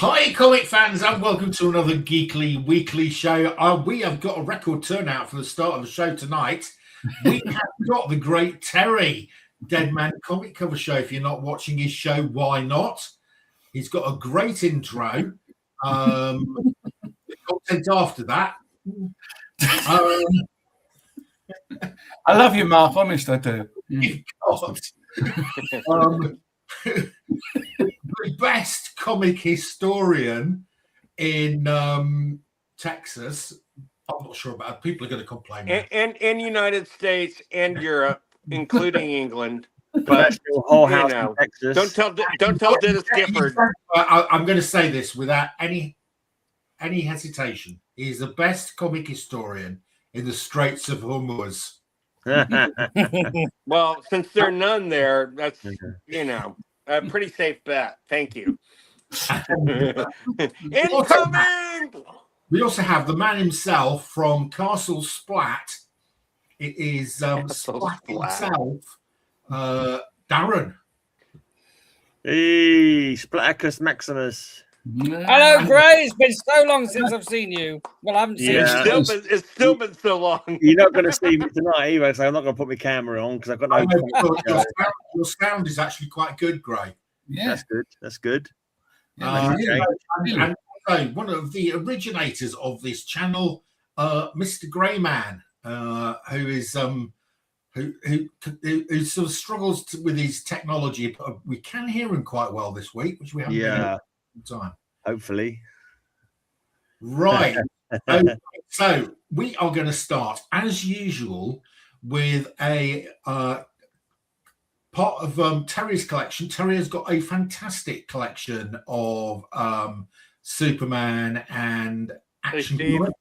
Hi, comic fans, and welcome to another Geekly Weekly show. We have got a record turnout for the start of the show tonight. We have got the great Terry, Dead Man Comic Cover Show. If you're not watching his show, why not? He's got a great intro. The content after that. I love you, Mark. Honest, I do. The best comic historian in Texas. I'm not sure about it. People are going to complain. In United States and Europe, including England. But whole house in Texas. Don't tell Dennis Gifford. I'm going to say this without any hesitation. He's the best comic historian in the Straits of Hormuz. Well, since there are none there, that's a pretty safe bet. Thank you. Incoming. We also have the man himself from Castle Splat. It is Splat himself, Darren. Hey, Splaticus Maximus. Hello, Gray. It's been so long since I've seen you. Well, I haven't seen you. It's still been so long. You're not going to see me tonight either, so I'm not going to put my camera on because I've got no. Your sound is actually quite good, Gray. Yeah, that's good. And so one of the originators of this channel, Mr. Greyman, who is who sort of struggles with his technology, but we can hear him quite well this week, which we haven't been time. Hopefully. Right. So we are going to start as usual with a part of Terry's collection. Terry has got a fantastic collection of Superman and action comics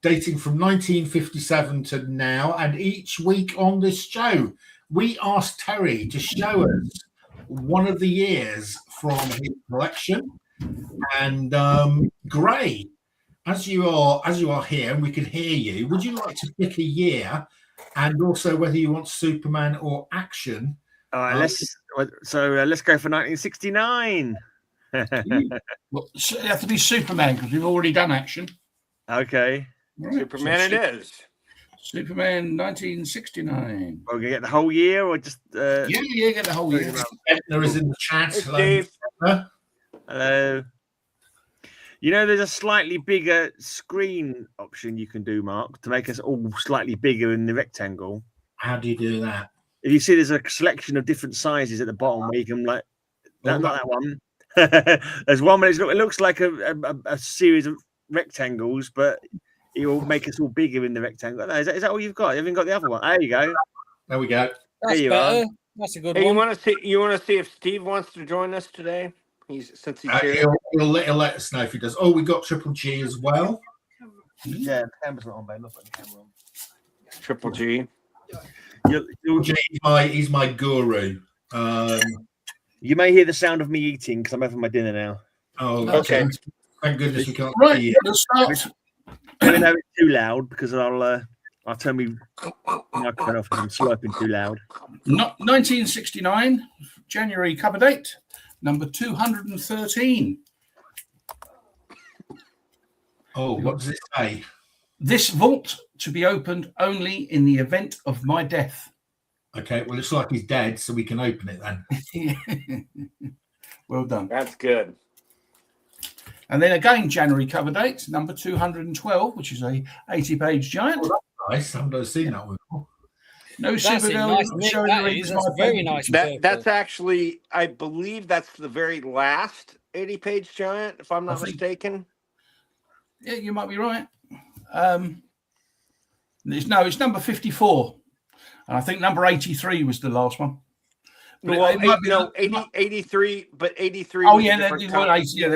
dating from 1957 to now, and each week on this show we asked Terry to show us one of the years from his collection. And Gray, as you are here and we can hear you, would you like to pick a year and also whether you want Superman or action? All right, let's go for 1969. Well, it have to be Superman because we've already done action. Okay. Right, Superman so it is. Superman 1969. We're gonna get the whole year, or just yeah, get the whole year. There is in the chat. Dave. Hello. You know, there's a slightly bigger screen option you can do, Mark, to make us all slightly bigger in the rectangle. How do you do that? If you see, there's a selection of different sizes at the bottom where you can not that one. There's one where it looks like a series of rectangles, but it will make us all bigger in the rectangle. Is that all you've got? You haven't got the other one. There you go. There we go. That's better. That's a good one. You want to see if Steve wants to join us today? He's here. He'll let us know if he does. Oh, we got Triple G as well. Yeah, the camera's not on, babe. Look at the camera on. Triple G. He's my guru. You may hear the sound of me eating because I'm having my dinner now. Oh, okay. Thank goodness we can't see you. Let's start. I don't know it's too loud because I'll turn me microphone off because I'm slurping too loud. 1969, January cover date, number 213. Oh, what does it say? This vault to be opened only in the event of my death. Okay, well, it's like he's dead, so we can open it then. Well done. That's good. And then again, January cover date, number 212, which is a 80-page giant. Oh, that's nice. I haven't seen that one before. No That's Supergirl. very nice. That's actually, I believe that's the very last 80-page giant, if I'm not mistaken. Yeah, you might be right. It's number 54. And I think number 83 was the last one. But well, 83, but 83. Oh, yeah, there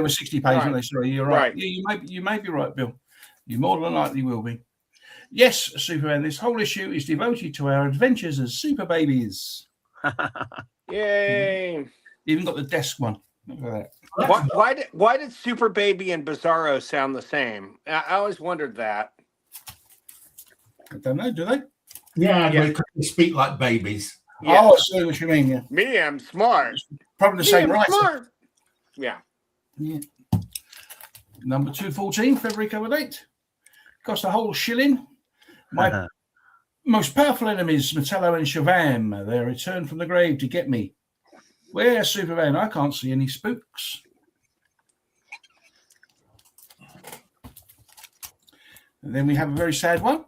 were 60 pages, weren't they? Sorry, you're right. Right. Yeah, you may be right, Bill. You more than likely will be. Yes, Superman, this whole issue is devoted to our adventures as super babies. Yay. Even got the desk one. Look at that. Why did Super Baby and Bizarro sound the same? I always wondered that. I don't know, do they? Yeah. They speak like babies. Yes. Oh, I see what you mean, yeah. Me, I'm smart. Probably the same, right? Smart. Yeah. Number 214, February cover date. Cost a whole shilling. My most powerful enemies, Metallo and Shavam, they return from the grave to get me. Where's Superman? I can't see any spooks. And then we have a very sad one.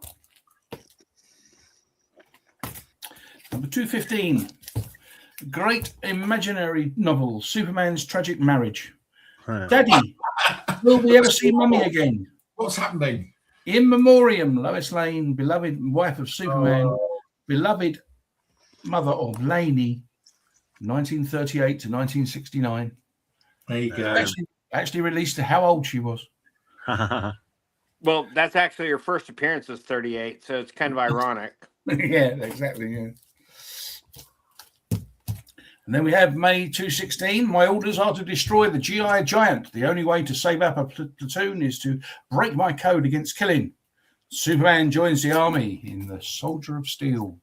Number 215. Great imaginary novel, Superman's Tragic Marriage. Daddy, will we ever see Mummy again? What's happening? In memoriam, Lois Lane, beloved wife of Superman, beloved mother of Laney, 1938 to 1969. There you go. Actually released to how old she was. Well, that's actually her first appearance was 38, so it's kind of ironic. Yeah, exactly. Yeah. And then we have May 216. My orders are to destroy the GI Giant. The only way to save up a platoon is to break my code against killing. Superman joins the army in the Soldier of Steel.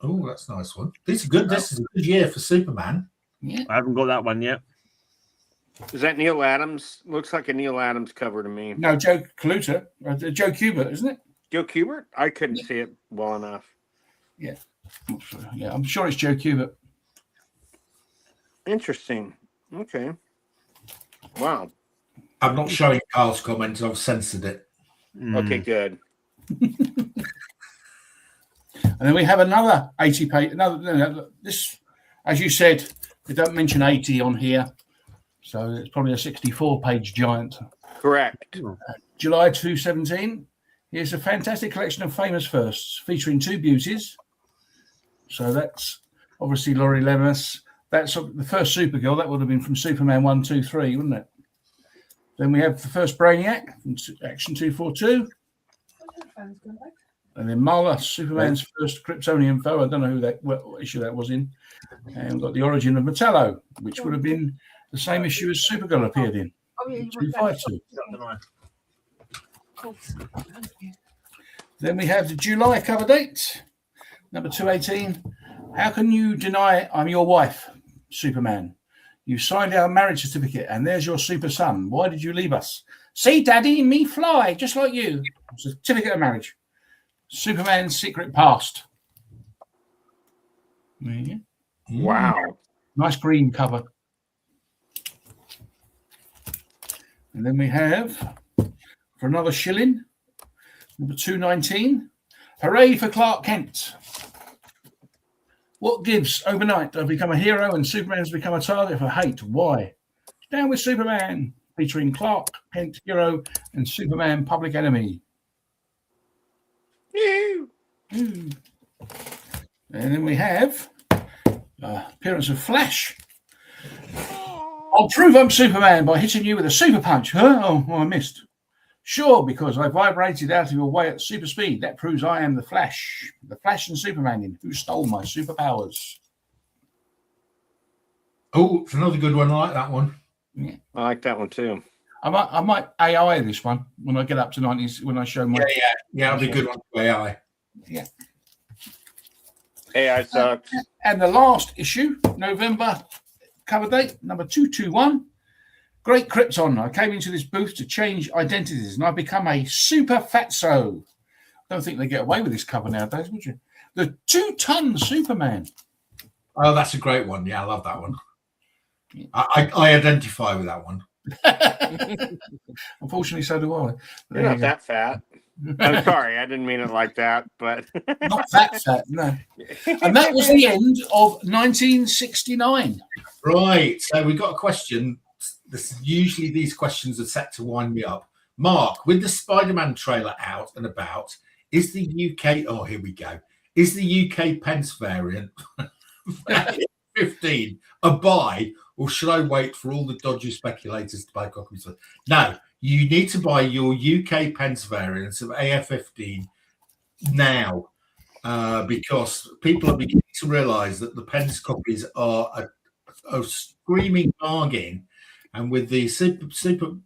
Oh, that's a nice one. This is good. This is a good year for Superman. Yeah. I haven't got that one yet. Is that Neil Adams? Looks like a Neil Adams cover to me. No, Joe Cluter. Joe Kubert, isn't it? Joe Kubert? I couldn't see it well enough. Yeah. I'm sure it's Joe Kubert. Interesting. Okay. Wow. I'm not showing Carl's comments. I've censored it. Okay, good. And then we have another 80 page. No, this, as you said, they don't mention 80 on here. So it's probably a 64 page giant. Correct. July 217. Here's a fantastic collection of famous firsts featuring two beauties. So that's obviously Laurie Lemus. That's the first Supergirl. That would have been from Superman 1, 2, 3, wouldn't it? Then we have the first Brainiac from Action 242. And then Marla, Superman's first Kryptonian foe. I don't know what issue that was in. And we've got the origin of Metallo, which would have been the same issue as Supergirl appeared in. 252. Then we have the July cover date, number 218. How can you deny I'm your wife, Superman? You signed our marriage certificate, and there's your super son. Why did you leave us? See, Daddy, me fly, just like you. Certificate of marriage. Superman's secret past. Yeah. Wow. Nice green cover. And then we have, for another shilling, number 219. Hooray for Clark Kent. What gives? Overnight, I've become a hero and Superman's become a target for hate. Why? Down with Superman, featuring Clark Kent, hero, and Superman, public enemy. And then we have appearance of Flash. I'll prove I'm Superman by hitting you with a super punch. Huh? Oh, I missed. Sure, because I vibrated out of your way at super speed. That proves I am the Flash. The Flash and Superman in Who Stole My Superpowers. Oh, it's another good one. I like that one. Yeah. I like that one too. I might AI this one when I get up to 90s, when I show my... Yeah, that'll be a good one for AI. Yeah. AI sucks. And the last issue, November cover date, number 221. Great Krypton. I came into this booth to change identities and I've become a super fatso. I don't think they get away with this cover nowadays, would you? The 2-ton Superman. Oh, that's a great one. Yeah, I love that one. I identify with that one. Unfortunately, so do I. You're not that fat. I'm sorry, I didn't mean it like that, but not that fat, no. And that was the end of 1969. Right. So we got a question. Usually these questions are set to wind me up. Mark, with the Spider-Man trailer out and about, is the UK? Oh, here we go. Is the UK pence variant 15 a buy, or should I wait for all the dodgy speculators to buy copies? No, you need to buy your UK pence variants of AF15 now, because people are beginning to realise that the pence copies are a screaming bargain. And with the super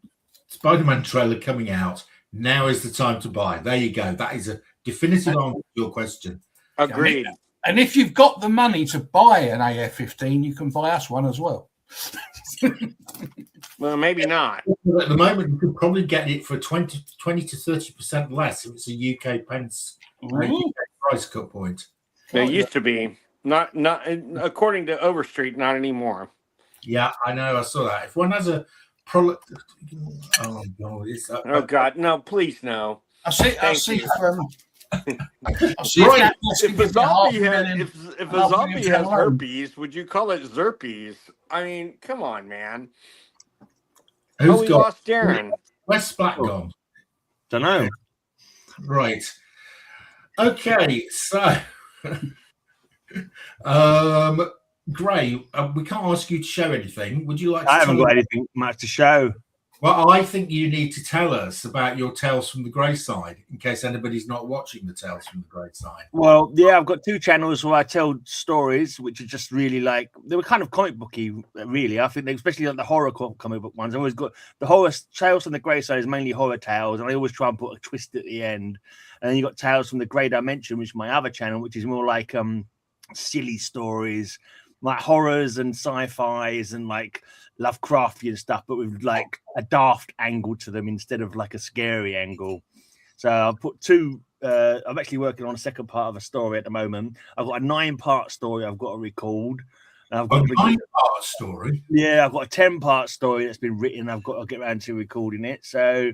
Spider-Man trailer coming out, now is the time to buy. There you go. That is a definitive answer to your question. Agreed. And if you've got the money to buy an AF-15, you can buy us one as well. Well, maybe not. At the moment, you could probably get it for 20 to 30% less if it's a UK pence UK price cut point. There used to be. Not according to Overstreet, not anymore. Yeah, I know. I saw that. If one has a product, oh god, it's Oh God, no! Please, no. I'll see. Right. If a zombie has herpes, would you call it Zerpies? I mean, come on, man. Who's we got lost Darren. Where's Splat gone? Don't know. Right. Okay, so Gray, we can't ask you to show anything. Would you like to I haven't got anything much to show. Well, I think you need to tell us about your Tales from the Grey Side, in case anybody's not watching the Tales from the Grey Side. Well, yeah, I've got 2 channels where I tell stories, which are just really like, they were kind of comic booky, really. I think they, especially like the horror comic book ones. I always got the horror Tales from the Grey Side is mainly horror tales, and I always try and put a twist at the end. And then you got Tales from the Grey Dimension, which is my other channel, which is more like silly stories, like horrors and sci-fis and like Lovecraftian stuff, but with like a daft angle to them instead of like a scary angle. So I've put 2. I'm actually working on a second part of a story at the moment. I've got a 9-part story I've got to record. I've got a 9-part story. Yeah, I've got a 10-part story that's been written. I've got to get around to recording it. So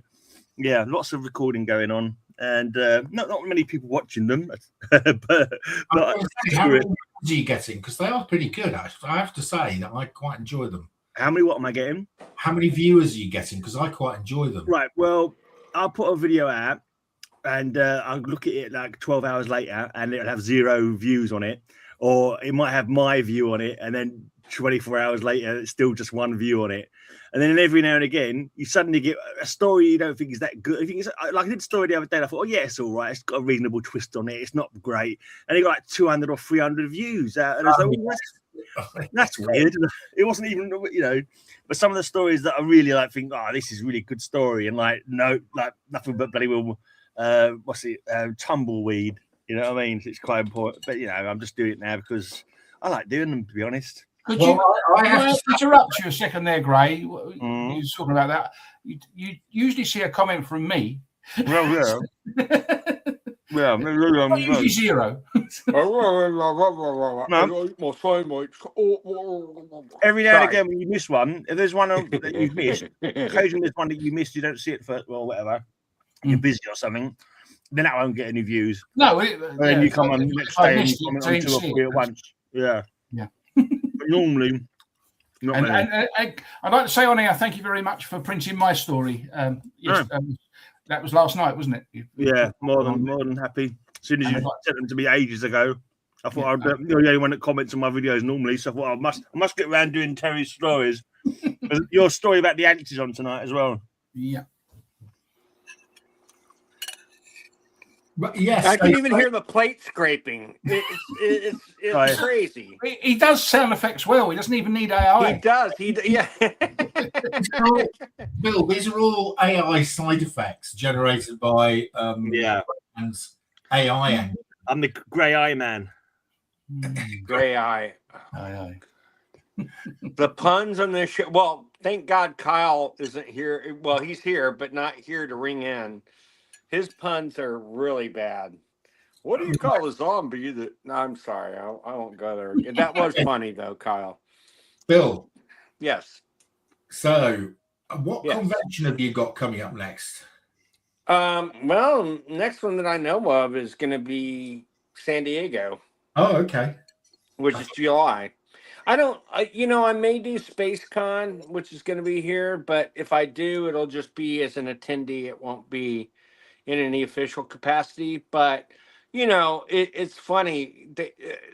yeah, lots of recording going on, and not many people watching them. but how many are you getting? Because they are pretty good. Actually, I have to say that I quite enjoy them. How many? What am I getting? How many viewers are you getting? Because I quite enjoy them. Right. Well, I'll put a video out, and I'll look at it like 12 hours later, and it'll have 0 views on it, or it might have my view on it, and then 24 hours later, it's still just 1 view on it. And then every now and again, you suddenly get a story you don't think is that good. I think it's like I did a story the other day. And I thought, oh yeah, it's all right. It's got a reasonable twist on it. It's not great, and it got like 200 or 300 views. And I was like, well, that's weird. It wasn't even, but some of the stories that I really like think, oh, this is really good story, and like no, like nothing but bloody well, tumbleweed. You know what I mean? It's quite important, but I'm just doing it now because I like doing them, to be honest. Could I have to interrupt you a second there, Gray? You were talking about that. You usually see a comment from me. Well, yeah. Usually 0. Every now and again, when you miss one, if there's one that you've missed, occasionally there's one that you missed, you don't see it first, or whatever, you're busy or something, then that won't get any views. No, and then you come on the next day and you comment on 2 or 3 at once. Yeah. But normally, not and I'd like to say on here, thank you very much for printing my story. That was last night, wasn't it? Yeah, more than happy. As soon as you sent them to me ages ago, I thought you're the only one that comments on my videos normally, so I thought I must get around doing Terry's stories. Your story about the ants is on tonight as well. Yeah. But yes, I can even hear the plate scraping. It's crazy. He does sound effects well. He doesn't even need AI. He does. Yeah. Bill, these are all AI side effects generated by and AI. I'm the grey eye man. Grey eye. Aye. The puns on this show. Well, thank God Kyle isn't here. Well, he's here, but not here to ring in. His puns are really bad. What do you call a zombie that... No, I'm sorry. I won't go there. That was funny, though, Kyle. Bill. Yes. So, what convention have you got coming up next? Well, next one that I know of is going to be San Diego. Oh, okay. Which is July. I may do SpaceCon, which is going to be here, but if I do, it'll just be as an attendee. It won't be in any official capacity. But it's funny.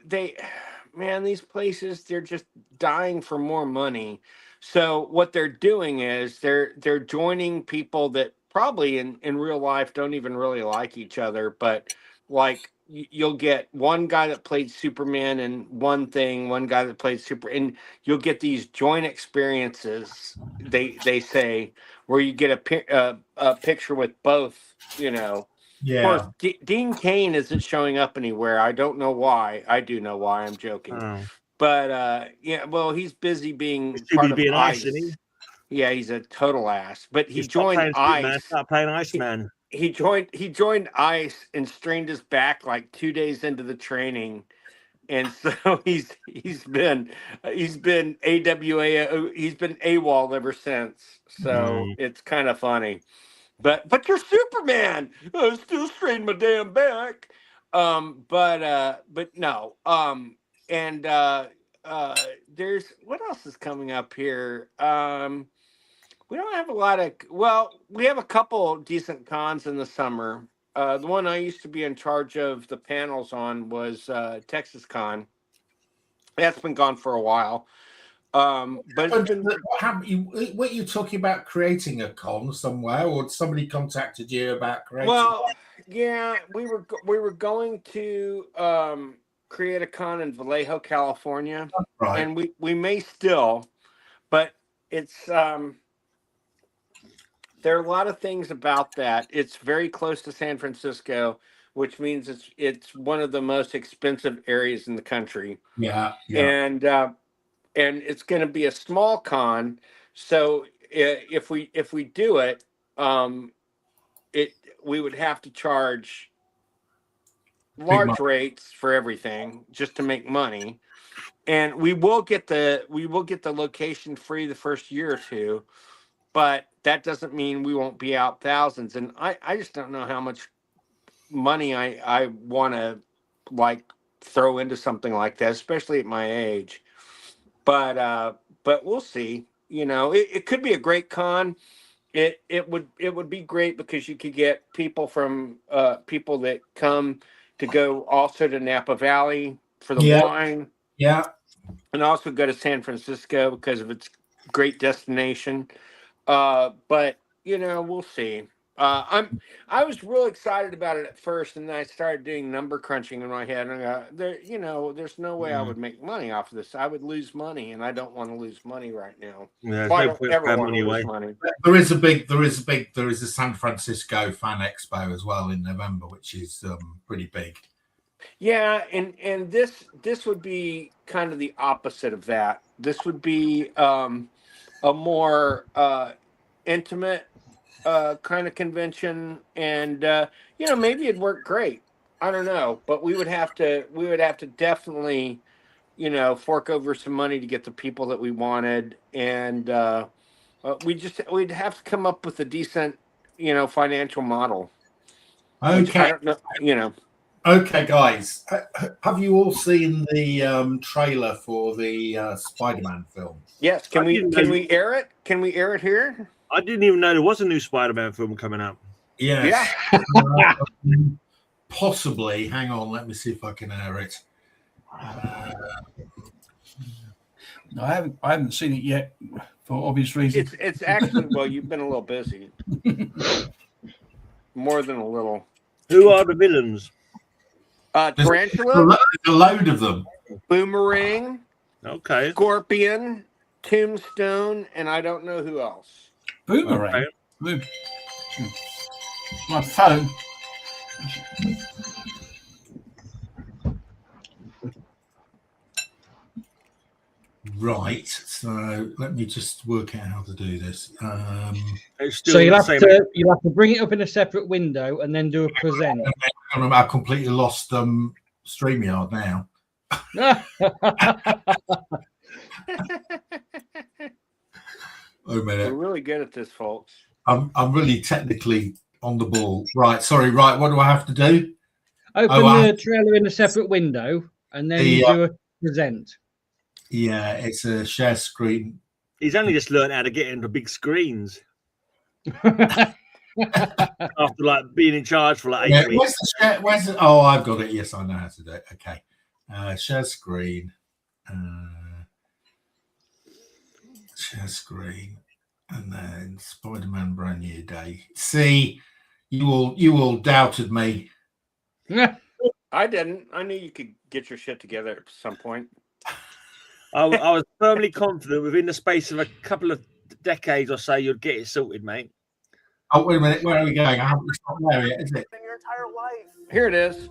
These places, they're just dying for more money. So what they're doing is they're joining people that probably in real life don't even really like each other, but like you'll get one guy that played Superman in one thing, one guy that played and you'll get these joint experiences. They say where you get a picture with both. Yeah. Of course, Dean Cain isn't showing up anywhere. I don't know why. I do know why. I'm joking. But well, he's busy being part of ICE. Yeah, he's a total ass. But he Stop joined playing Superman, ICE. start playing Iceman. He joined ICE and strained his back like 2 days into the training, and so he's been AWA he's been AWOL ever since. So it's kind of funny. But you're Superman. I still strained my damn back. But no. And there's what else is coming up here? We don't have a lot of. Well, we have a couple decent cons in the summer. The one I used to be in charge of the panels on was Texas Con. That's been gone for a while. But it's been. What happened? Were you talking about creating a con somewhere, or somebody contacted you about creating? Well, yeah, we were going to create a con in Vallejo, California, Right. and we may still, but it's there are a lot of things about that. It's very close to San Francisco, which means it's one of the most expensive areas in the country. Yeah. And it's going to be a small con. So if we do it, we would have to charge large rates for everything just to make money. And we will get the location free the first year or two, but that doesn't mean we won't be out thousands. And I just don't know how much money I want to like throw into something like that, especially at my age. But we'll see. You know, it could be a great con. It would be great because you could get people from people that come to go also to Napa Valley for the wine. Yeah. And also go to San Francisco because of its great destination. But you know, we'll see. I was real excited about it at first, and then I started doing number crunching in my head, and there's no way I would make money off of this. I would lose money, and I don't want to lose money right now. Yeah, I don't ever want to lose money. There is a San Francisco Fan Expo as well in November, which is pretty big. Yeah, and this would be kind of the opposite of that. This would be a more intimate kind of convention, and maybe it'd work great. I don't know, but we would have to definitely fork over some money to get the people that we wanted, and we'd have to come up with a decent financial model. Okay. I don't know. Okay, guys, have you all seen the trailer for the Spider-Man film? Yes. Can we air it? Can we air it here? I didn't even know there was a new Spider-Man film coming out. Yes. Yeah. Possibly. Hang on, let me see if I can air it. No, I haven't seen it yet for obvious reasons. It's actually you've been a little busy. More than a little. Who are the villains? Tarantula. There's a load of them. Boomerang. Okay. Scorpion. Tombstone, and I don't know who else. Boomerang. Okay. My phone. Right. So let me just work out how to do this. So you'll have to bring it up in a separate window and then do a present. I completely lost StreamYard now. Oh, We're really good at this, folks. I'm really technically on the ball. Right. Sorry. Right. What do I have to do? Open the trailer in a separate window and then do a present. Yeah, it's a share screen. He's only just learned how to get into big screens. After being in charge for 8 weeks. Where's the oh, I've got it. Yes, I know how to do it. Okay. Share screen. Share screen. And then Spider-Man Brand New Day. See, you all doubted me. I didn't. I knew you could get your shit together at some point. I was firmly confident within the space of a couple of decades or so you'd get it sorted, mate. Oh, wait a minute. Where are we going? I haven't got there yet, is it? In your entire life. Here it is.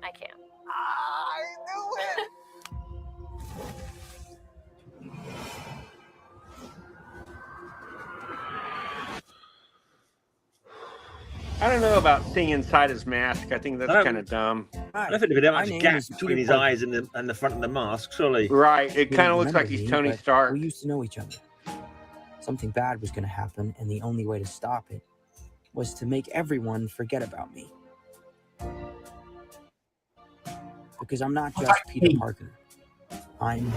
I can't. I knew it. I don't know about seeing inside his mask. I think that's kind of dumb. I don't think there'd be that much gap between his eyes and the front of the mask, surely. Right. It kind of looks like he's Tony Stark. We used to know each other. Something bad was going to happen, and the only way to stop it was to make everyone forget about me. Because I'm not just Peter Parker. I'm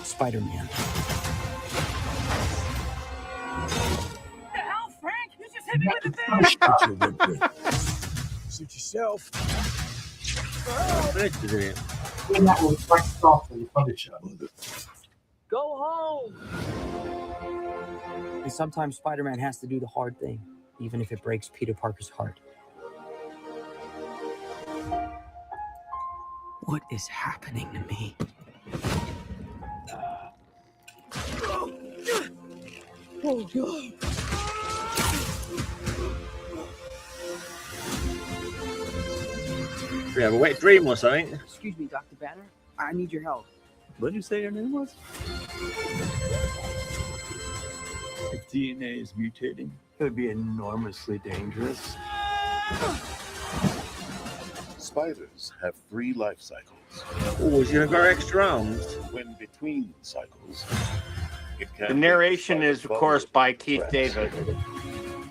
Spider-Man. What the hell, Frank? You just hit me with a thing! Suit yourself. Go home! And sometimes Spider-Man has to do the hard thing, even if it breaks Peter Parker's heart. What is happening to me? Oh, God. We have a wet dream or something. Excuse me, Dr. Banner. I need your help. What did you say your name was? If DNA is mutating, it would be enormously dangerous. Spiders have 3 life cycles. Oh, is he gonna grow extra arms? When between cycles, it can The narration is, of course, by Keith David.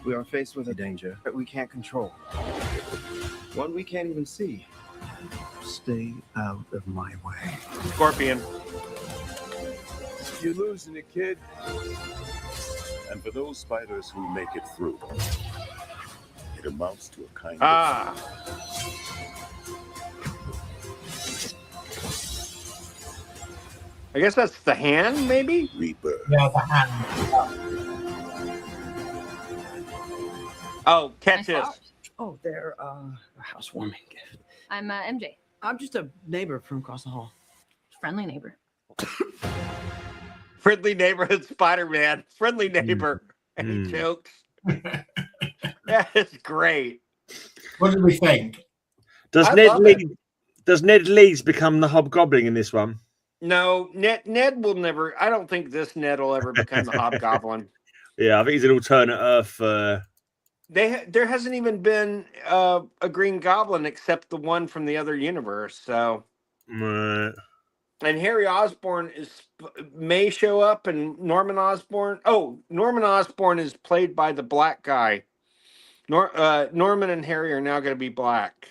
We are faced with a danger that we can't control. One we can't even see. Stay out of my way. Scorpion. You're losing it, kid. And for those spiders who make it through, it amounts to a kind Ah. I guess that's the hand, maybe? of rebirth. Yeah, the hand. Oh, catch this. Oh, they're a housewarming gift. I'm MJ, I'm just a neighbor from across the hall. friendly neighbor. Friendly neighborhood Spider-Man. Friendly neighbor. And he jokes. That is great. What do we think? Does Ned Leeds become the Hobgoblin in this one? No, Ned will never. I don't think this Ned will ever become the Hobgoblin. Yeah, I think he's an alternate Earth. There hasn't even been a Green Goblin except the one from the other universe. So, and Harry Osborn may show up, and Norman Osborn. Oh, Norman Osborn is played by the black guy. Norman and Harry are now going to be black.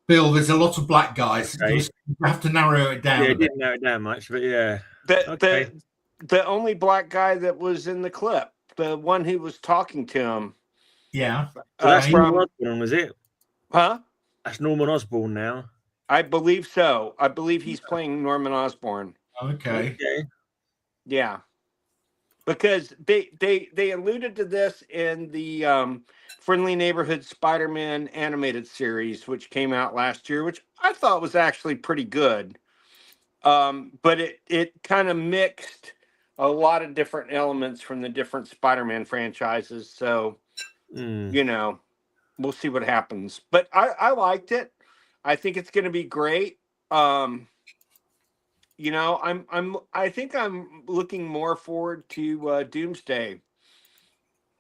Bill, there's a lot of black guys. Okay. You have to narrow it down. Yeah, it didn't narrow it down much, but yeah. The only black guy that was in the clip, the one who was talking to him. Yeah. So that's Norman Osborn, was it? Huh? That's Norman Osborn now. I believe so. I believe he's playing Norman Osborn. Okay. Yeah. Because they alluded to this in the Friendly Neighborhood Spider-Man animated series, which came out last year, which I thought was actually pretty good. But it kind of mixed a lot of different elements from the different Spider-Man franchises. So, you know, we'll see what happens. But I liked it. I think it's going to be great. You know, I think I'm looking more forward to Doomsday,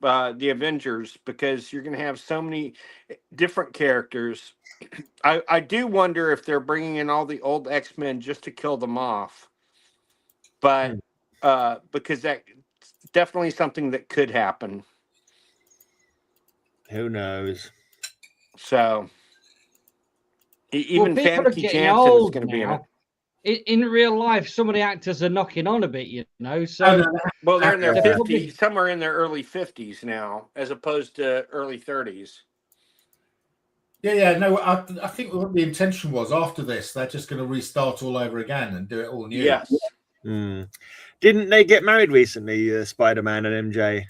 the Avengers, because you're going to have so many different characters. I do wonder if they're bringing in all the old X-Men just to kill them off, but because that's definitely something that could happen. Who knows? So even people are Famke getting Janssen is old going to be in now. it. In real life, some of the actors are knocking on a bit, you know. So, well, they're in their they're 50s. Some are in their early 50s now, as opposed to early 30s. Yeah. No, I think what the intention was after this, they're just going to restart all over again and do it all new. Yes. Didn't they get married recently, Spider-Man and MJ,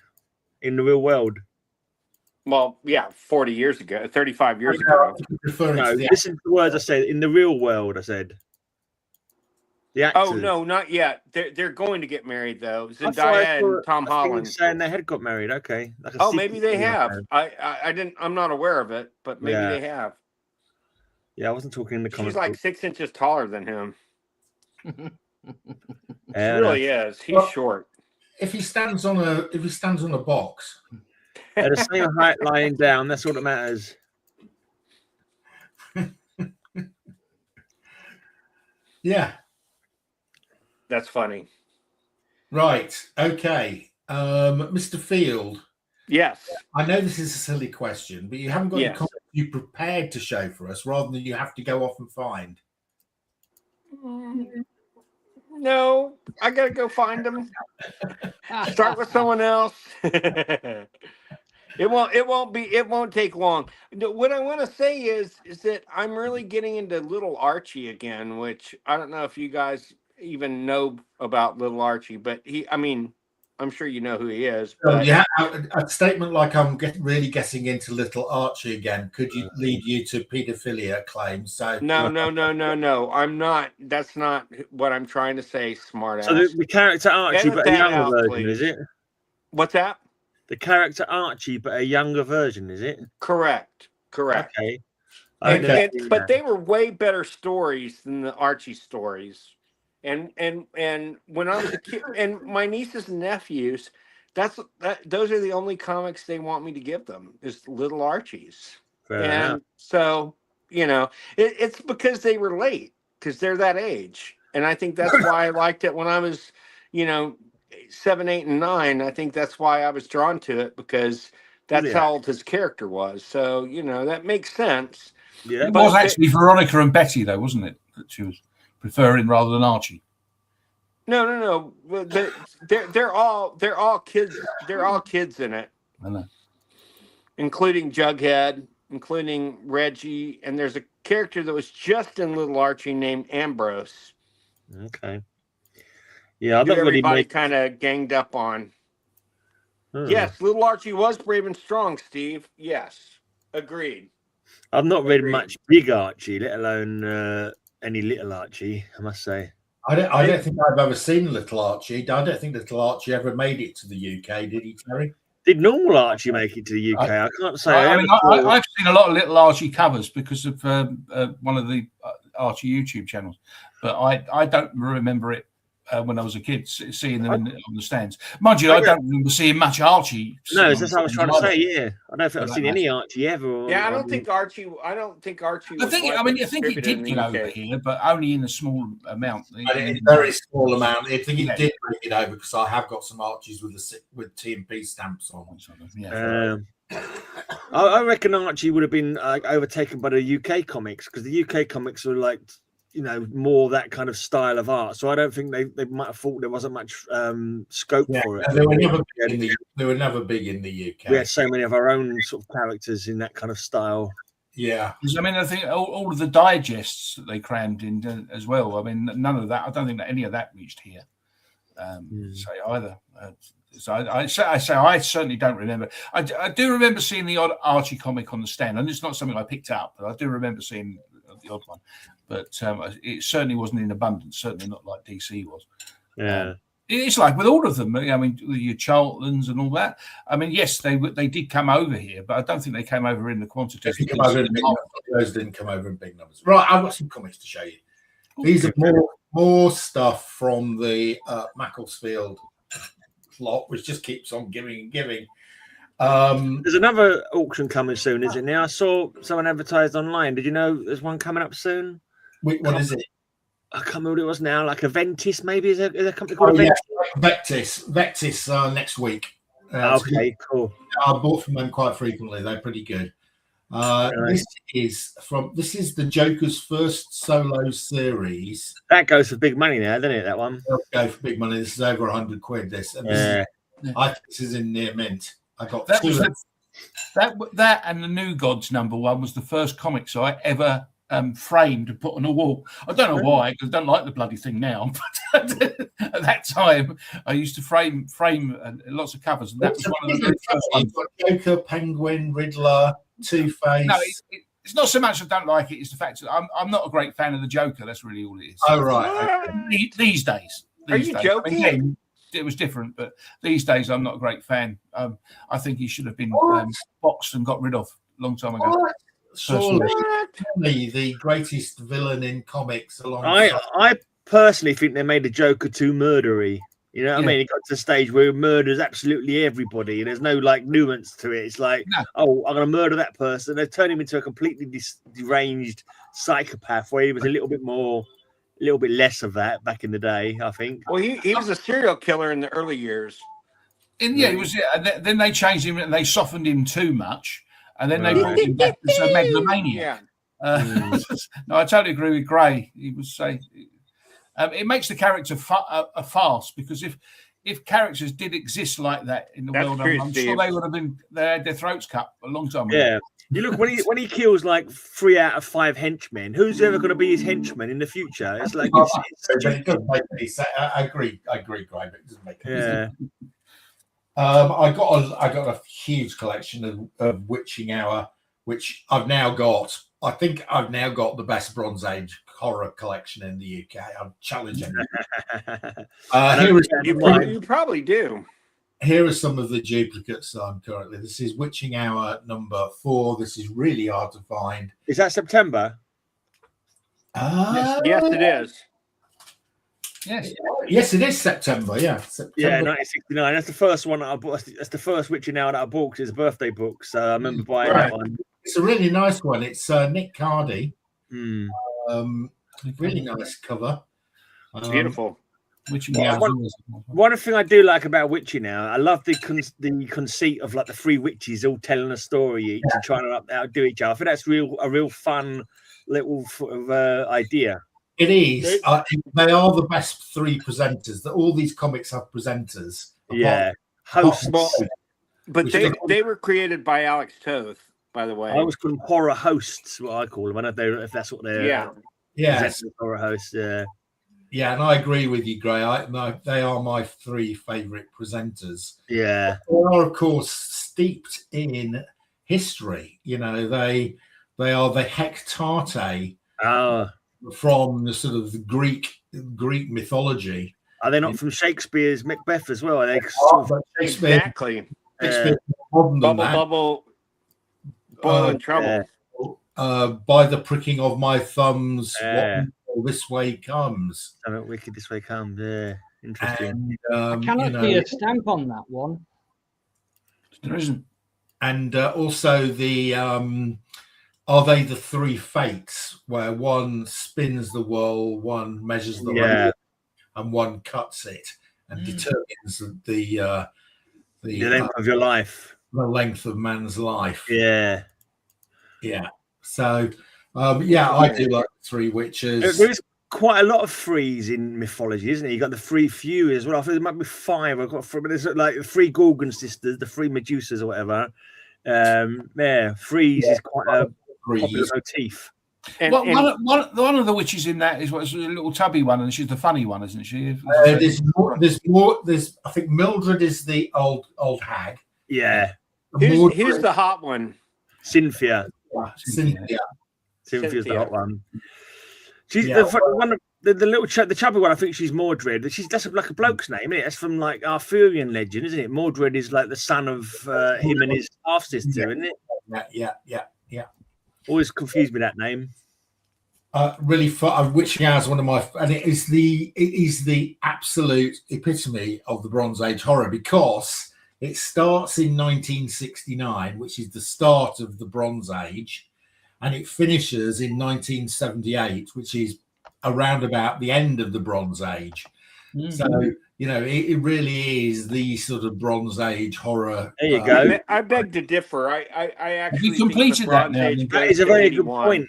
in the real world? Well, yeah, 40 years ago, 35 years ago. No, listen to the words I said. In the real world, I said. The actors. Oh no, not yet. They're going to get married though. Zendaya and Tom Holland saying they had got married. Okay. Like maybe they have. I didn't. I'm not aware of it, but maybe they have. Yeah, I wasn't talking in the comments. She's like 6 inches taller than him. She really is. He's short. If he stands on a box, They're the same height lying down. That's all that matters. Yeah. That's funny. Right. Okay. Mr. Field. Yes. I know this is a silly question, but you haven't got Yes. the comics you prepared to show for us, rather than you have to go off and find. No, I gotta go find them. Start with someone else. It won't take long. What I want to say is that I'm really getting into Little Archie again, which I don't know if you guys even know about Little Archie, but I'm sure you know who he is. But yeah, a statement like "I'm really getting into Little Archie again" could lead you to paedophilia claims. So no. I'm not. That's not what I'm trying to say. Smartass. So the character Archie, Edit but a that younger out, version, please. is it? What's that? The character Archie, but a younger version, is it? Correct. Okay. But they were way better stories than the Archie stories. And when I was a kid, and my nieces and nephews, those are the only comics they want me to give them is Little Archies. Fair enough. So it's because they relate, because they're that age, and I think that's why I liked it when I was 7, 8, and 9. I think that's why I was drawn to it, because that's how old his character was. So that makes sense. Yeah, it was actually Veronica and Betty, though, wasn't it? That she was preferring rather than Archie. No. They're all kids. They're all kids in it. I know. Including Jughead, including Reggie, and there's a character that was just in Little Archie named Ambrose. Okay. Yeah, I don't everybody kind of ganged up on. Yes, Little Archie was brave and strong, Steve. Yes, agreed. I've not read much Big Archie, let alone any Little Archie, I must say. I don't think I've ever seen Little Archie. I don't think Little Archie ever made it to the UK, did he, Terry? Did normal Archie make it to the UK? I can't say. I've seen a lot of Little Archie covers because of one of the Archie YouTube channels, but I don't remember it when I was a kid, seeing them on the stands. Mind you, I don't remember seeing much Archie. No, that's what I was trying to say. Yeah, I don't think I've seen any Archie ever. Yeah, I don't think Archie. I think it did get over here, but only in a small amount. A very small amount. I think it did make it over, because I have got some Archies with T&P stamps on. Yeah. I reckon Archie would have been overtaken by the UK comics, because the UK comics were like, more that kind of style of art. So I don't think they might have thought there wasn't much scope for it. They were never big in the UK. We had so many of our own sort of characters in that kind of style. Yeah. I think all of the digests that they crammed in as well. I mean, none of that. I don't think that any of that reached here. Either. So I certainly don't remember. I do remember seeing the odd Archie comic on the stand, and it's not something I picked up, but I do remember seeing the odd one. But it certainly wasn't in abundance. Certainly not like DC was. Yeah. It's like with all of them. I mean, your Charltons and all that. I mean, yes, they did come over here, but I don't think they came over in the quantities. Those didn't come over in big numbers. Right, I've got some comics to show you. These are more stuff from the Macclesfield plot, which just keeps on giving and giving. There's another auction coming soon, is it now? I saw someone advertised online. Did you know there's one coming up soon? What is it? I can't remember what it was now. Like a Ventis, maybe? Is there a company called Ventis? Vectis next week. Okay, cool. I bought from them quite frequently. They're pretty good. This is the Joker's first solo series. That goes for big money now, doesn't it? That one. It'll go for big money. This is over £100. This, and I think this is in near mint. I got that and the New Gods #1 was the first comics I ever framed and put on a wall. I don't know why, because I don't like the bloody thing now. But at that time, I used to frame lots of covers, and that was one of the first ones. Joker, Penguin, Riddler, Two-Face. No, it's not so much I don't like it; it's the fact that I'm not a great fan of the Joker. That's really all it is. Oh right. These days, are you joking? Again, it was different, but these days I'm not a great fan. I think he should have been boxed and got rid of a long time ago. Surely the greatest villain in comics. I personally think they made the Joker too murdery. You know what I mean? It got to the stage where it murders absolutely everybody, and there's no like nuance to it. It's like, oh, I'm going to murder that person. They turn him into a completely deranged psychopath, where he was a little bit less of that back in the day, I think. Well, he was a serial killer in the early years. He was. Then they changed him and they softened him too much, and then they brought him back as a megalomaniac. No, I totally agree with Gray. He was saying. It makes the character a farce, because if characters did exist like that in the world, I'm sure they would have they had their throats cut a long time ago. Yeah, you look when he kills like 3 out of 5 henchmen. Who's ever going to be his henchman in the future? It's like it doesn't make any sense. I agree, Graham. It doesn't make any sense. I got a huge collection of Witching Hour, which I've now got. I think I've now got the best Bronze Age horror collection in the UK. I'm challenging you probably do. Here are some of the duplicates I'm currently. This is Witching Hour number 4. This is really hard to find. Is that September? Yes, it is. Yes, it is September. Yeah, September. Yeah, 1969. That's the first one that I bought. That's the first Witching Hour that I bought, because it's a birthday book. So I remember buying that one. It's a really nice one. It's Nick Cardy. Really nice cover. It's beautiful. One thing I do like about Witching Hour, I love the conceit of like the 3 witches all telling a story each and trying to outdo each other. I think that's a real fun little idea. It is. They are the best 3 presenters. All these comics have presenters. Hosts. But they were created by Alex Toth, by the way. I always call them horror hosts, what I call them. I don't know if that's what they're. Horror hosts. Yeah, and I agree with you, Gray. They are my 3 favourite presenters. Yeah, they are, of course, steeped in history. You know, they are the Hecate from the sort of Greek mythology. Are they not from Shakespeare's Macbeth as well? Are they exactly. Bubble, boil in trouble. By the pricking of my thumbs, what this way comes. Something wicked this way comes. Yeah, interesting. And, I cannot see a stamp on that one. There isn't. And also the are they the 3 fates, where one spins the whirl, one measures the length, and one cuts it and determines the length of your life, the length of man's life. Yeah. So, I do like 3 witches. There's quite a lot of 3s in mythology, isn't it? You got the 3 Furies as well. I think there might be 5. I've got 3, but there's like the 3 Gorgon sisters, the 3 Medusas or whatever. 3s is quite a popular motif. One of the witches in that is what's a little tubby one, and she's the funny one, isn't she? There's more. I think Mildred is the old hag. Yeah. Who's the hot one? Cynthia. Cynthia's the hot one. She's the little the chubby one. I think she's Mordred. That's like a bloke's name, isn't it? That's from like Arthurian legend, isn't it? Mordred is like the son of him and his half sister, isn't it? Yeah. Always confused with that name. Really fun. Witching Hour is one of my, and it is the absolute epitome of the Bronze Age horror, because it starts in 1969, which is the start of the Bronze Age, and it finishes in 1978, which is around about the end of the Bronze Age. So, it really is the sort of Bronze Age horror. There you go. I beg to differ. I actually you completed that now. That is a very good point.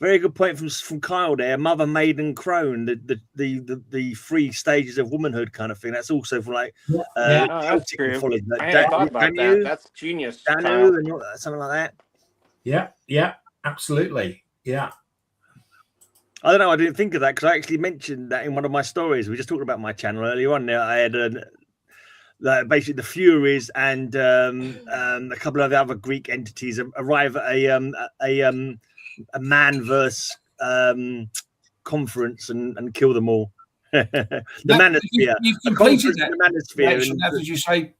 Very good point from Kyle there. Mother, Maiden, Crone, the 3 stages of womanhood kind of thing. That's also from like that's true. I hadn't thought about that. That's genius. Danu and something like that. Yeah, absolutely. Yeah. I don't know. I didn't think of that because I actually mentioned that in one of my stories. We just talked about my channel earlier on. I had basically the Furies and a couple of the other Greek entities arrive at a man-verse conference and kill them all. The Manosphere. You've completed that. Collection, did you say,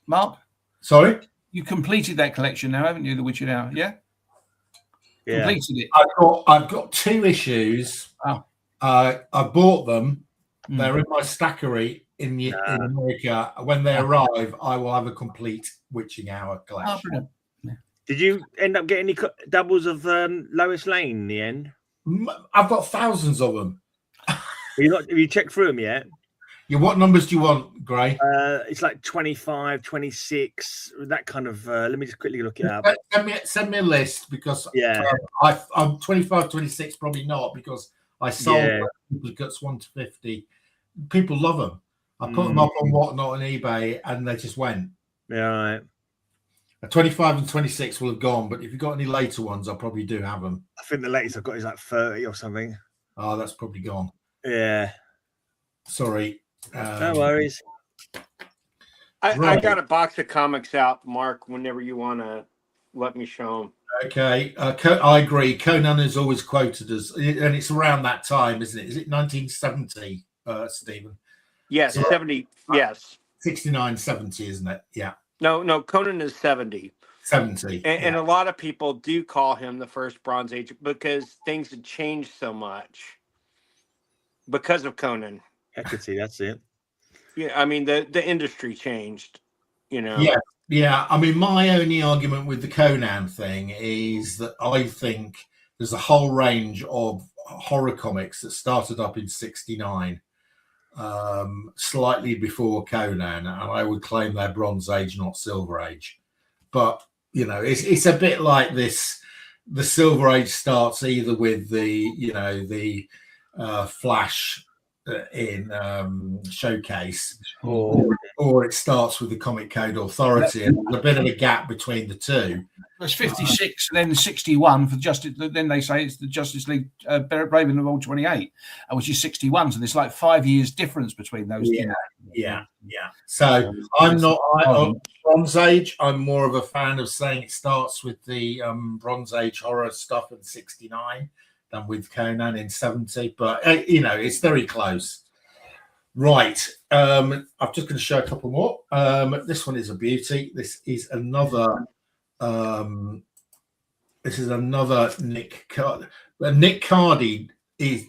Mark? Sorry? You completed that collection now, haven't you? The Witching Hour, yeah? Completed it. I've got 2 issues. I bought them. They're in my stackery in America. When they arrive, I will have a complete Witching Hour collection. Did you end up getting any doubles of Lois Lane in the end? I've got thousands of them. Have you checked through them yet? Yeah, what numbers do you want, Gray? It's like 25, 26, that kind of. Let me just quickly look it up. Send me a list, because I'm 25, 26, probably not, because I sold duplicates 1 to 50. People love them. I put them up on Whatnot and eBay, and they just went. Yeah, right. 25 and 26 will have gone, but if you've got any later ones, I probably do have them. I think the latest I've got is like 30 or something. Oh, that's probably gone. Yeah. Sorry. No worries. I got a box of comics out, Mark, whenever you want to let me show them. Okay. I agree. Conan is always quoted as, and it's around that time, isn't it? Is it 1970, Stephen? Yes, 70. Yes. 69, 70, isn't it? Yeah. No, Conan is 70. 70. And a lot of people do call him the first Bronze Age because things had changed so much because of Conan. I could see that's it. Yeah, I mean, the industry changed, you know. Yeah. I mean, my only argument with the Conan thing is that I think there's a whole range of horror comics that started up in 69. Slightly before Conan, and I would claim they're Bronze Age, not Silver Age. But it's a bit like this. The Silver Age starts either with the Flash in Showcase, or it starts with the Comic Code Authority, and there's a bit of a gap between the two. There's 56 and then 61 for Justice. Then they say it's the Justice League Brave and the Bold 28, which is 61. So there's like 5 years difference between those two. Yeah. So I'm not on Bronze Age. I'm more of a fan of saying it starts with the Bronze Age horror stuff in 69 than with Conan in 70. But it's very close. Right. I'm just going to show a couple more. This one is a beauty. This is another. This is another Nick Cardy. Nick Cardy is,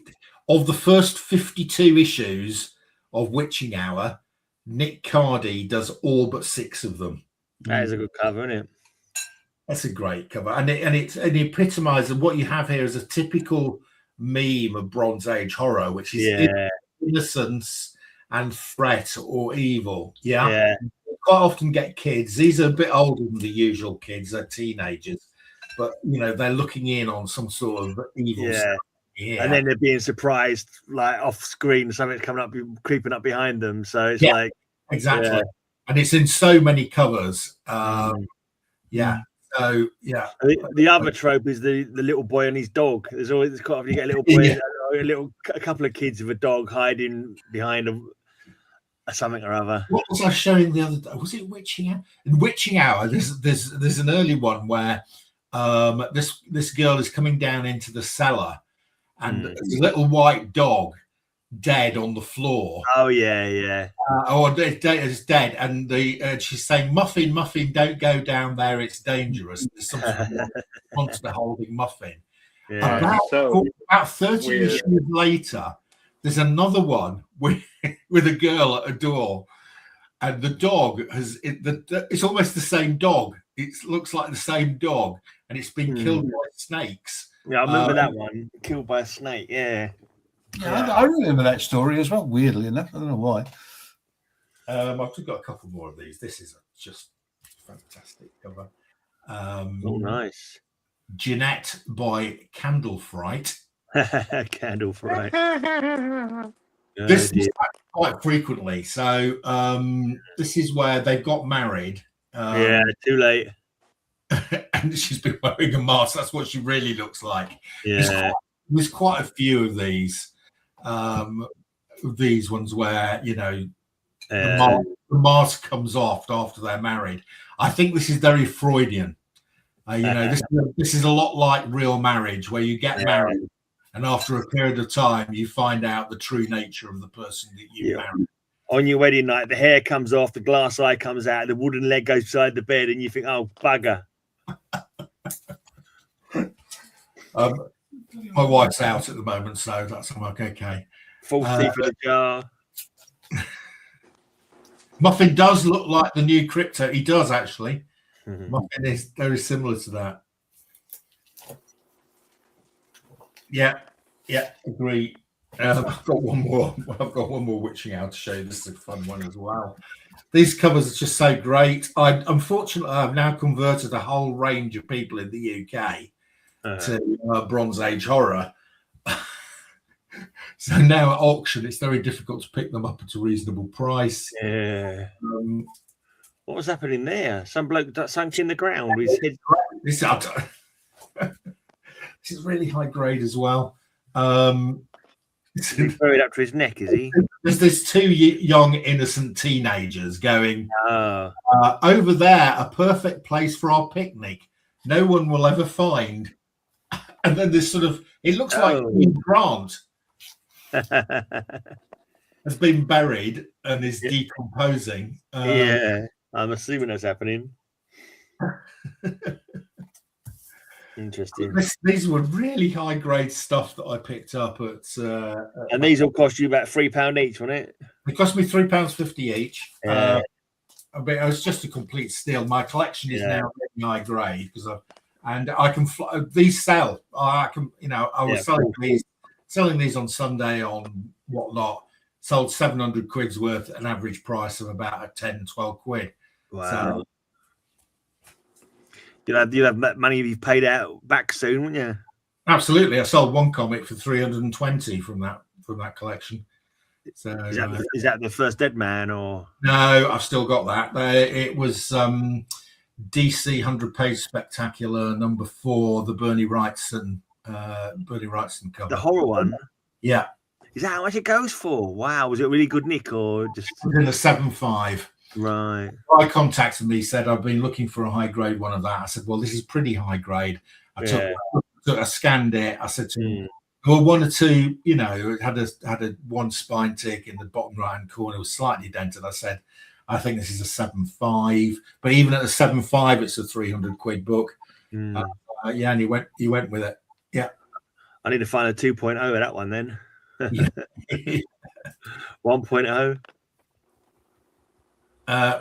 of the first 52 issues of Witching Hour, Nick Cardy does all but 6 of them. That is a good cover, isn't it? That's a great cover, and it epitomizes what you have here is a typical meme of Bronze Age horror, which is innocence and threat or evil. Yeah. Quite often get kids. These are a bit older than the usual kids. They're teenagers, but they're looking in on some sort of evil stuff. Yeah. And then they're being surprised, like off screen, something's coming up, creeping up behind them. So it's exactly. And it's in so many covers. So the other trope is the little boy and his dog. There's always quite often you get a little boy, a couple of kids with a dog hiding behind them. Something or other. What was I showing the other day? Was it Witching Hour? In Witching Hour, there's an early one where this girl is coming down into the cellar, and there's a little white dog dead on the floor. Oh yeah. It's dead, and she's saying, "Muffin, Muffin, don't go down there. It's dangerous." There's some sort of monster holding Muffin. Yeah. About 30 years later, there's another one with a girl at a door, and the dog it's almost the same dog. It looks like the same dog, and it's been killed by snakes. Yeah, I remember that one. Killed by a snake. Yeah. I remember that story as well. Weirdly enough, I don't know why. I've just got a couple more of these. This is just fantastic cover. Nice. Jeanette by Candle Fright. Candle Fright. This is quite frequently. So this is where they've got married. Too late. And she's been wearing a mask. That's what she really looks like. Yeah. There's quite a few of these ones where the mask comes off after they're married. I think this is very Freudian. This is a lot like real marriage, where you get married, and after a period of time, you find out the true nature of the person that you married. On your wedding night, the hair comes off, the glass eye comes out, the wooden leg goes beside the bed, and you think, "Oh, bugger." My wife's out at the moment, so that's I'm like, okay. False teeth in a jar. Muffin does look like the new Crypto. He does actually. Mhm. Muffin is very similar to that. Yeah, agree. I've got one more. I've got one more witching hour to show you. This is a fun one as well. These covers are just so great. Unfortunately, I've now converted a whole range of people in the UK to Bronze Age horror. So now at auction, it's very difficult to pick them up at a reasonable price. Yeah. What was happening there? Some bloke that sunk in the ground with his head. This is really high grade as well. He's buried up to his neck, is he? There's two young innocent teenagers going over there, a perfect place for our picnic. No one will ever find. And then this sort of, it looks like Grant has been buried and is decomposing. Yeah, I'm assuming that's happening. Interesting. These were really high grade stuff that I picked up at. And these will cost you about £3 each, won't it? It cost me £3.50 each. Yeah. But it was just a complete steal. My collection is now really high grade because I can these sell. I can, I was selling these on Sunday on whatnot. Sold 700 quid's worth at an average price of about 10, 12 quid. Wow. So, You'll have money you've paid out back soon, won't you? Absolutely. I sold one comic for 320 from that collection. So is that the first Dead Man or no? I've still got that. It was DC 100-page spectacular number 4, the Bernie Wrightson cover. The horror one? Yeah. Is that how much it goes for? Wow. Was it really good, Nick, or just in a 7.5? Right. Guy contacted me, said I've been looking for a high grade one of that. I said, well, this is pretty high grade. I scanned it. I said to him, well, one or two, it had a one spine tick in the bottom right hand corner, it was slightly dented. I said, I think this is a 7.5, but even at a 7.5, it's a 300 quid book. And he went with it. Yeah. I need to find a 2.0 of that one then. 1.0.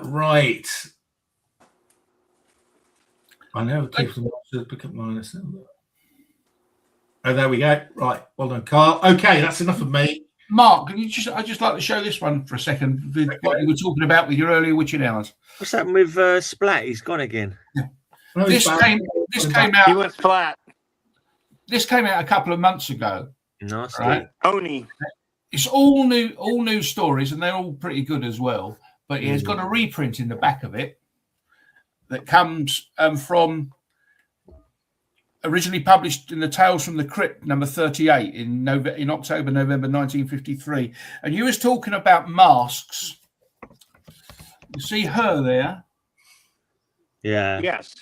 Right. I know people to pick up mine. Oh, there we go. Right. Well done, Carl. Okay, that's enough of me. Mark, can you I'd just like to show this one for a second. What you were talking about with your earlier witching hours. What's happened with Splat? He's gone again. Yeah. This came out. He went flat. This came out a couple of months ago. Nice. Right? Oni. It's all new stories, and they're all pretty good as well. But it's got a reprint in the back of it that comes from originally published in the Tales from the Crypt, number 38 in October, November 1953. And you was talking about masks. You see her there? Yeah. Yes.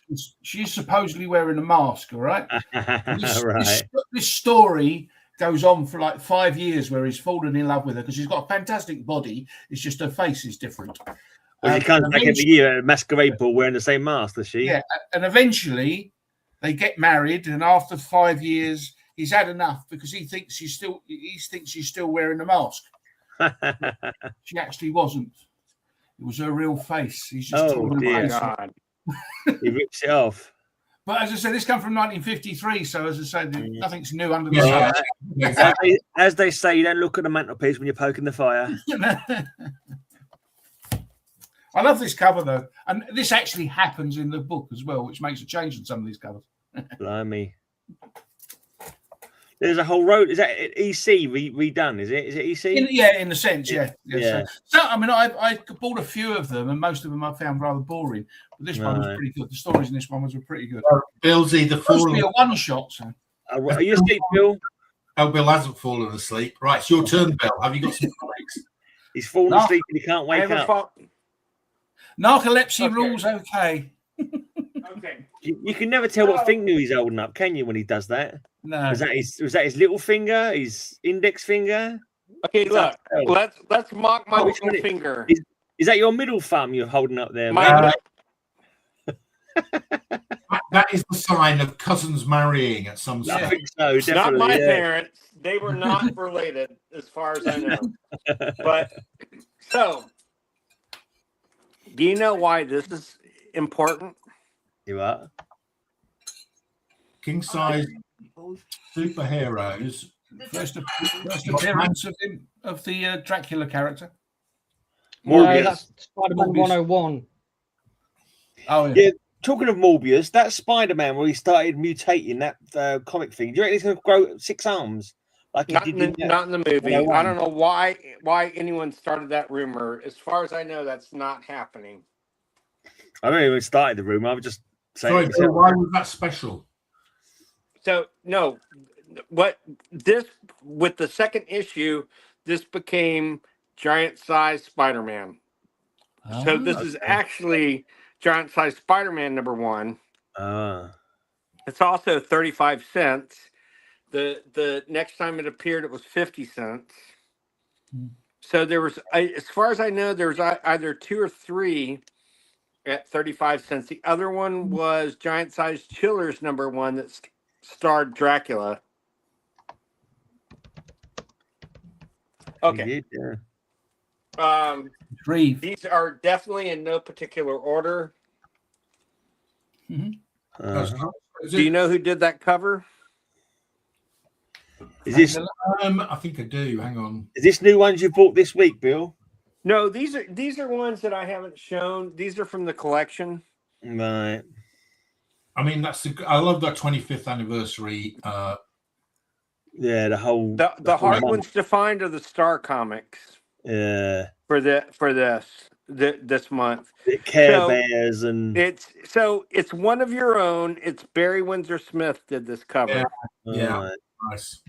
She's supposedly wearing a mask, all right? Right. This story goes on for like 5 years where he's fallen in love with her because she's got a fantastic body. It's just her face is different. Well, she comes back every year at a masquerade ball wearing the same mask, does she? Yeah, and eventually they get married, and after 5 years, he's had enough because he thinks she's still wearing a mask. She actually wasn't. It was her real face. He's just dear God. He rips it off. But as I said, this comes from 1953, so as I said, nothing's new under the sun. As they say, you don't look at the mantelpiece when you're poking the fire. I love this cover though, and this actually happens in the book as well, which makes a change in some of these covers. Blimey. There's a whole road. Is that EC redone? Is it? Is it EC? In a sense, yeah. Yeah. So I mean, I bought a few of them, and most of them I found rather boring. But this one was pretty good. The stories in this one were pretty good. Bill's either fallen. A one shot. So. Are you asleep, Bill? Oh, Bill hasn't fallen asleep. Right, it's your turn, Bill. Have you got some comics? He's fallen asleep and he can't wake up. Narcolepsy rules okay. Okay. You can never tell what finger he's holding up, can you, when he does that? No. Was that his little finger, his index finger? Okay, look. Let's mock my middle finger. Is that your middle thumb you're holding up there? That is the sign of cousins marrying at some stage. I think so, definitely. Not my parents. They were not related, as far as I know. But so Do you know why this is important? You are. King size superheroes. First appearance of the Dracula character. No, that's Spider-Man Morbius. 101. Oh, yeah. Talking of Morbius, that Spider-Man where he started mutating that comic thing. Do you reckon he's going to grow 6 arms? Like Not in the movie. I don't know why anyone started that rumor. As far as I know, that's not happening. I don't even started the rumor. I was just saying. Sorry, why was that special? So no, what this with the second issue, this became giant size Spider-Man. So this is actually giant size Spider-Man #1. It's also 35 cents. The next time it appeared, it was 50 cents. So there was, as far as I know, there was either 2 or 3 at 35 cents. The other one was giant size Chillers #1 that starred Dracula. Okay. These are definitely in no particular order. Do you know who did that cover? Is this? I think I do. Hang on. Is this new ones you bought this week, Bill? No, these are ones that I haven't shown. These are from the collection. Right. I mean, I love that 25th anniversary. Yeah, the whole the hard ones to find are the Star Comics. Yeah. For this month. The Care Bears and it's one of your own. It's Barry Windsor Smith did this cover. Yeah. Nice.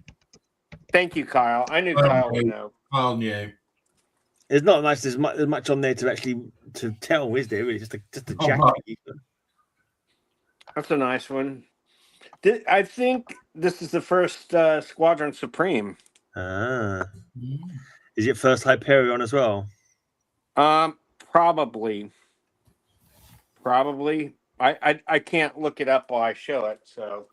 Thank you, Kyle. I knew Kyle would know. Kyle knew. It's not nice. There's much on there to actually to tell, is there? Really, just a jacket. Right. That's a nice one. I think this is the first Squadron Supreme. Is it first Hyperion as well? Probably. I can't look it up while I show it. So,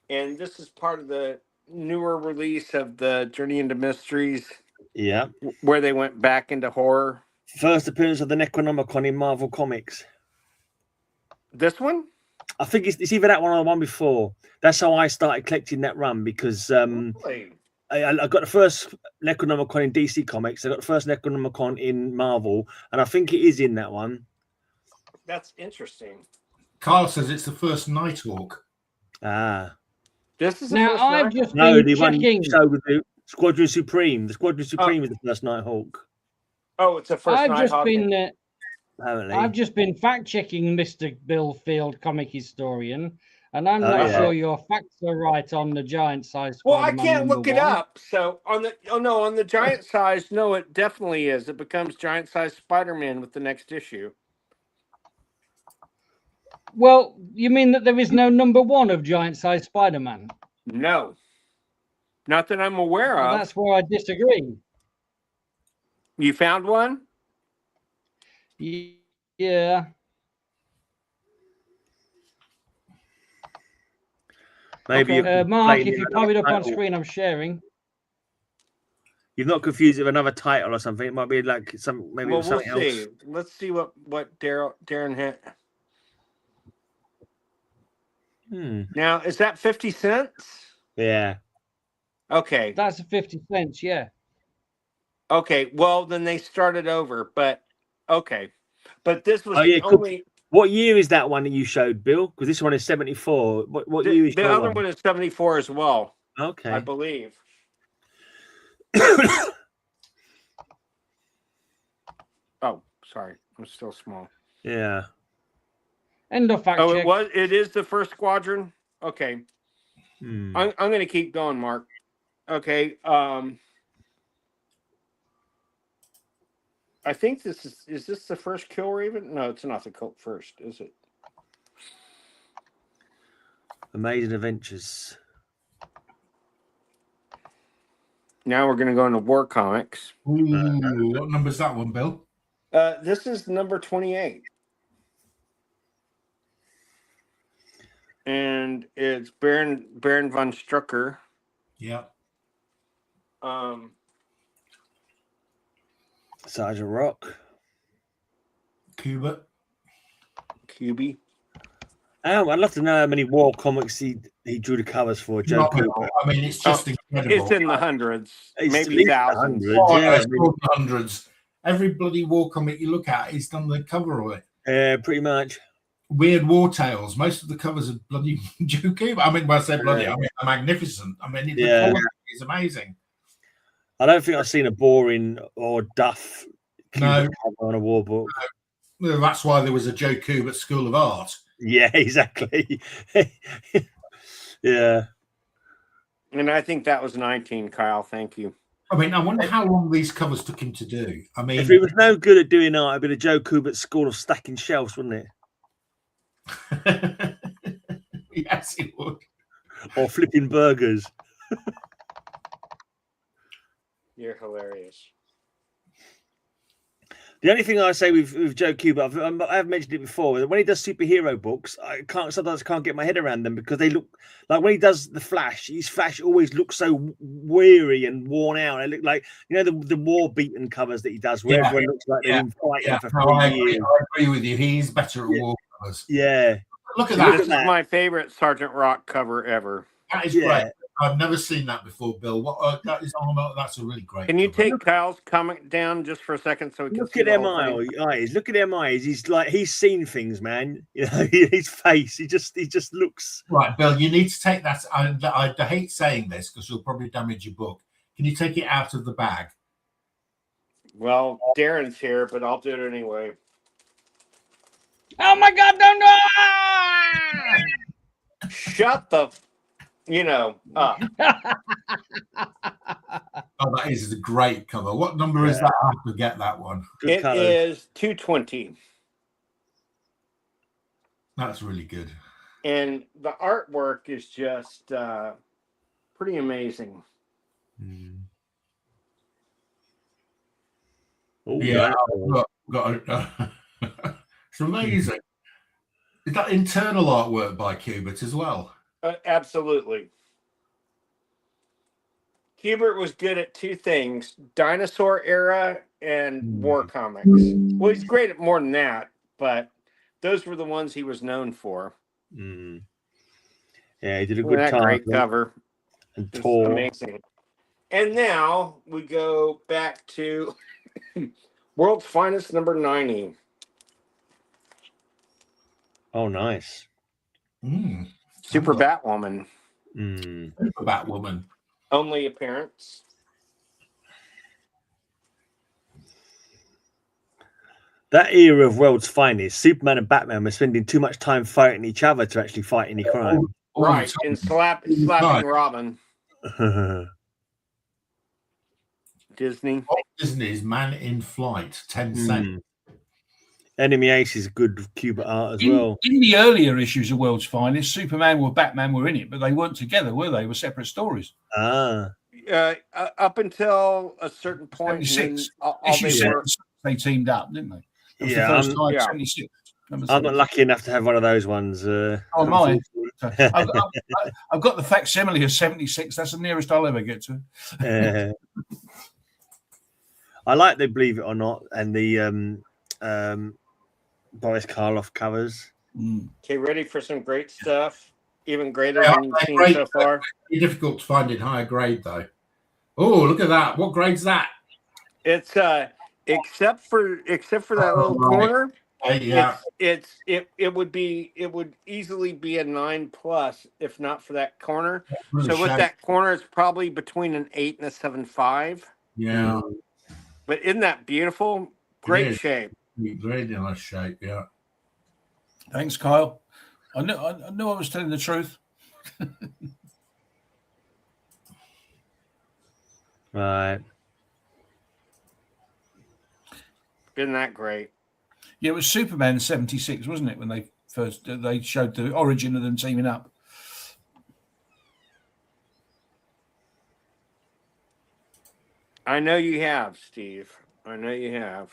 and this is part of the newer release of the Journey into Mysteries. Yeah, where they went back into horror. First appearance of the Necronomicon in Marvel Comics. This one? I think it's either that one or the one before. That's how I started collecting that run because really? I got the first Necronomicon in DC Comics. I got the first Necronomicon in Marvel, and I think it is in that one. That's interesting. Kyle says it's the first Nighthawk. This is now I've just no, been the checking. one show with the Squadron Supreme. The Squadron Supreme is the first Nighthawk. Oh, it's the first Nighthawk. I've just been fact checking Mr. Bill Field, comic historian, and I'm not sure your facts are right on the giant size. Well, I can't look it up. So on the giant size, no, it definitely is. It becomes giant size Spider-Man with the next issue. Well, you mean that there is no #1 of giant size Spider-Man? No, not that I'm aware of. That's where I disagree. You found one? Yeah. Maybe Mark, if you pop it up on screen, I'm sharing. You've not confused it with another title or something. It might be like something We'll something else. See. Let's see what Darren hit. Now, is that 50 cents? Yeah. Okay. That's 50 cents, yeah. Okay, well, then they started over, but okay. But this was the only... What year is that one that you showed, Bill? Because this one is 74. What year is the other one is 74 as well. Okay. I believe. Oh, sorry. I'm still small. Yeah. End of fact check. It is the first Squadron? Okay. I'm going to keep going, Mark. Okay. I think this is this the first Kill Raven? No, it's not the first, is it? Amazing Adventures. Now we're going to go into War Comics. Ooh, what number is that one, Bill? This is number 28. And it's Baron von Strucker. Yeah. Sergeant Rock. Kubert. QB. I'd love to know how many war comics he drew the covers for. Joe Cooper. I mean, it's just incredible. It's in the hundreds, It's at maybe least thousands. hundreds, Hundreds. Every bloody war comic you look at, he's done the cover of it. Yeah, pretty much. Weird War Tales. Most of the covers are bloody Joe Cooper. I mean, when I say bloody, I mean they're magnificent. I mean, the quality is amazing. I don't think I've seen a boring or duff cover on a war book. No. Well, that's why there was a Joe Kubert School of Art. Yeah, exactly. Yeah. And I think that was 19, Kyle. Thank you. I mean, I wonder how long these covers took him to do. I mean, if he was no good at doing art, it'd be the Joe Kubert School of Stacking Shelves, wouldn't it? Yes, it would. Or flipping burgers. You're hilarious. The only thing I say with Joe Kubert, I've mentioned it before, when he does superhero books, I sometimes can't get my head around them because they look like when he does the Flash, his Flash always looks so weary and worn out. They look like, you know, the war beaten covers that he does, where everyone looks like they've been fighting for 3 years. I agree with you. He's better at war covers. Yeah. Look at that. This is my favorite Sergeant Rock cover ever. That is great. I've never seen that before, Bill. What that is on about? That's a really great. Can you take Kyle's comic down just for a second so we can look see at them eyes? Look at them eyes. He's like he's seen things, man. You know, his face. He just looks right. Bill, you need to take that. I hate saying this because you'll probably damage your book. Can you take it out of the bag? Well, Darren's here, but I'll do it anyway. Oh my God! No! Shut the. Oh, that is a great cover. What number is that? I have to get that one. It is 220. That's really good. And the artwork is just pretty amazing. Oh, yeah, it's amazing. Is that internal artwork by Kubert as well? Absolutely. Kubert was good at two things: dinosaur era and war comics. Well, he's great at more than that, but those were the ones he was known for. Yeah, he did a good job. Great cover. And tall. Amazing. And now we go back to World's Finest number 90. Oh, nice. Super Batwoman. Super Batwoman. Only appearance. That era of World's Finest, Superman and Batman were spending too much time fighting each other to actually fight any crime. Right, and slapping Robin. Disney. Disney's Man in Flight, 10 cents. Enemy Ace is good Kubert art as well. In the earlier issues of World's Finest, Superman or Batman were in it, but they weren't together, were they? They were separate stories. Ah. Up until a certain point, they teamed up, didn't they? That was yeah, the first time, 76. I'm not lucky enough to have one of those ones. Mine. I've got the facsimile of 76. That's the nearest I'll ever get to. I like the Believe It or Not and the Boris Karloff covers. Okay, ready for some great stuff? Even greater than you've seen so far? It's difficult to find in higher grade, though. Oh, look at that. What grade's that? It's except for that little corner. Yeah. It would easily be a 9+ if not for that corner. Really so with that corner, it's probably between an 8 and a 7.5. Yeah. But isn't that beautiful? Great shape. Very nice shape, yeah. Thanks, Kyle. I knew I was telling the truth. Right. Isn't that great? Yeah, it was Superman 76, wasn't it, when they showed the origin of them teaming up? I know you have, Steve. I know you have.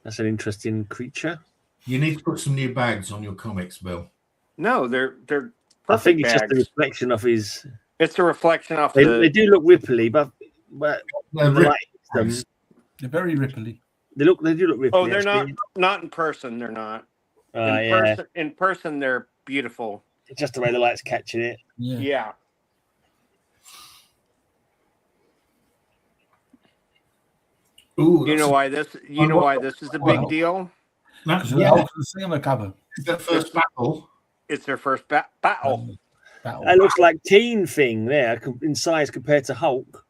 That's an interesting creature. You need to put some new bags on your comics, Bill. No, they're perfect I think it's bags. just a reflection of his. It's a reflection of they do look ripply, but they're very ripply. They do look ripping. Oh, they're not in person. They're not. In person, they're beautiful. It's just the way the light's catching it. Yeah. Ooh, you know why this is a big deal? Because of the Hulk and the cinema cover. It's their first battle. It's their first battle. That looks like Teen Thing there in size compared to Hulk.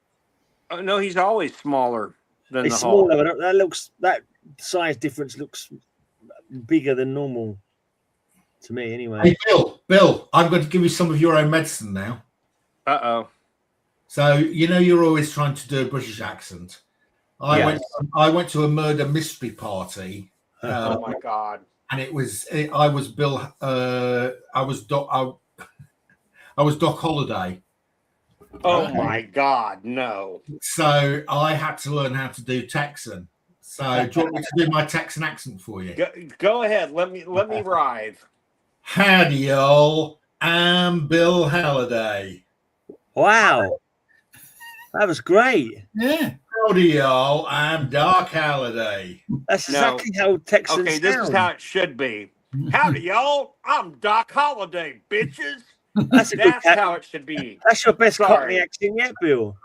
Oh, no, he's always smaller than It's the Hulk. smaller, but that size difference looks bigger than normal to me, anyway. Hey, Bill, I'm going to give you some of your own medicine now. Uh-oh. So you're always trying to do a British accent. I went to a murder mystery party. Oh my God! And I was Bill. I was Doc Holliday. Oh my God! No. So I had to learn how to do Texan. So do you want me to do my Texan accent for you? Go ahead. Let me writhe. Howdy, y'all. I'm Bill Halliday. Wow. That was great. Yeah. Howdy, y'all. I'm Doc Halliday. That's exactly how Texans Okay, this is how it should be. Howdy, y'all. I'm Doc Holliday, bitches. That's how it should be. That's your best Cockney accent yet, Bill.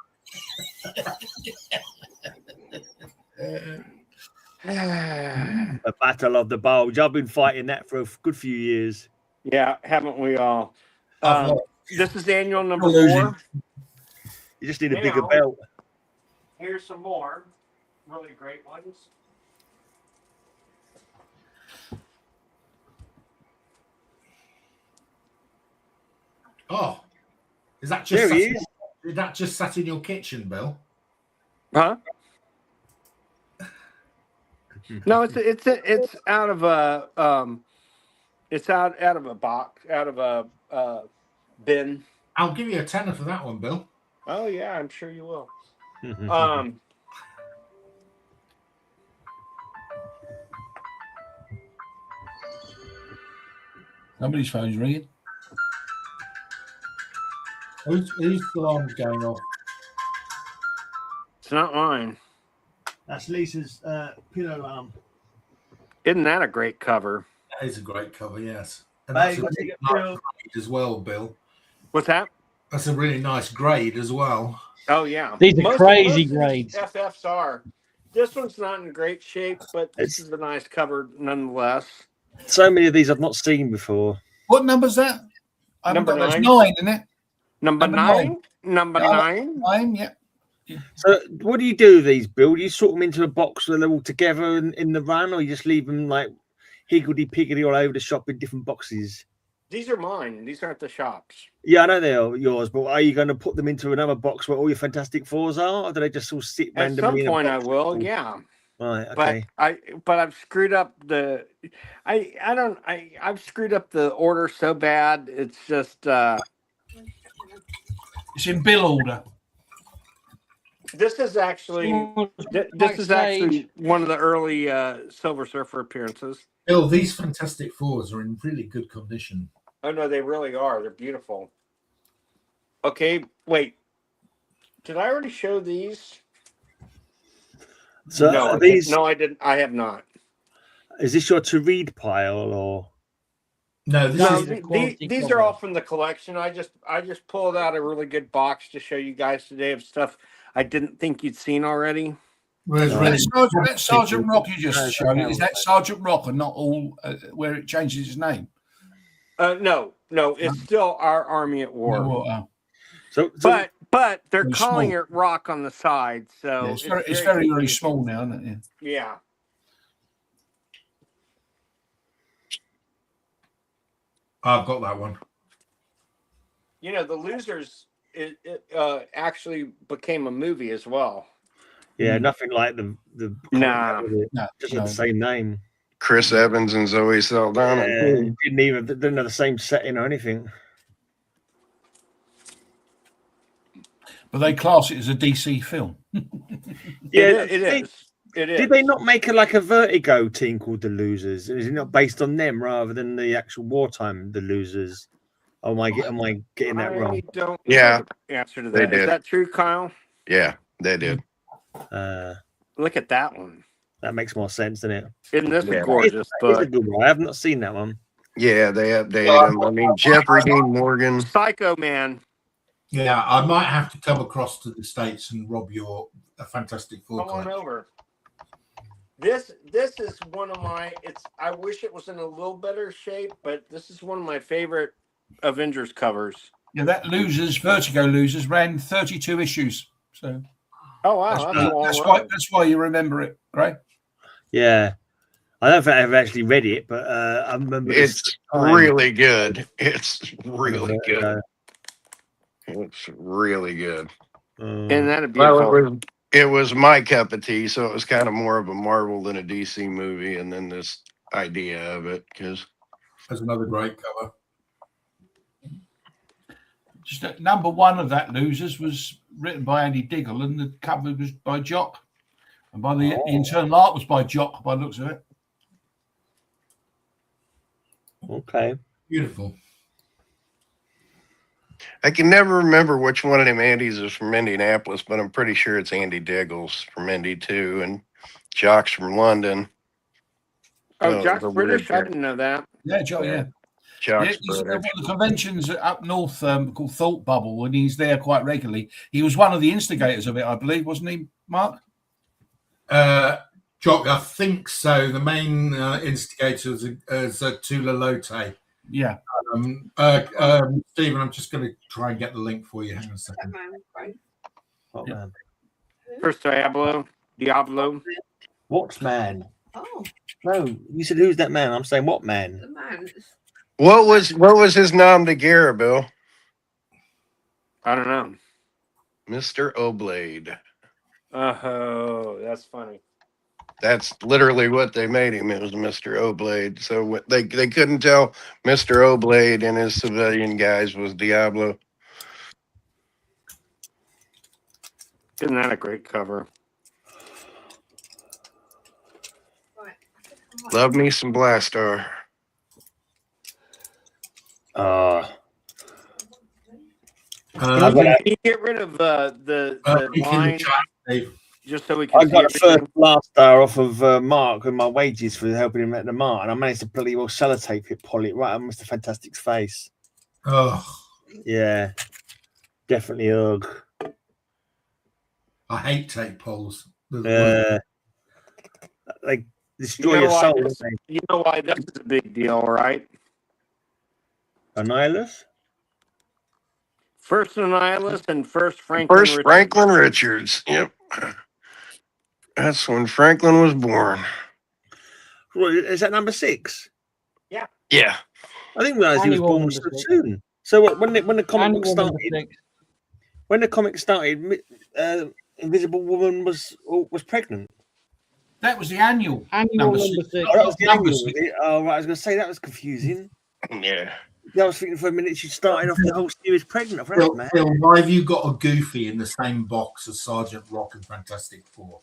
The Battle of the Bulge. I've been fighting that for a good few years. Yeah, haven't we all? This is annual number 4. You just need a bigger belt. Here's some more really great ones. Oh, is that just sat in your kitchen, Bill? Huh? No, it's out of a it's out of a box, out of a bin. I'll give you a tenner for that one, Bill. Oh yeah, I'm sure you will. Somebody's phone's ringing. Whose alarm's going off? It's not mine. That's Lisa's pillow alarm. Isn't that a great cover? That is a great cover, yes. And that's a really nice grade as well, Bill. What's that? That's a really nice grade as well. Oh yeah, these are crazy grades. FFs are. This one's not in great shape, but this is a nice cover nonetheless. So many of these I've not seen before. What number's that? Number 9. That's 9, isn't it? Number 9. Number 9. 9, yeah. So, what do you do with these, Bill? Do you sort them into a box where they're all together in the run, or you just leave them like higgledy-piggledy all over the shop in different boxes? These are mine. These aren't the shop's. Yeah, I know they are yours, but are you going to put them into another box where all your Fantastic Fours are, or do they just all sit randomly? At some point, I will. Yeah. Right. Okay. But I've screwed up the. I've screwed up the order so bad. It's just. It's in bill order. This is actually one of the early Silver Surfer appearances. Bill, these Fantastic Fours are in really good condition. Oh no, they really are. They're beautiful. Okay, wait. Did I already show these? So no, I didn't. I have not. Is this your to read pile or? No, these are all from the collection. I just pulled out a really good box to show you guys today of stuff I didn't think you'd seen already. That Sergeant Rock you just showed, is that Sergeant Rock and not all where it changes its name? No, it's still our Army at War. But they're calling it Rock on the side, so yeah, it's very, very small now, isn't it? Yeah. I've got that one. You know, The Losers it actually became a movie as well. Yeah, nothing like the just the same name. Chris Evans and Zoe Saldana. Didn't have the same setting or anything. But they class it as a DC film. Yeah, it is. Did they not make a Vertigo team called The Losers? Is it not based on them rather than the actual wartime The Losers? Am I getting that wrong? I don't know the answer to that. Is that true, Kyle? Yeah, they did. Look at that one. That makes more sense, doesn't it? Isn't this a Yeah. gorgeous It's a book? good one. I have not seen that one. Yeah, they updated him. I mean, Jeffrey Dean Morgan. Psycho Man. Yeah, I might have to come across to the States and rob your Fantastic Four Come on collection. over. This is one of my. I wish it was in a little better shape, but this is one of my favorite Avengers covers. Yeah, that Vertigo Losers ran 32 issues. So. Oh wow, that's why you remember it, right? Yeah, I don't think I've actually read it, but I remember it's really good. It's really good. It's really good. And that'd be beautiful. It was my cup of tea, so it was kind of more of a Marvel than a DC movie, and then this idea of it, because there's another great cover. Just number one of that Losers was written by Andy Diggle, and the cover was by Jock, and by the internal art was by Jock, by the looks of it. Okay, beautiful. I can never remember which one of them Andys is from Indianapolis, but I'm pretty sure it's Andy Diggles from Indy too, and Jock's from London. Oh, Jock's British? I didn't know that. Yeah, Jock, yeah. Jock's He's at one British. of the conventions up north called Thought Bubble, and he's there quite regularly. He was one of the instigators of it, I believe, wasn't he, Mark? Jock, I think so. The main instigator is Tula Lote. Yeah. Stephen, I'm just going to try and get the link for you. Hang on a second. What man? First Diablo. What man? Oh. No, you said who's that man? I'm saying what man? The man. What was his nom de guerre, Bill? I don't know. Mr. Oblade. Oh, that's funny. That's literally what they made him. It was Mr. Oblade. So they couldn't tell Mr. Oblade and his civilian guys was Diablo. Isn't that a great cover? Love me some Blastar. Can you get rid of the line just so we can? I got the first Blastar off of Mark with my wages for helping him at the mart, and I managed to bloody well sellotape it, pull it right on Mr. Fantastic's face. Oh, yeah, definitely ugh. I hate tape pulls. Like destroy your soul. You know why this is a big deal, right? Annihilus? First Annihilus and first Franklin. Franklin Richards. Yep. That's when Franklin was born. Is that number 6? Yeah. Yeah. I didn't realize he was born so soon. So when the comic started, Invisible Woman was pregnant. That was the annual. Number 6. Oh, that was the annual. Oh, right. I was going to say that was confusing. Yeah. I was thinking for a minute she started off the whole series pregnant. Phil, why have you got a Goofy in the same box as Sergeant Rock and Fantastic Four?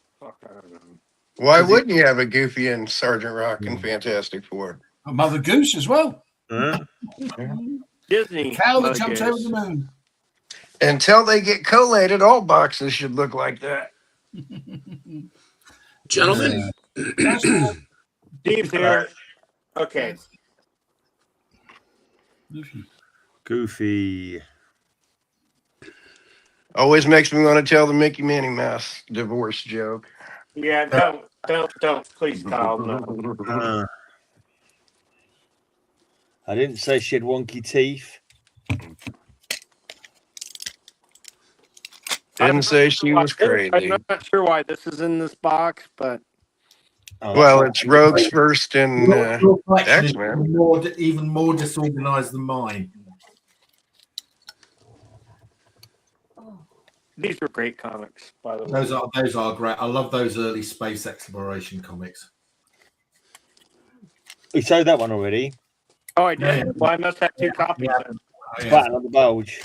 Why wouldn't you have a Goofy and Sergeant Rock and Fantastic Four? A Mother Goose as well. Disney. Cow that jumps over the moon. Until they get collated, all boxes should look like that. Gentlemen. Steve's here. Okay. Goofy. Always makes me want to tell the Mickey Minnie Mouse divorce joke. Yeah, don't. Please, Kyle. No. I didn't say she had wonky teeth. Didn't say she was crazy. I'm not sure why this is in this box, but well, it's Rogue's first in X-Men. Even more disorganized than mine. These are great comics, by the way. Those are great. I love those early space exploration comics. We showed that one already. Oh, I did. Yeah. Well, I must have 2 copies. Yeah. Battle of the Bulge.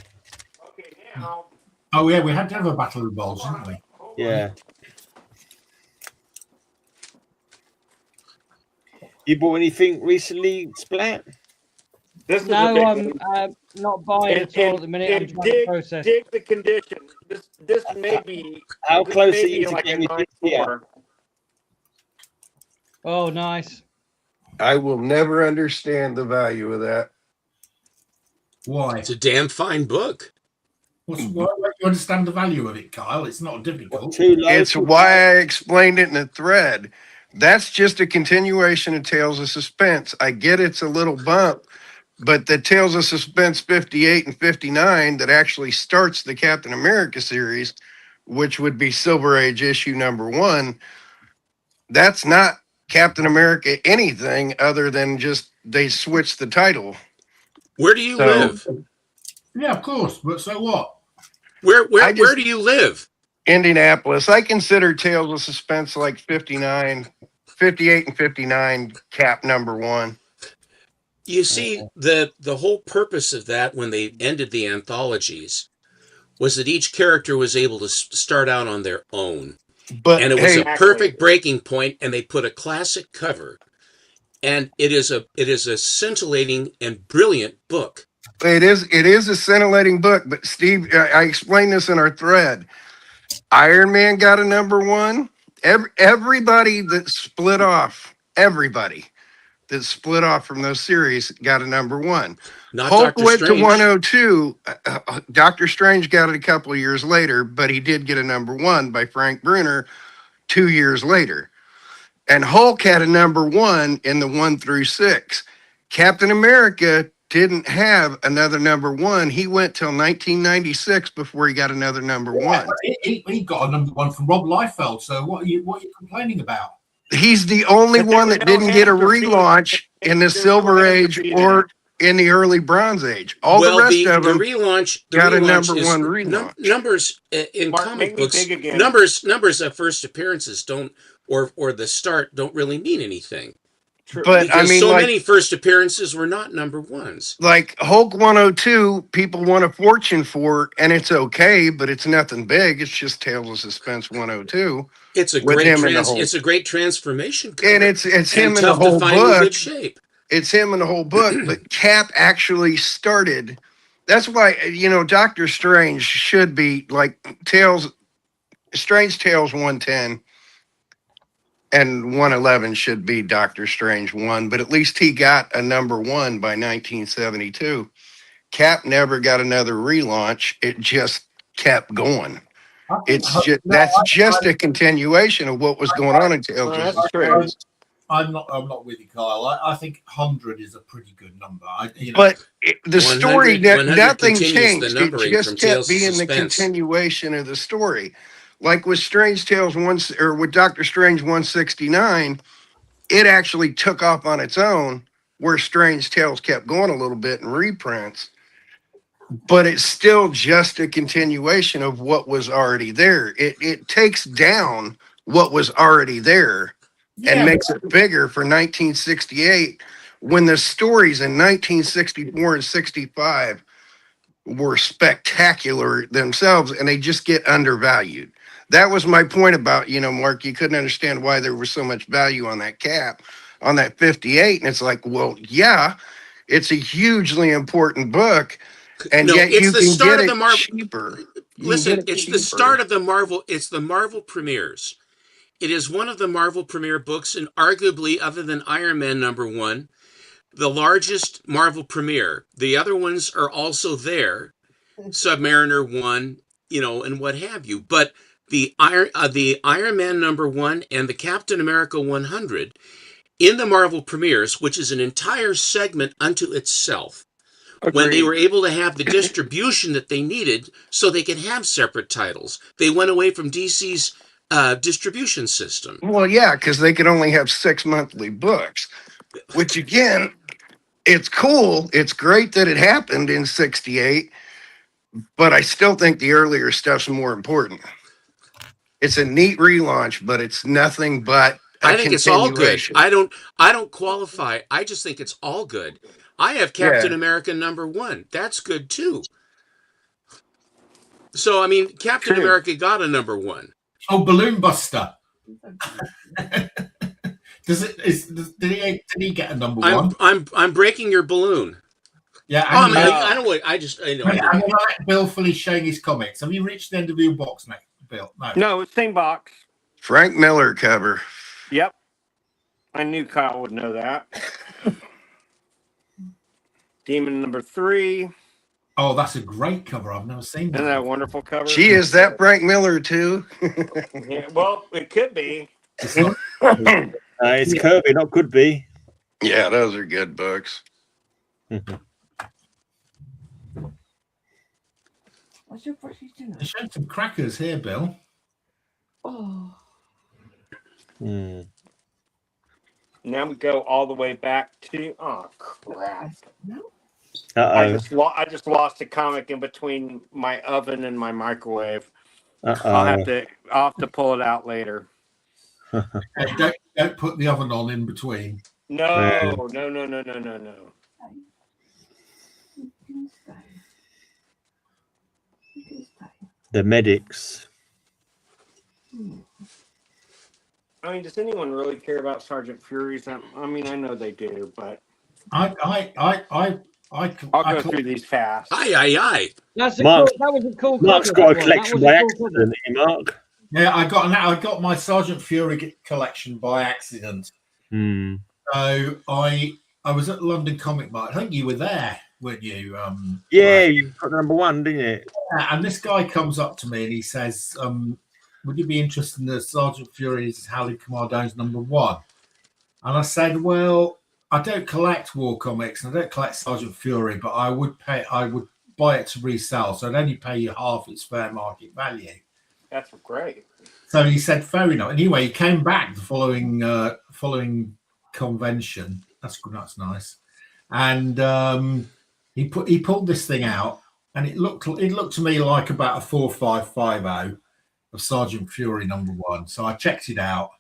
Okay, now. Oh yeah, we had to have a Battle of the Bulge, didn't we? Yeah. You bought anything recently, Splat? No, I'm not buying at all at the minute. I'm trying to process. Dig the condition. This may be. How close are you to getting your Oh, nice. I will never understand the value of that. Why? It's a damn fine book. Why don't you understand the value of it, Kyle? It's not difficult. It's why I explained it in a thread. That's just a continuation of Tales of Suspense. I get it's a little bump, but the Tales of Suspense 58 and 59 that actually starts the Captain America series, which would be Silver Age issue #1, that's not Captain America anything other than just they switched the title. Where do you live? Yeah, of course. But so what? Where do you live? Indianapolis. I consider Tales of Suspense like 58 and 59 Cap #1. You see, the whole purpose of that when they ended the anthologies was that each character was able to start out on their own. But and it was a perfect breaking point, and they put a classic cover. And it is a scintillating and brilliant book. It is a scintillating book, but Steve, I explained this in our thread. Iron Man got a #1. Everybody that split off, from those series got a #1. Not Hulk Dr. went Strange. to 102. Doctor Strange got it a couple of years later, but he did get a #1 by Frank Bruner 2 years later. And Hulk had a #1 in the 1 through 6. Captain America didn't have another #1. He went till 1996 before he got another #1. He got a #1 from Rob Liefeld. So what are you complaining about? He's the only one that didn't get a relaunch in the Silver Age or in the early Bronze Age. All the rest of them got a #1 relaunch. Numbers in comic books, numbers of first appearances don't, or the start don't really mean anything. But because I mean, so like, many first appearances were not #1s. Like Hulk 102, people want a fortune for, and it's okay, but it's nothing big. It's just Tales of Suspense 102. It's a great transformation cover. And it's him in the whole book. It's him in the whole book, but Cap actually started. That's why, Doctor Strange should be like Strange Tales 110 and 111 should be Doctor Strange 1, but at least he got a #1 by 1972. Cap never got another relaunch. It just kept going. That's just a continuation of what was going on in Tales of Suspense. I'm not with you, Kyle. I think 100 is a pretty good number. But the story, nothing changed. It just kept being the continuation of the story. Like with Strange Tales with Doctor Strange 169, it actually took off on its own, where Strange Tales kept going a little bit in reprints. But it's still just a continuation of what was already there. It takes down what was already there and makes it bigger for 1968, when the stories in 1964 and 65 were spectacular themselves, and they just get undervalued. That was my point about, Mark, you couldn't understand why there was so much value on that Cap, on that 58. And it's like, well, yeah, it's a hugely important book. And yet you can get it cheaper. Listen, it's the start of the Marvel. It's the Marvel premieres. It is one of the Marvel premiere books, and arguably, other than Iron Man #1, the largest Marvel premiere. The other ones are also there, Submariner 1, and what have you. But the Iron Man #1 and the Captain America 100 in the Marvel premieres, which is an entire segment unto itself. Agreed. When they were able to have the distribution that they needed so they could have separate titles. They went away from DC's distribution system. Well, yeah, because they could only have 6 monthly books, which again, it's cool. It's great that it happened in 68, but I still think the earlier stuff's more important. It's a neat relaunch, but it's nothing but I think it's all good. I don't qualify. I just think it's all good. I have Captain America #1. That's good too. So I mean, Captain America got a #1. Oh, Balloon Buster. Did he get a #1? I'm breaking your balloon. Yeah, I know. I know. I'm gonna let Bill finish showing his comics. Have you reached the end of your box, mate, Bill? No, it's same box. Frank Miller cover. Yep. I knew Kyle would know that. Demon number 3. Oh, that's a great cover. I've never seen that. Isn't that a wonderful cover? Gee, is that Frank Miller too? Yeah, well, it could be. It's like, It's Kirby, not could be. Yeah, those are good books. What's your first dinner? they showed some crackers here, Bill. Oh. Now we go all the way back to. Oh crap! I just lost a comic in between my oven and my microwave. I'll have to pull it out later. Hey, don't put the oven on in between. No. The medics. I mean, does anyone really care about Sergeant Fury's? I mean, I know they do, but I'll go through these fast. Aye. That was a cool. Mark's got a collection by accident, Mark. Yeah, I got my Sergeant Fury collection by accident. So I was at London Comic Market. I think you were there, weren't you? Yeah, you got number 1, didn't you? Yeah, and this guy comes up to me and he says, would you be interested in the Sergeant Fury's Howling Commandos number 1? And I said, well, I don't collect war comics and I don't collect Sergeant Fury, but I would buy it to resell, so I'd only pay you half its fair market value. That's great. So he said, fair enough. Anyway, he came back the following convention. That's nice. And he pulled this thing out, and it looked to me like about a 4550 of Sergeant Fury number 1. So I checked it out,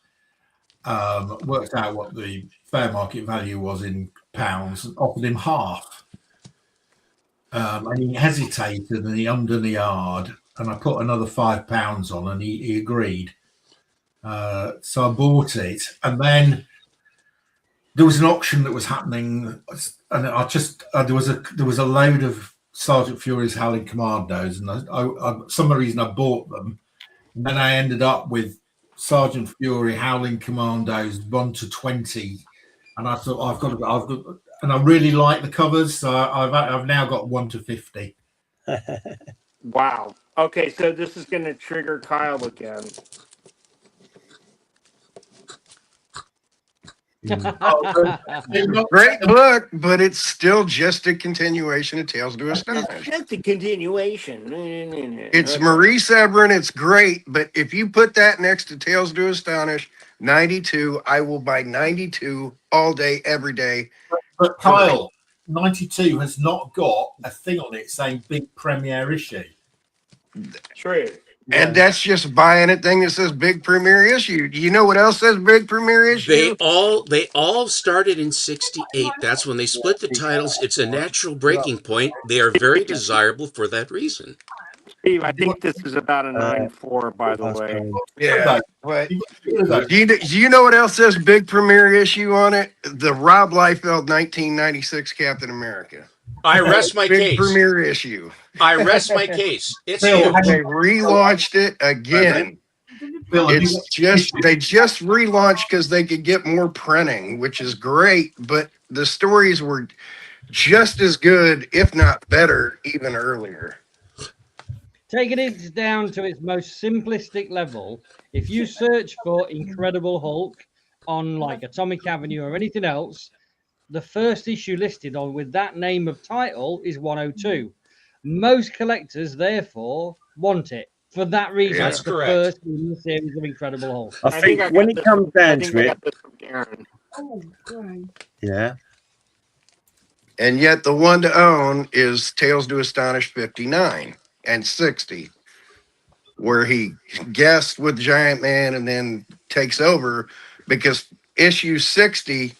worked out what the fair market value was in pounds, and offered him half. And he hesitated and he ummed and he ahed, and I put another £5 on, and he agreed. So I bought it, and then there was an auction that was happening, and there was a load of Sergeant Fury's Howling Commandos, and for some reason I bought them, and then I ended up with Sergeant Fury Howling Commandos 1 to 20, and I thought I've got, and I really like the covers, so I've now got 1 to 50. Wow. Okay, so this is going to trigger Kyle again. Great book, but it's still just a continuation of Tales to Astonish. It's just a continuation. It's Maurice Ebron. It's great, but if you put that next to Tales to Astonish 92, I will buy 92 all day, every day. But Kyle, 92 has not got a thing on it saying big premiere issue. True. And that's just buying a thing that says big premiere issue. Do you know what else says big premiere issue? They all started in 68. That's when they split the titles. It's a natural breaking point. They are very desirable for that reason. Steve, I think this is about a 9.4, by the way. Yeah. But do you know what else says big premiere issue on it? The Rob Liefeld 1996 Captain America. I rest my big case. Premiere issue. I rest my case. It's they relaunched it again. They just relaunched because they could get more printing, which is great. But the stories were just as good, if not better, even earlier. Taking it down to its most simplistic level, if you search for Incredible Hulk on like Atomic Avenue or anything else, the first issue listed on with that name of title is 102. Most collectors, therefore, want it for that reason. That's it's the correct. first in the series of Incredible Hulk. I think when it comes down to it, yeah. And yet the one to own is Tales to Astonish 59 and 60, where he guessed with Giant Man and then takes over, because issue 60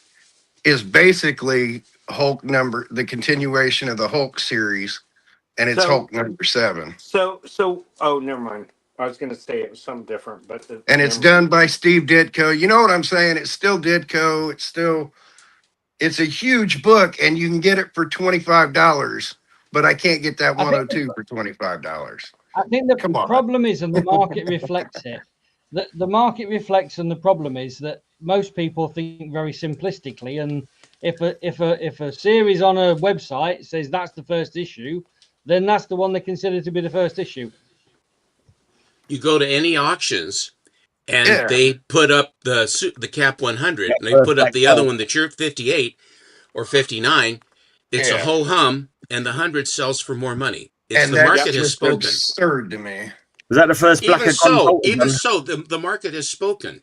is basically the continuation of the Hulk series, and it's Hulk number 7. Oh, never mind. I was going to say it was something different, but and it's done by Steve Ditko. You know what I'm saying? It's still Ditko. It's a huge book, and you can get it for $25, but I can't get that 102 for $25. I think the problem is, and the market reflects it, that the market reflects, and the problem is that most people think very simplistically, and if a series on a website says that's the first issue, then that's the one they consider to be the first issue. You go to any auctions, and Yeah. they put up the Cap 100, and they put up the other one that you're 58 or 59. It's a ho hum, and the 100 sells for more money. It's And the that's market has just spoken. absurd to me. Was that the first black and Even so, the market has spoken.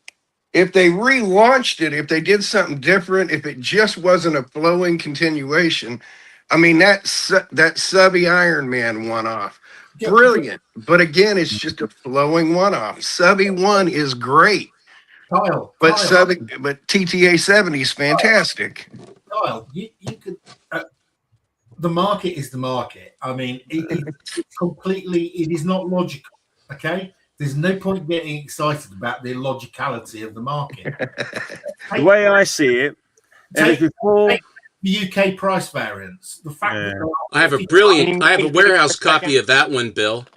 If they relaunched it, if they did something different, if it just wasn't a flowing continuation, I mean that Subby Iron Man one-off, brilliant. But again, it's just a flowing one-off. Subby 1 is great, Kyle, but TTA 70 is fantastic. Kyle, you could. The market is the market. I mean, it's completely. It is not logical. Okay. There's no point getting excited about the illogicality of the market. The way I see it, take before the UK price variance. The fact that I have a warehouse copy of that one, Bill.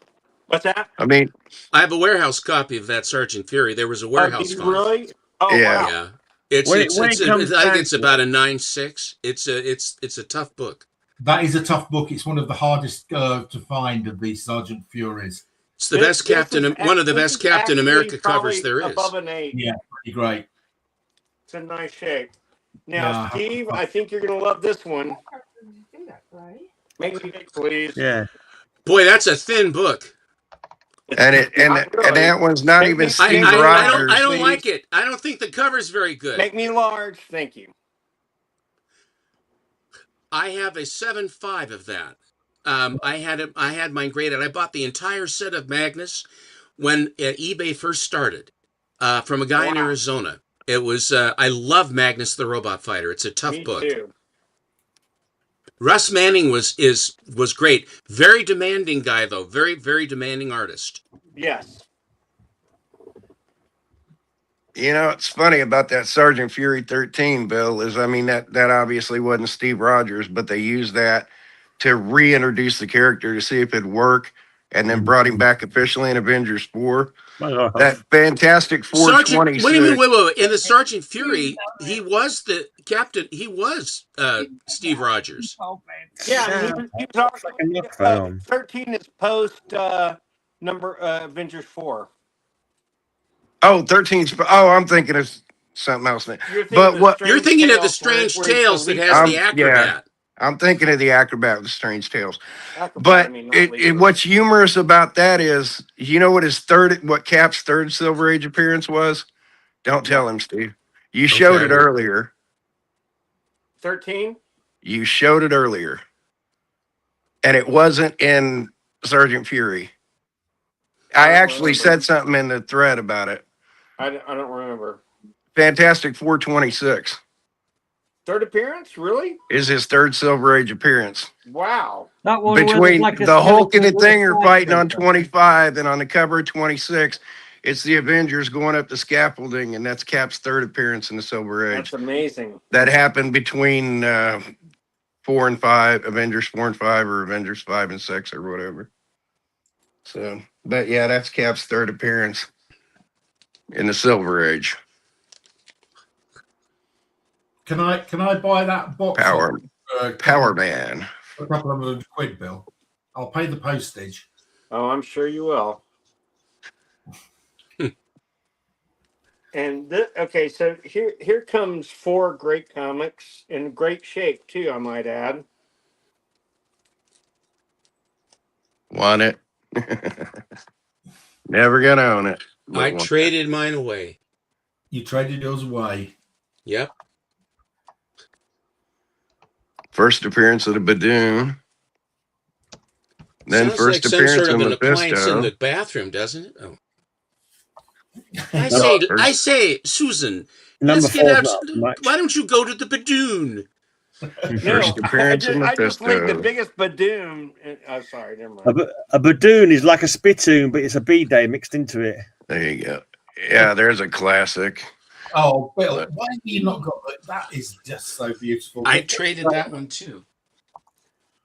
What's that? I mean, I have a warehouse copy of that Sergeant Fury. There was a warehouse find. Really? Oh, yeah. wow. Yeah. I think it's about a 9.6. It's a tough book. That is a tough book. It's one of the hardest to find of these Sergeant Furies. It's the best one of the best Captain America covers there is. Above an 8. Yeah, pretty great. It's in nice shape. Now, Steve, I think you're going to love this one. Make me big, please. Yeah. Boy, that's a thin book. And that one's not even Steve Rogers. I don't like it. I don't think the cover's very good. Make me large. Thank you. I have a 7.5 of that. I had mine graded. I bought the entire set of Magnus when eBay first started from a guy in Arizona. It was I love Magnus the Robot Fighter. It's a tough book. Too. Russ Manning was great. Very demanding guy though. Very, very demanding artist. Yes. You know, it's funny about that Sergeant Fury 13, Bill, is I mean that obviously wasn't Steve Rogers, but they used that to reintroduce the character to see if it'd work, and then brought him back officially in Avengers 4. That fantastic 426. Wait a minute. In the Sergeant Fury, he was the captain. He was Steve Rogers. Yeah, he was also 13 is post number Avengers 4. Oh, 13's. Oh, I'm thinking of something else. You're thinking of the Strange Tales that has the acrobat. Yeah, I'm thinking of the acrobat with Strange Tales. But what's humorous about that is, you know what Cap's third Silver Age appearance was? Don't tell him, Steve. You showed it earlier. 13? You showed it earlier. And it wasn't in Sergeant Fury. I actually said something in the thread about it. I don't remember. Fantastic 426. Third appearance? Really? Is his third Silver Age appearance. Wow. That one between the Hulk and the Thing are fighting on 25, and on the cover of 26, it's the Avengers going up the scaffolding, and that's Cap's third appearance in the Silver Age. That's amazing. That happened between 4 and 5, Avengers 4 and 5, or Avengers 5 and 6, or whatever. So, but yeah, that's Cap's third appearance in the Silver Age. Can I buy that box? Power Man. For a couple of £100, Bill. I'll pay the postage. Oh, I'm sure you will. And okay, so here comes 4 great comics in great shape too, I might add. Want it? Never gonna own it. I traded mine away. You traded yours away. Yep. First appearance of the Badoon. Then Sounds first like appearance some sort of of an appliance Mephisto. in the bathroom, doesn't it? Oh. I say, Susan, let's get out. Why don't you go to the Badoon? First appearance of I just Mephisto. the biggest Badoon. Oh, sorry, never mind. A Badoon is like a spittoon, but it's a B-day mixed into it. There you go. Yeah, there's a classic. Oh, Bill, why have you not got that? That is just so beautiful. I traded that one too.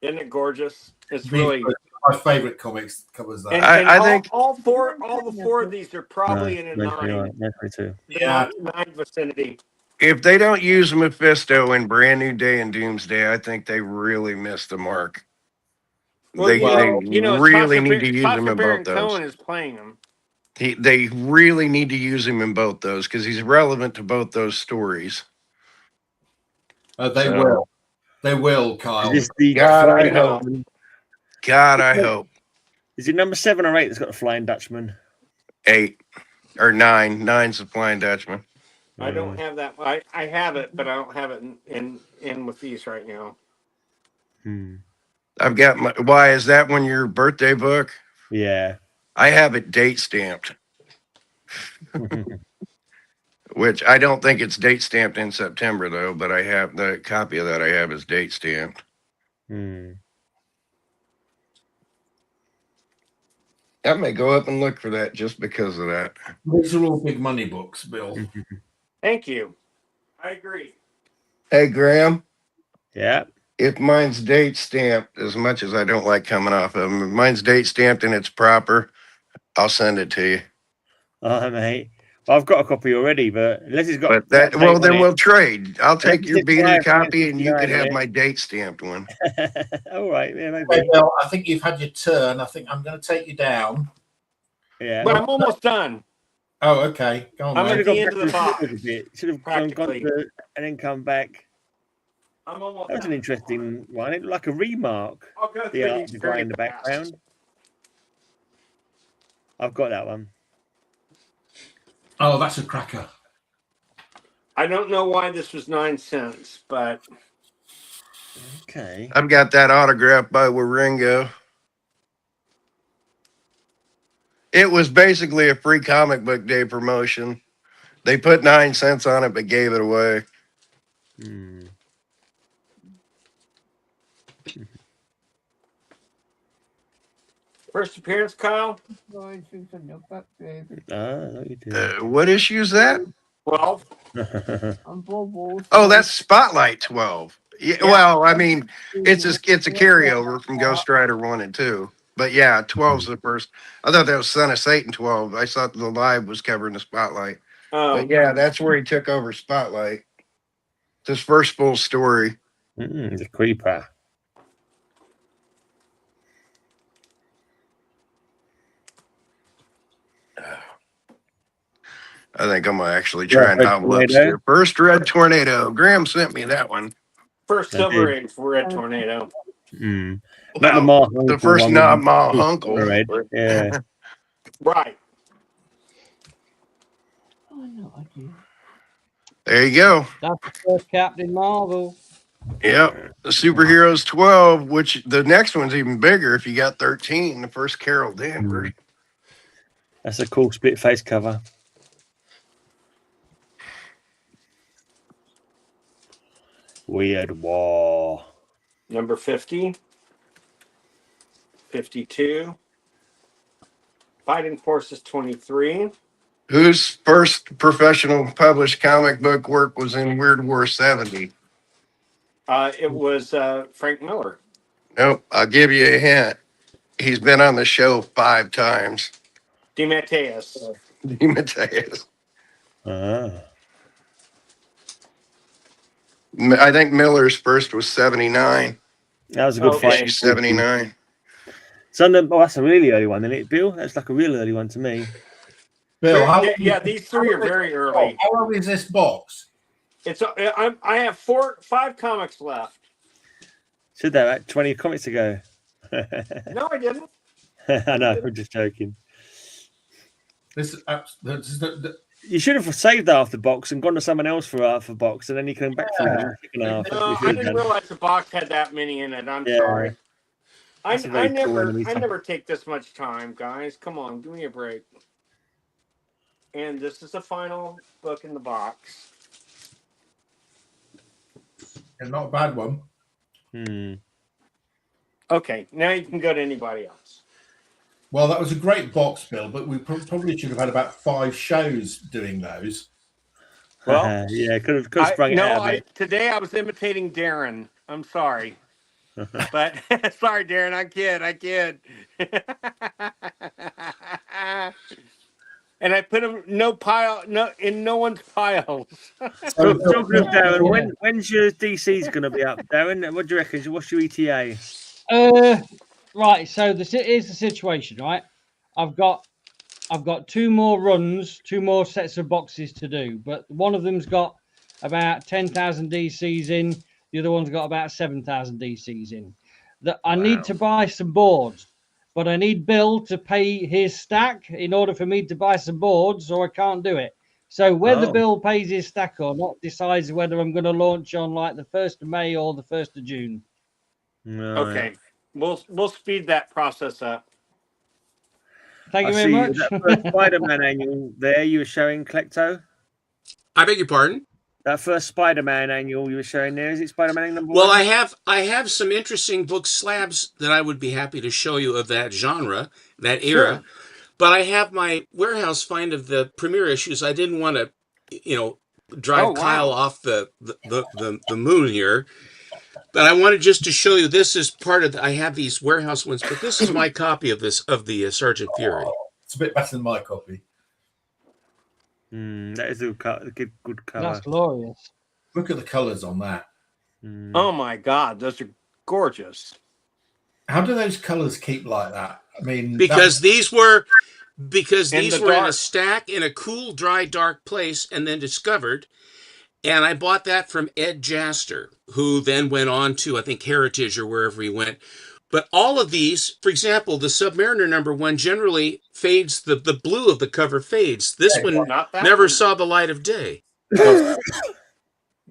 Isn't it gorgeous? It's really my favorite comics covers that. And, I think all the four of these are probably in a 922. Yeah. nine vicinity. if they don't use Mephisto in Brand New Day and Doomsday, I think they really missed the mark. Well, They really need to use him Sacha in Baron both those. Cohen is playing him. They really need to use him in both those because he's relevant to both those stories. They will. They will, Kyle. Is this the God, I Flying hope. Dutchman? God, I hope. Is it number 7 or 8 that's got the Flying Dutchman? 8 or 9. 9's the Flying Dutchman. I don't have that. I have it, but I don't have it in with these right now. I've got my. Why is that one your birthday book? Yeah. I have it date stamped, which I don't think it's date stamped in September though. But I have the copy of that. I have is date stamped. I may go up and look for that just because of that. These are all big money books, Bill. Thank you. I agree. Hey, Graham. Yeah. If mine's date stamped, as much as I don't like coming off of them, if mine's date stamped and it's proper, I'll send it to you. Oh, mate. Well, I've got a copy already, but unless he's got. But that, well, then we'll trade. I'll take your beta copy and you can can have my date stamped one. All right. Yeah, maybe. Okay, Bill, I think you've had your turn. I think I'm going to take you down. Yeah. But I'm almost done. Oh, okay. Go on, I'm mate. at the end of the box. Should have gone to, and then come back. I'm almost That was an interesting one. It looked like a remark. I'll go The through art these design very in the fast. background. I've got that one. Oh, that's a cracker. I don't know why this was 9 cents, but okay. I've got that autograph by Waringo. It was basically a free comic book day promotion. They put 9 cents on it, but gave it away. first appearance, Kyle. What issue is that? 12. Oh, that's Spotlight 12. Yeah, well, I mean, it's a carryover from Ghost Rider 1 and 2. But yeah, 12's the first. I thought that was Son of Satan 12. I thought the live was covering the Spotlight. But yeah, that's where he took over Spotlight. It's his first full story. The creeper. I think I'm gonna actually try and hobble upstairs. First Red Tornado. Graham sent me that one. First Silver Age for Red Tornado. Not the Ma the first one not with Ma the Hunkle. red. Yeah. Right. There you go. That's the first Captain Marvel. Yep. The Superheroes 12, which the next one's even bigger if you got 13. The first Carol Danvers. That's a cool split face cover. Weird War. Number 50. 52. Fighting Forces 23. Whose first professional published comic book work was in Weird War 70? It was Frank Miller. Nope. I'll give you a hint. He's been on the show 5 times. DeMatteis. DeMatteis. I think Miller's first was 79. That was a good fight. Issue 79. So, that's a really early one, isn't it, Bill? That's like a real early one to me. Bill, these 3 are very early. How long is this box? It's I have 5 comics left. Said that about 20 comics ago. No, I didn't. I know. I'm just joking. You should have saved half the box and gone to someone else for half a box, and then you come back for the second half. No, I didn't realize the box had that many in it. I'm sorry. I never take this much time, guys. Come on, give me a break. And this is the final book in the box. And not a bad one. Okay, now you can go to anybody else. Well, that was a great box, Bill, but we probably should have had about 5 shows doing those. Well, yeah, could have sprung it out. Today I was imitating Darren. I'm sorry. But sorry, Darren, I kid. And I put them in no one's piles. So, talking of Darren, when's your DC's going to be up, Darren? What do you reckon? What's your ETA? Right. So here's the situation. Right, I've got 2 more runs, 2 more sets of boxes to do, but one of them's got about 10,000 DCs in. The other one's got about 7,000 DCs in. I need to buy some boards, but I need Bill to pay his stack in order for me to buy some boards, or I can't do it. So whether Bill pays his stack or not decides whether I'm going to launch on like the 1st of May or the 1st of June. Okay, we'll speed that process up. Thank you very much. That first Spider-Man annual there you were showing, Klecto? I beg your pardon? That first Spider-Man annual you were showing there, is it Spider-Man number 1? Well, I have some interesting book slabs that I would be happy to show you of that genre, that era. Sure. But I have my warehouse find of the premiere issues. I didn't want to, drive Kyle off the moon here. But I wanted just to show you, this is part of I have these warehouse ones, but this is my copy of the Sergeant Fury. It's a bit better than my copy. That is a good cover. That's glorious. Look at the colours on that. Oh my God, those are gorgeous. How do those colours keep like that? I mean, because these were in a dark. stack in a cool, dry, dark place, and then discovered. And I bought that from Ed Jaster, who then went on to, I think, Heritage or wherever he went. But all of these, for example, the Submariner number 1 generally fades, the blue of the cover fades. This one never saw the light of day.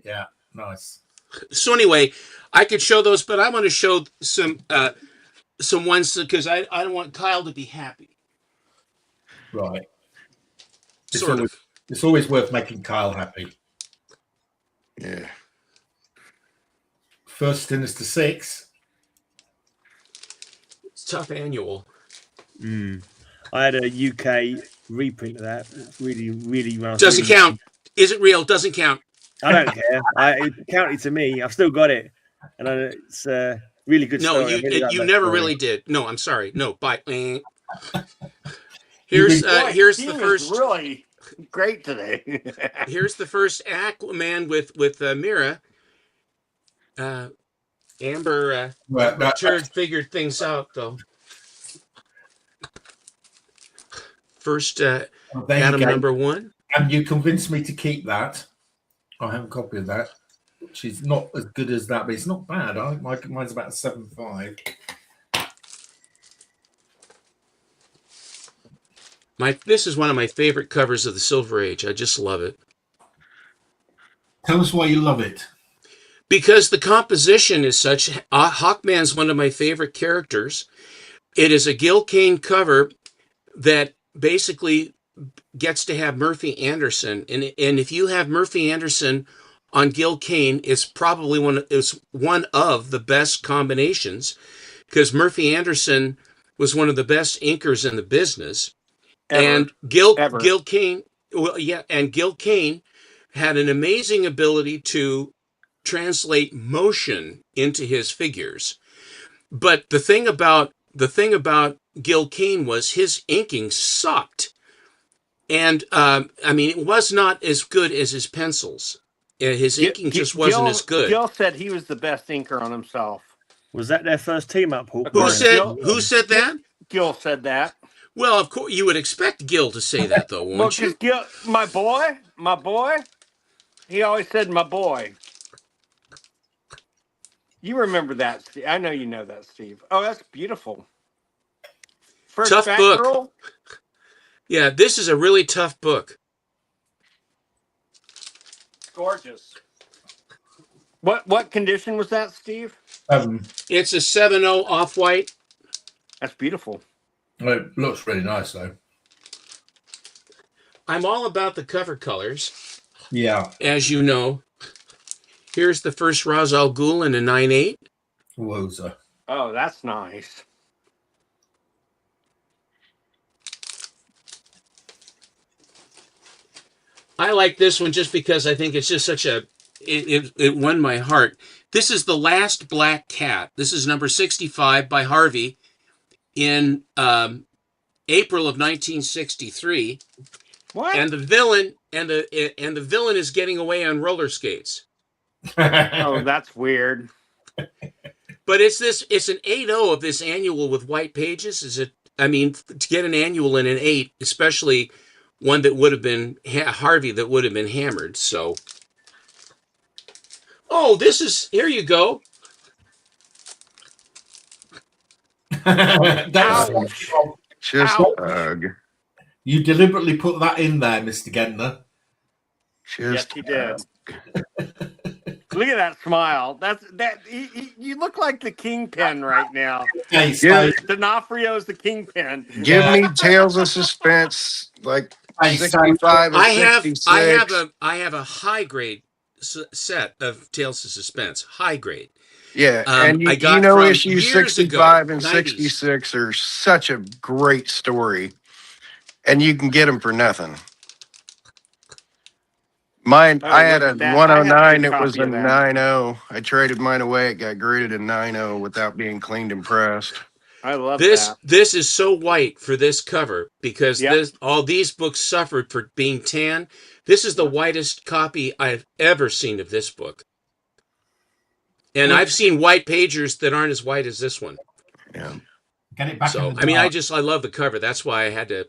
Yeah, nice. So anyway, I could show those, but I want to show some ones because I don't want Kyle to be happy. Right. Sort of. It's always worth making Kyle happy. Yeah. First Sinister 6. It's a tough annual. I had a UK reprint of that. It's really, really nice. Doesn't count. Is it real? Doesn't count. I don't care. It counted to me. I've still got it, and it's a really good story. No, you never really did. No, I'm sorry. No, bye. Here's the first. Really great today. Here's the first Aquaman with Mira. Amber figured things out though. First Adam number 1. And you convinced me to keep that. I have a copy of that. She's not as good as that, but it's not bad. Mine's about 7.5. This is one of my favorite covers of the Silver Age. I just love it. Tell us why you love it. Because the composition is such. Hawkman's one of my favorite characters. It is a Gil Kane cover that basically gets to have Murphy Anderson, and if you have Murphy Anderson on Gil Kane, it's probably one of the best combinations, because Murphy Anderson was one of the best inkers in the business. And Gil Kane, and Gil Kane had an amazing ability to translate motion into his figures. But the thing about Gil Kane was his inking sucked, and it was not as good as his pencils. His inking just wasn't as good. Gil said he was the best inker on himself. Was that their first team up, Paul? Who said that? Gil said that. Well, of course, you would expect Gil to say that, though, wouldn't you? Gil, my boy, he always said, my boy. You remember that, Steve. I know you know that, Steve. Oh, that's beautiful. First tough book. Girl? Yeah, this is a really tough book. Gorgeous. What condition was that, Steve? It's a 7.0 off-white. That's beautiful. It looks really nice, though. I'm all about the cover colors. Yeah. As you know. Here's the first Ra's al Ghul in a 9.8. Wowza. Oh, that's nice. I like this one just because I think it's just such a... It won my heart. This is The Last Black Cat. This is number 65 by Harvey in April of 1963. What? And the villain is getting away on roller skates. Oh, that's weird. But it's an 8.0 of this annual with white pages. To get an annual in an 8, especially one that would have been Harvey, that would have been hammered. So, here you go. Ouch. Just Ouch. hug. You deliberately put that in there, Mr. Gentner. Yes, he did. Look at that smile. You look like the Kingpin right now. D'Onofrio's the Kingpin. Give me Tales of Suspense, like 65 and 66. I have a high grade set of Tales of Suspense. High grade. Yeah, and I got from issues years 65 ago, and 90s. 66 are such a great story, and you can get them for nothing. Mine, I had a 109. It was a 9.0. I traded mine away. It got graded a 9.0 without being cleaned and pressed. I love this. that. This is so white for this cover because all these books suffered for being tan. This is the whitest copy I've ever seen of this book. And I've seen white pagers that aren't as white as this one. Yeah. Get it back. So I love the cover. That's why I had to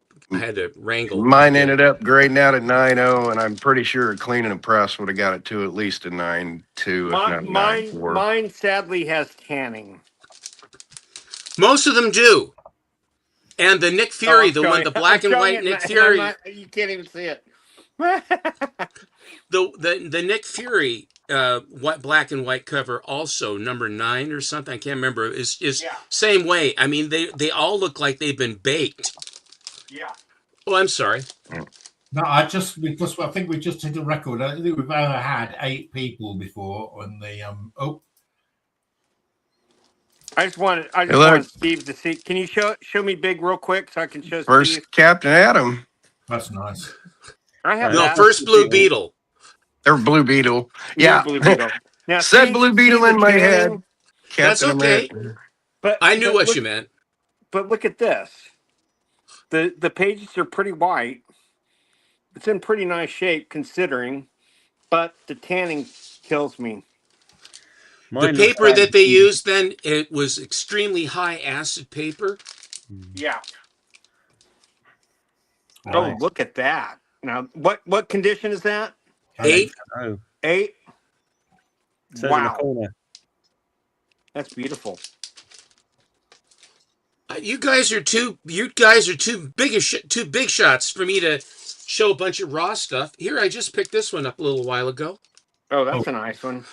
wrangle. Mine ended up grading out at 9.0, and I'm pretty sure cleaning and press would have got it to at least a 9.2, if not 9.4. Mine sadly has tanning. Most of them do. And the Nick Fury, the black and white Nick Fury. You can't even see it. The Nick Fury black and white cover, also number 9 or something, I can't remember, is same way. I mean, they all look like they've been baked. Yeah. Oh, I'm sorry. No, I think we just hit a record. I think we've ever had 8 people before on the I just want Steve to see. Can you show me Big real quick so I can show First Steve? Captain Atom. That's nice. I have first Blue Beetle. Or Blue Beetle. Yeah. Blue Beetle. Now, said Blue Beetle in my head. That's okay. America. But I knew what you meant. But look at this. The pages are pretty white. It's in pretty nice shape considering, but the tanning kills me. The paper that they used then, it was extremely high acid paper. Yeah. Nice. Oh, look at that. Now, what condition is that? 8. 8. Says in the corner. That's beautiful. You guys are too big shots for me to show a bunch of raw stuff. Here, I just picked this one up a little while ago. Oh, that's a nice one.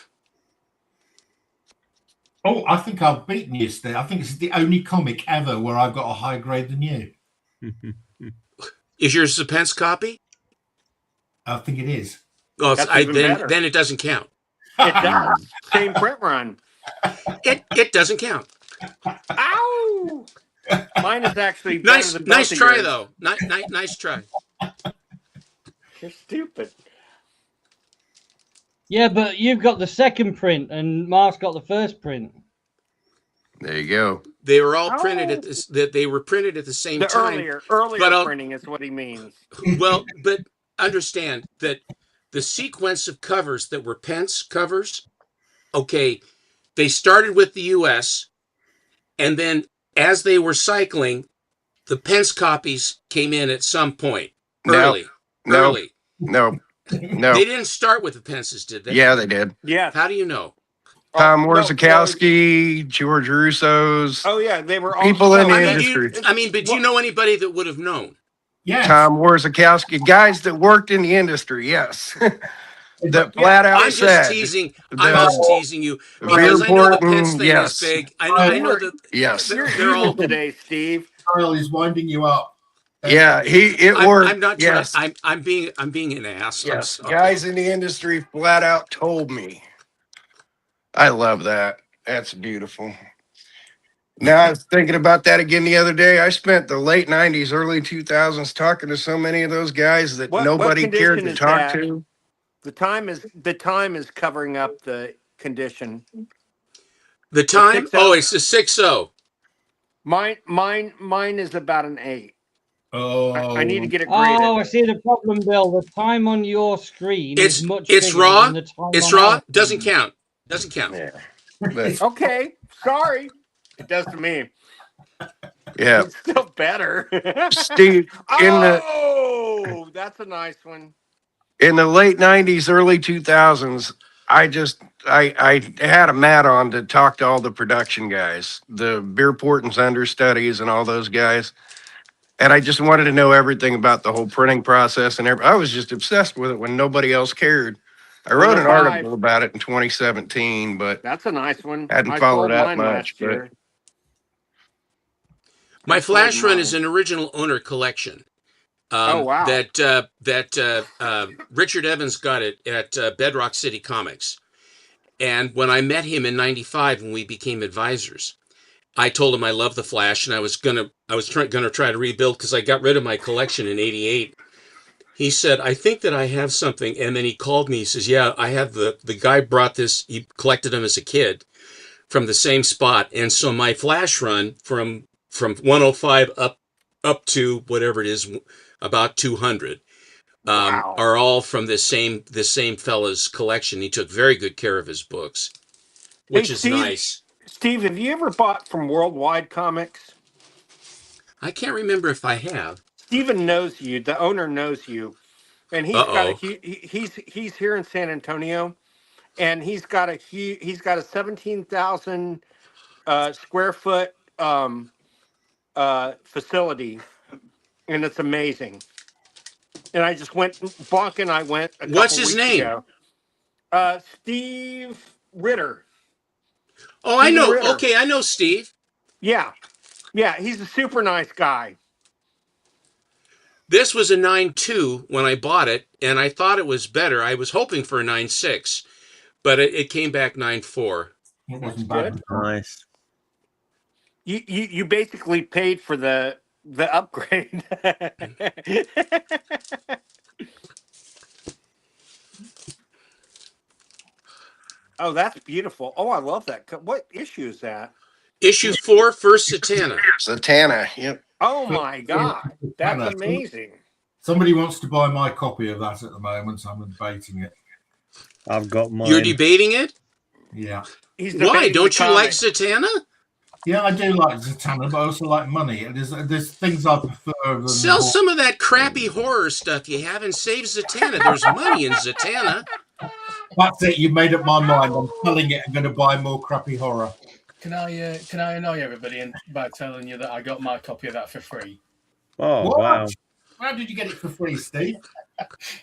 Oh, I think I've beaten you, Steve. I think it's the only comic ever where I've got a higher grade than you. Is yours a Suspense copy? I think it is. Oh, then it doesn't count. It does. Same print run. It doesn't count. Ow! Mine is actually nice. Than nice both try of yours. though. Nice try. You're stupid. Yeah, but you've got the second print, and Mark's got the first print. There you go. They were all printed at this. That they were printed at the same time. Earlier printing is what he means. Well, but understand that the sequence of covers that were Pence covers. Okay, they started with the U.S. and then as they were cycling, the Pence copies came in at some point early. No. They didn't start with the Pences, did they? Yeah, they did. Yeah. How do you know? Tom Warzakowski, George Russo's. Oh yeah, they were all people in the industry. Do you know anybody that would have known? Yeah. Tom Warzakowski, guys that worked in the industry. Yes. That flat out said. I'm just teasing you because I know the Pence thing is big. I know that. Yes. You're all today, Steve. Kyle is winding you up. Yeah, it worked. I'm not trying. Yes. I'm being an ass. Yes. Guys in the industry flat out told me. I love that. That's beautiful. Now I was thinking about that again the other day. I spent the late 90s, early 2000s talking to so many of those guys that nobody cared to talk to. The time is covering up the condition? The time? 6-0? Oh, it's a 6-0. Mine is about an 8. Oh, I need to get it graded. Oh, I see the problem, Bill. The time on your screen is much It's bigger raw. than the time It's on raw. our Doesn't screen. count. Doesn't count. Yeah. Okay, sorry. It does to me. Yeah. It's still better. Steve, oh, that's a nice one. in the late 90s, early 2000s, I had a mat on to talk to all the production guys, the Beerport and understudies and all those guys. And I just wanted to know everything about the whole printing process and I was just obsessed with it when nobody else cared. I wrote an article about it in 2017, but that's a nice one. Hadn't followed sold that mine much. last year. My Flash Run is an original owner collection. Oh, wow. That Richard Evans got it at Bedrock City Comics. And when I met him in 95 when we became advisors, I told him I love the Flash and I was gonna try to rebuild because I got rid of my collection in 88. He said, I think that I have something. And then he called me. He says, yeah, I have the guy brought this. He collected them as a kid from the same spot. And so my Flash Run from 105 up to whatever it is, about 200, are all from this same fella's collection. He took very good care of his books, which is nice. Steve, have you ever bought from Worldwide Comics? I can't remember if I have. Steven knows you. The owner knows you, and he's here in San Antonio, and he's got a 17,000 square foot facility, and it's amazing. And I just went. Bonk and I went. What's his name? Ago. Steve Ritter. Oh, I know. Ritter. Okay, I know Steve. Yeah, he's a super nice guy. This was a 9.2 when I bought it, and I thought it was better. I was hoping for a 9.6, but it came back 9.4. That's good. Nice. You basically paid for the upgrade. Oh, that's beautiful. Oh, I love that. What issue is that? Issue 4, First Zatanna. Zatanna, yep. Oh my God, that's amazing. Somebody wants to buy my copy of that at the moment, so I'm debating it. I've got mine. You're debating it? Yeah. Why? Don't you like Zatanna? Yeah, I do like Zatanna, but I also like money. There's things I prefer. Sell some of that crappy horror stuff you have and save Zatanna. There's money in Zatanna. That's it. You made up my mind. I'm selling it. I'm going to buy more crappy horror. Can I annoy everybody by telling you that I got my copy of that for free? Oh, wow. How did you get it for free, Steve?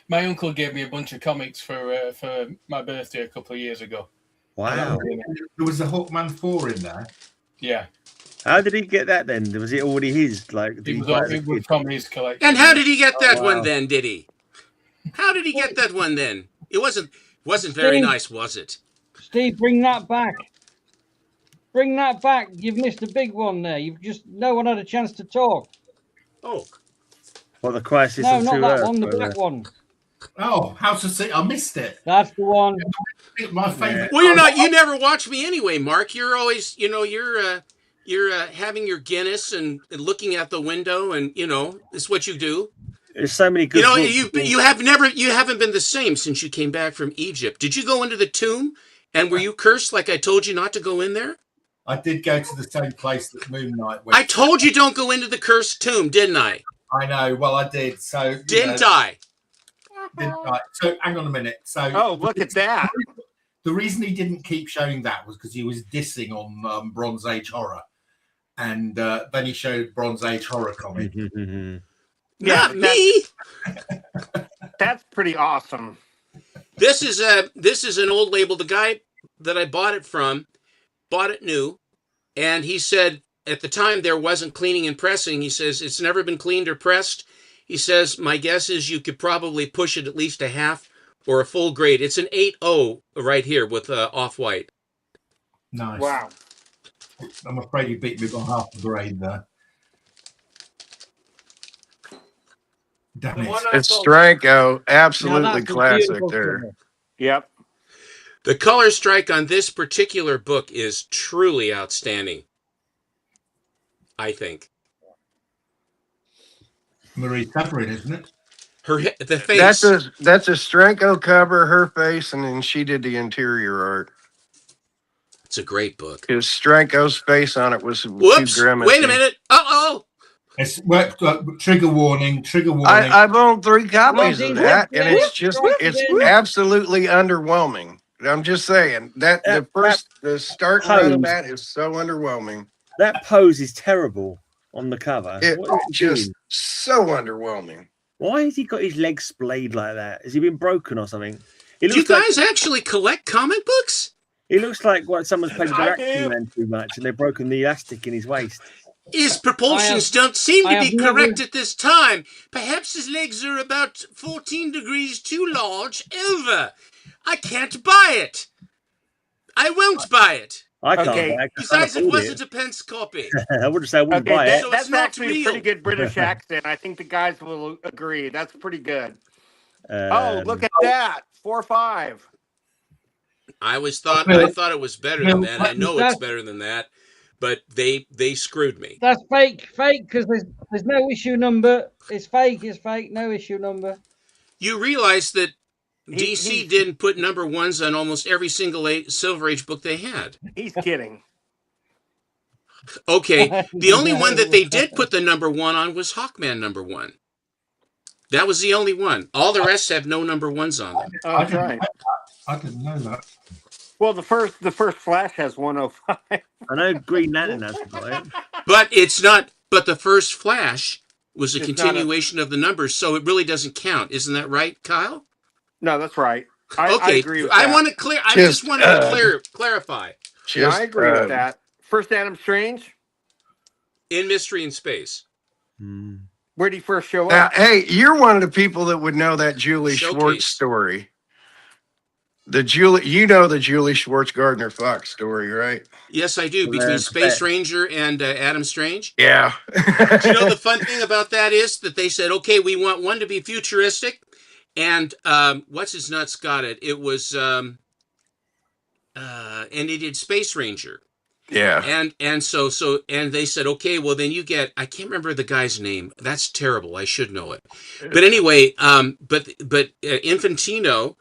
My uncle gave me a bunch of comics for my birthday a couple of years ago. Wow. There was a Hawkman 4 in there. Yeah. How did he get that then? Was it already his? It was from his collection. And how did he get that one then, did he? How did he get that one then? It wasn't very nice, was it? Steve, bring that back. Bring that back. You've missed a big one there. No one had a chance to talk. Oh. Well, the Crisis No, on not Two that Earths, one, the black one. Oh, House of Sea. I missed it. That's the one. My favorite. Well, you never watch me anyway, Mark. You're always, you're having your Guinness and looking at the window, and it's what you do. There's so many good. You haven't been the same since you came back from Egypt. Did you go into the tomb? And were you cursed like I told you not to go in there? I did go to the same place that Moon Knight went. I told you don't go into the cursed tomb, didn't I? I know. Well, I did. So didn't I? Didn't I? So hang on a minute. So look at that. The reason he didn't keep showing that was because he was dissing on Bronze Age horror, and then he showed Bronze Age horror comic. Not me. That's pretty awesome. This is an old label. The guy that I bought it from bought it new, and he said at the time there wasn't cleaning and pressing. He says it's never been cleaned or pressed. He says my guess is you could probably push it at least a half or a full grade. It's an 8.0 right here with off-white. Nice. Wow. I'm afraid you beat me by half the grade there. Damn it. It's Stranko, absolutely classic there. Yep. The color strike on this particular book is truly outstanding, I think. Marie Severin, isn't it? The face. That's a Stranko cover, her face, and then she did the interior art. It's a great book. Because Stranko's face on it was Whoops! too grimacy. Wait a minute! Uh-oh! It's trigger warning. I've owned 3 copies of that, and it's absolutely underwhelming. I'm just saying that the start run of that is so underwhelming. That pose is terrible on the cover. It's just so underwhelming. Why has he got his legs splayed like that? Has he been broken or something? Do you guys actually collect comic books? He looks like someone's played with their action man too much and they've broken the elastic in his waist. His proportions don't seem to be correct at this time. Perhaps his legs are about 14 degrees too large. Over. I can't buy it. I won't buy it. I can't buy it. Besides, it wasn't a Pence copy. I wouldn't say I wouldn't buy it. That's actually a pretty good British accent. I think the guys will agree. That's pretty good. Look at that. 4-5. I thought it was better than that. I know it's better than that, but they screwed me. That's fake, because there's no issue number. It's fake, no issue number. You realize that DC didn't put number 1s on almost every single Silver Age book they had. He's kidding. Okay, the only one that they did put the number 1 on was Hawkman number 1. That was the only one. All the rest have no number 1s on them. Oh, that's right. I didn't know that. Well, the first Flash has 105. I know Green Lantern has it. But it's not. But the first Flash was a continuation of the numbers, so it really doesn't count. Isn't that right, Kyle? No, that's right. I agree with that. I want to clear. I just wanted to clarify. I agree with that. First Adam Strange in Mystery in Space. Where did he first show up? Hey, you're one of the people that would know that Julie Schwartz story. The Julie Schwartz Gardner Fox story, right? Yes, I do. Between Space Ranger and Adam Strange. Yeah. Do you know the fun thing about that is that they said, okay, we want one to be futuristic, and what's his nuts got it? It was and he did Space Ranger. Yeah. And so they said, okay, well then you get, I can't remember the guy's name. That's terrible. I should know it. But anyway, but Infantino.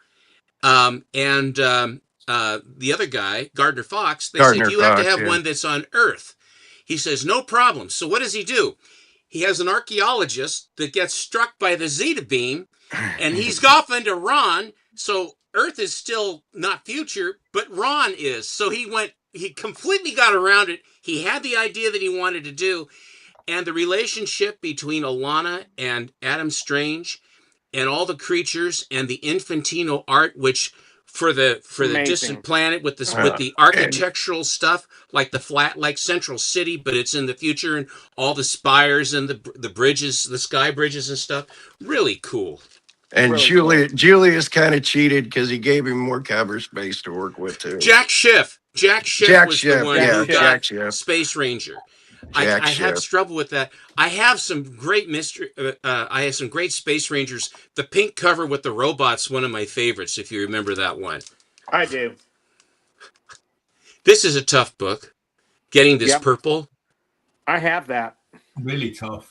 And the other guy, Gardner Fox, they said, you have to have one that's on Earth. He says, no problem. So what does he do? He has an archaeologist that gets struck by the Zeta beam, and he's off into Ron. So Earth is still not future, but Ron is. So he completely got around it. He had the idea that he wanted to do. And the relationship between Alana and Adam Strange and all the creatures and the Infantino art, which for the distant planet with the architectural stuff, like the flat, like Central City, but it's in the future, and all the spires and the bridges, the sky bridges and stuff, really cool. And really Julius kind of cheated because he gave him more cover space to work with too. Jack Schiff was the one who got Space Ranger. I had trouble with that. I have some great mystery. I have some great Space Rangers. The pink cover with the robots, one of my favorites. If you remember that one, I do. This is a tough book. Getting this purple. I have that. Really tough.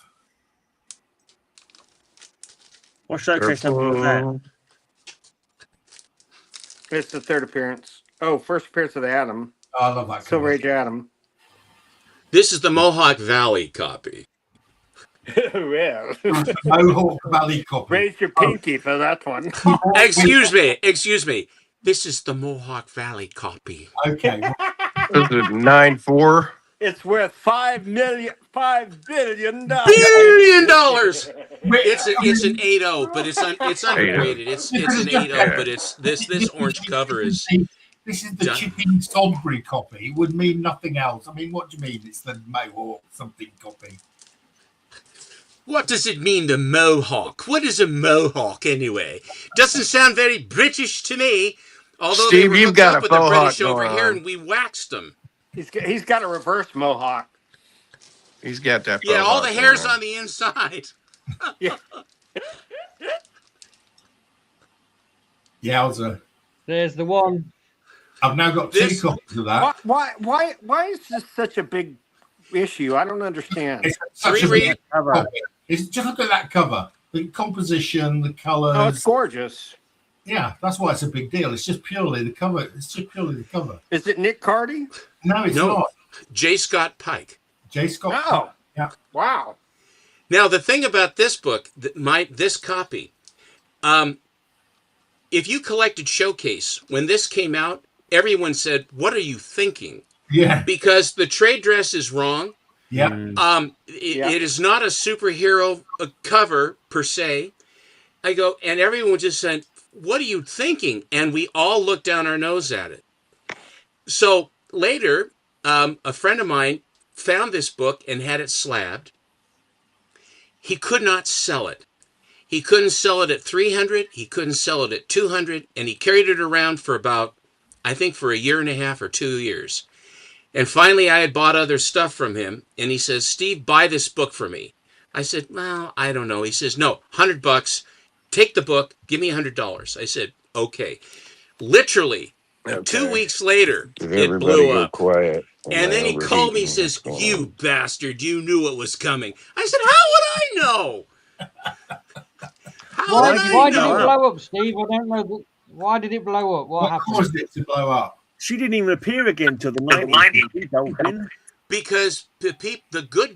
What showcase number was that? It's the third appearance. Oh, first appearance of the Atom. Oh, I love that. Silver Age Atom. This is the Mohawk Valley copy. Yeah. Mohawk Valley copy. Raise your pinky for that one. Excuse me. This is the Mohawk Valley copy. Okay. This is 9.4. It's worth $5 billion. Billion dollars. It's an 8.0, but it's underrated. It's an 8.0, but it's this orange cover is. This is the Chipping Sodbury copy. It would mean nothing else. I mean, what do you mean? It's the Mohawk something copy. What does it mean, the Mohawk? What is a Mohawk anyway? Doesn't sound very British to me. Although Steve, they were you've got up with a the British Mohawk over going here, on. and we waxed them. He's got a reverse Mohawk. He's got that. Yeah, all the Mohawk hair's going on the inside. Yeah. Yowza. There's the one. I've now got two copies of that. Why is this such a big issue? I don't understand. It's such a big cover. It's just look at that cover. The composition, the colors. Oh, it's gorgeous. Yeah, that's why it's a big deal. It's just purely the cover. It's just purely the cover. Is it Nick Cardy? No, it's not. J. Scott Pike. J. Scott Oh. Pike. Yeah. Wow. Now, the thing about this book, this copy, if you collected Showcase, when this came out, everyone said, "What are you thinking?" Yeah. Because the trade dress is wrong. Yeah. It is not a superhero cover per se. I go, and everyone just said, "What are you thinking?" And we all looked down our nose at it. So later, a friend of mine found this book and had it slabbed. He could not sell it. He couldn't sell it at 300. He couldn't sell it at 200. And he carried it around for about, I think, for a year and a half or 2 years. And finally, I had bought other stuff from him. And he says, "Steve, buy this book for me." I said, "Well, I don't know." He says, "No, $100. Take the book. Give me $100. I said, "Okay." Literally, 2 weeks later, it blew up. Quiet. And then he called me and says, "You bastard, you knew it was coming." I said, "How would I know?" Why did it blow up, Steve? I don't know. Why did it blow up? What happened? Caused it to blow up? She didn't even appear again till the 90s. Because the good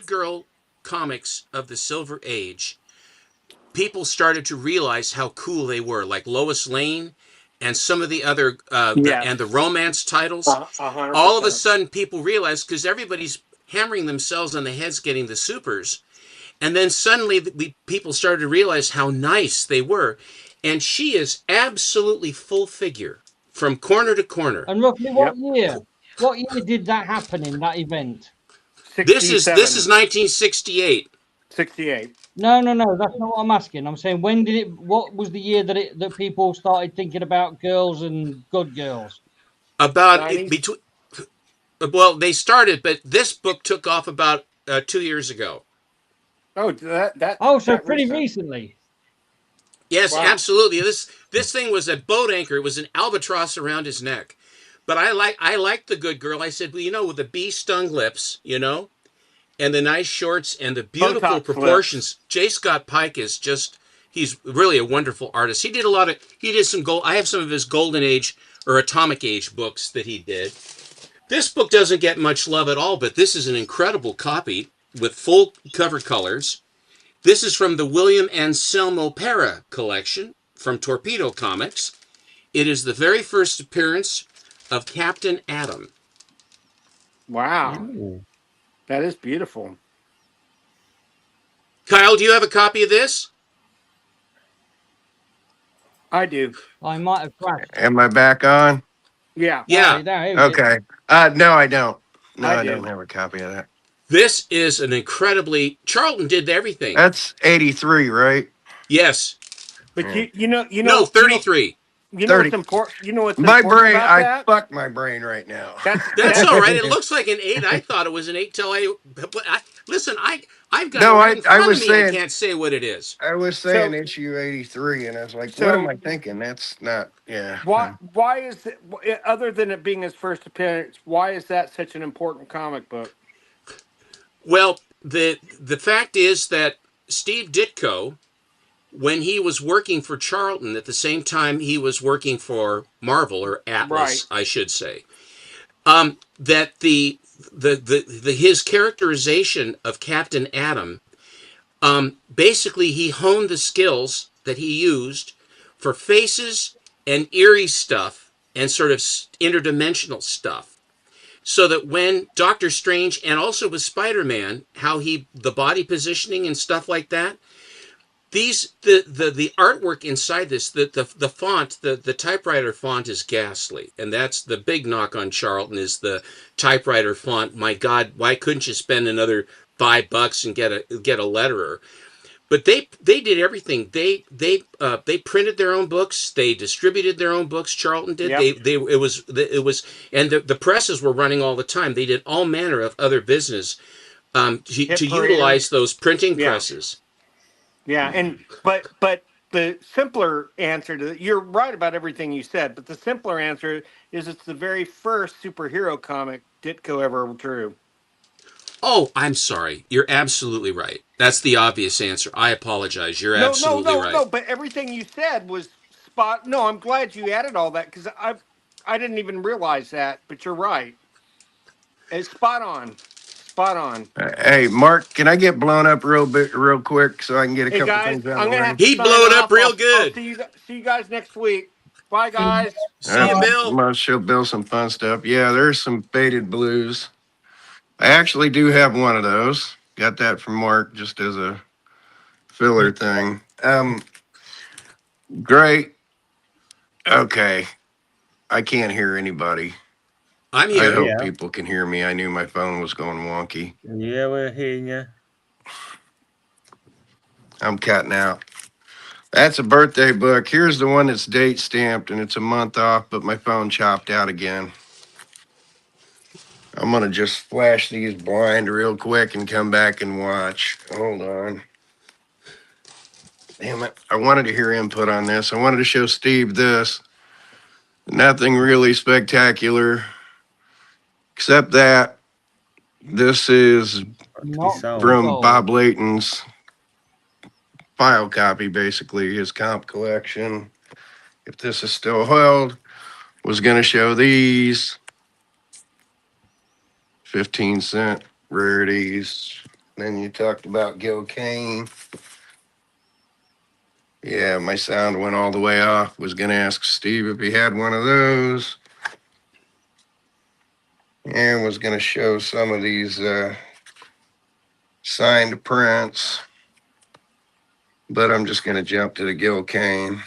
girl comics of the Silver Age, people started to realize how cool they were, like Lois Lane and some of the other and the romance titles. 100%. All of a sudden, people realized, because everybody's hammering themselves on the heads getting the supers, and then suddenly people started to realize how nice they were. And she is absolutely full figure from corner to corner. And roughly what year? What year did that happen in that event? This is 1968. 68. No, that's not what I'm asking. I'm saying when did it? What was the year that people started thinking about girls and good girls? About between. Well, they started, but this book took off about 2 years ago. Oh, So pretty recently. Yes, Wow. absolutely. This thing was a boat anchor. It was an albatross around his neck. But I liked the good girl. I said, well, with the bee-stung lips, and the nice shorts and the beautiful Botox proportions. J. Scott Pike is he's really a wonderful artist. He did some gold. I have some of his Golden Age or Atomic Age books that he did. This book doesn't get much love at all, but this is an incredible copy with full cover colors. This is from the William Anselmo Pera collection from Torpedo Comics. It is the very first appearance of Captain Atom. Wow. Ooh. That is beautiful. Kyle, do you have a copy of this? I do. I might have crashed. Am I back on? Yeah. Yeah. Okay. No, I don't. No, I do. don't have a copy of that. This is an incredibly... Charlton did everything. That's 83, right? Yes. But No, 33. You know what's important? You know what's My important brain, about I that? fucked my brain right now. That's all right. It looks like an 8. I thought it was an 8 till listen, I've got No, it right in front I was of me. saying- I can't say what it is. I was saying issue 83, and I was like, what am I thinking? That's not, yeah. Why is it, other than it being his first appearance, why is that such an important comic book? Well, the fact is that Steve Ditko, when he was working for Charlton at the same time he was working for Marvel or Atlas, I should say, that his characterization of Captain Atom, basically he honed the skills that he used for faces and eerie stuff and sort of interdimensional stuff. So that when Doctor Strange, and also with Spider-Man, how the body positioning and stuff like that, the artwork inside this, the font, the typewriter font is ghastly, and that's the big knock on Charlton is the typewriter font. My God, why couldn't you spend another $5 and get a letterer? But they did everything. They printed their own books. They distributed their own books. Charlton did. Yep. It was, and the presses were running all the time. They did all manner of other business to utilize those printing presses. Yeah, and but the simpler answer to you're right about everything you said, but the simpler answer is it's the very first superhero comic Ditko ever drew. Oh, I'm sorry. You're absolutely right. That's the obvious answer. I apologize. You're absolutely right. No. But everything you said was spot. No, I'm glad you added all that because I didn't even realize that. But you're right. It's spot on. Spot on. Hey, Mark, can I get blown up real quick so I can get a Hey couple guys, things out of I'm the gonna way? have to He sign blew it up off. real I'll good. see you guys next week. Bye guys. See you, Bill. Must show Bill some fun stuff. Yeah, there's some faded blues. I actually do have one of those. Got that from Mark just as a filler thing. Great. Okay. I can't hear anybody. I'm I here. hope Yeah. people can hear me. I knew my phone was going wonky. Yeah, we're hearing you. I'm cutting out. That's a birthday book. Here's the one that's date stamped and it's a month off, but my phone chopped out again. I'm going to just flash these blind real quick and come back and watch. Hold on. Damn it. I wanted to hear input on this. I wanted to show Steve this. Nothing really spectacular, except that this is Not from sold. Bob Layton's file copy, basically, his comp collection. If this is still held, was going to show these 15-cent rarities. Then you talked about Gil Kane. Yeah, my sound went all the way off. Was going to ask Steve if he had one of those. And was going to show some of these signed prints. But I'm just going to jump to the Gil Kane.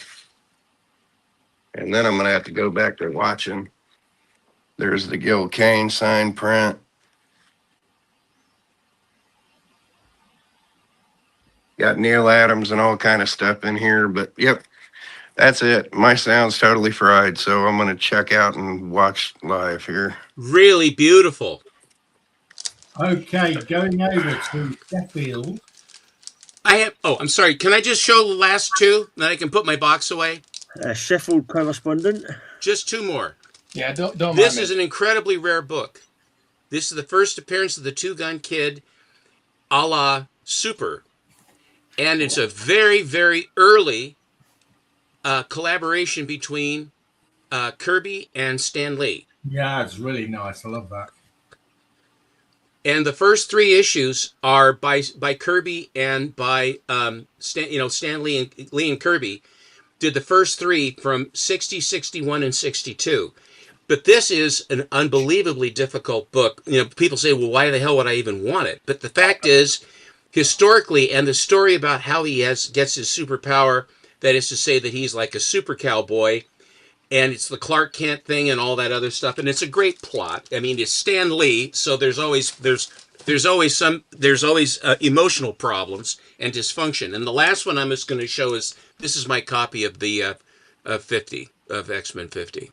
And then I'm going to have to go back to watching. There's the Gil Kane signed print. Got Neil Adams and all kind of stuff in here. But, yep, that's it. My sound's totally fried. So I'm going to check out and watch live here. Really beautiful. Okay, going over to Sheffield. I'm sorry. Can I just show the last two? Then I can put my box away. Sheffield correspondent. Just two more. Yeah, don't This mind me. is an incredibly rare book. This is the first appearance of the Two Gun Kid, a la Super, and it's a very, very early collaboration between Kirby and Stan Lee. Yeah, it's really nice. I love that. And the first three issues are by Kirby and by Stan Lee and Kirby did the first three from 60, 61, and 62. But this is an unbelievably difficult book. People say, well, why the hell would I even want it? But the fact is, historically, and the story about how he gets his superpower, that is to say that he's like a super cowboy, and it's the Clark Kent thing and all that other stuff, and it's a great plot. I mean, it's Stan Lee, so there's always emotional problems and dysfunction. And the last one I'm just going to show this is my copy of the 50 of X-Men 50.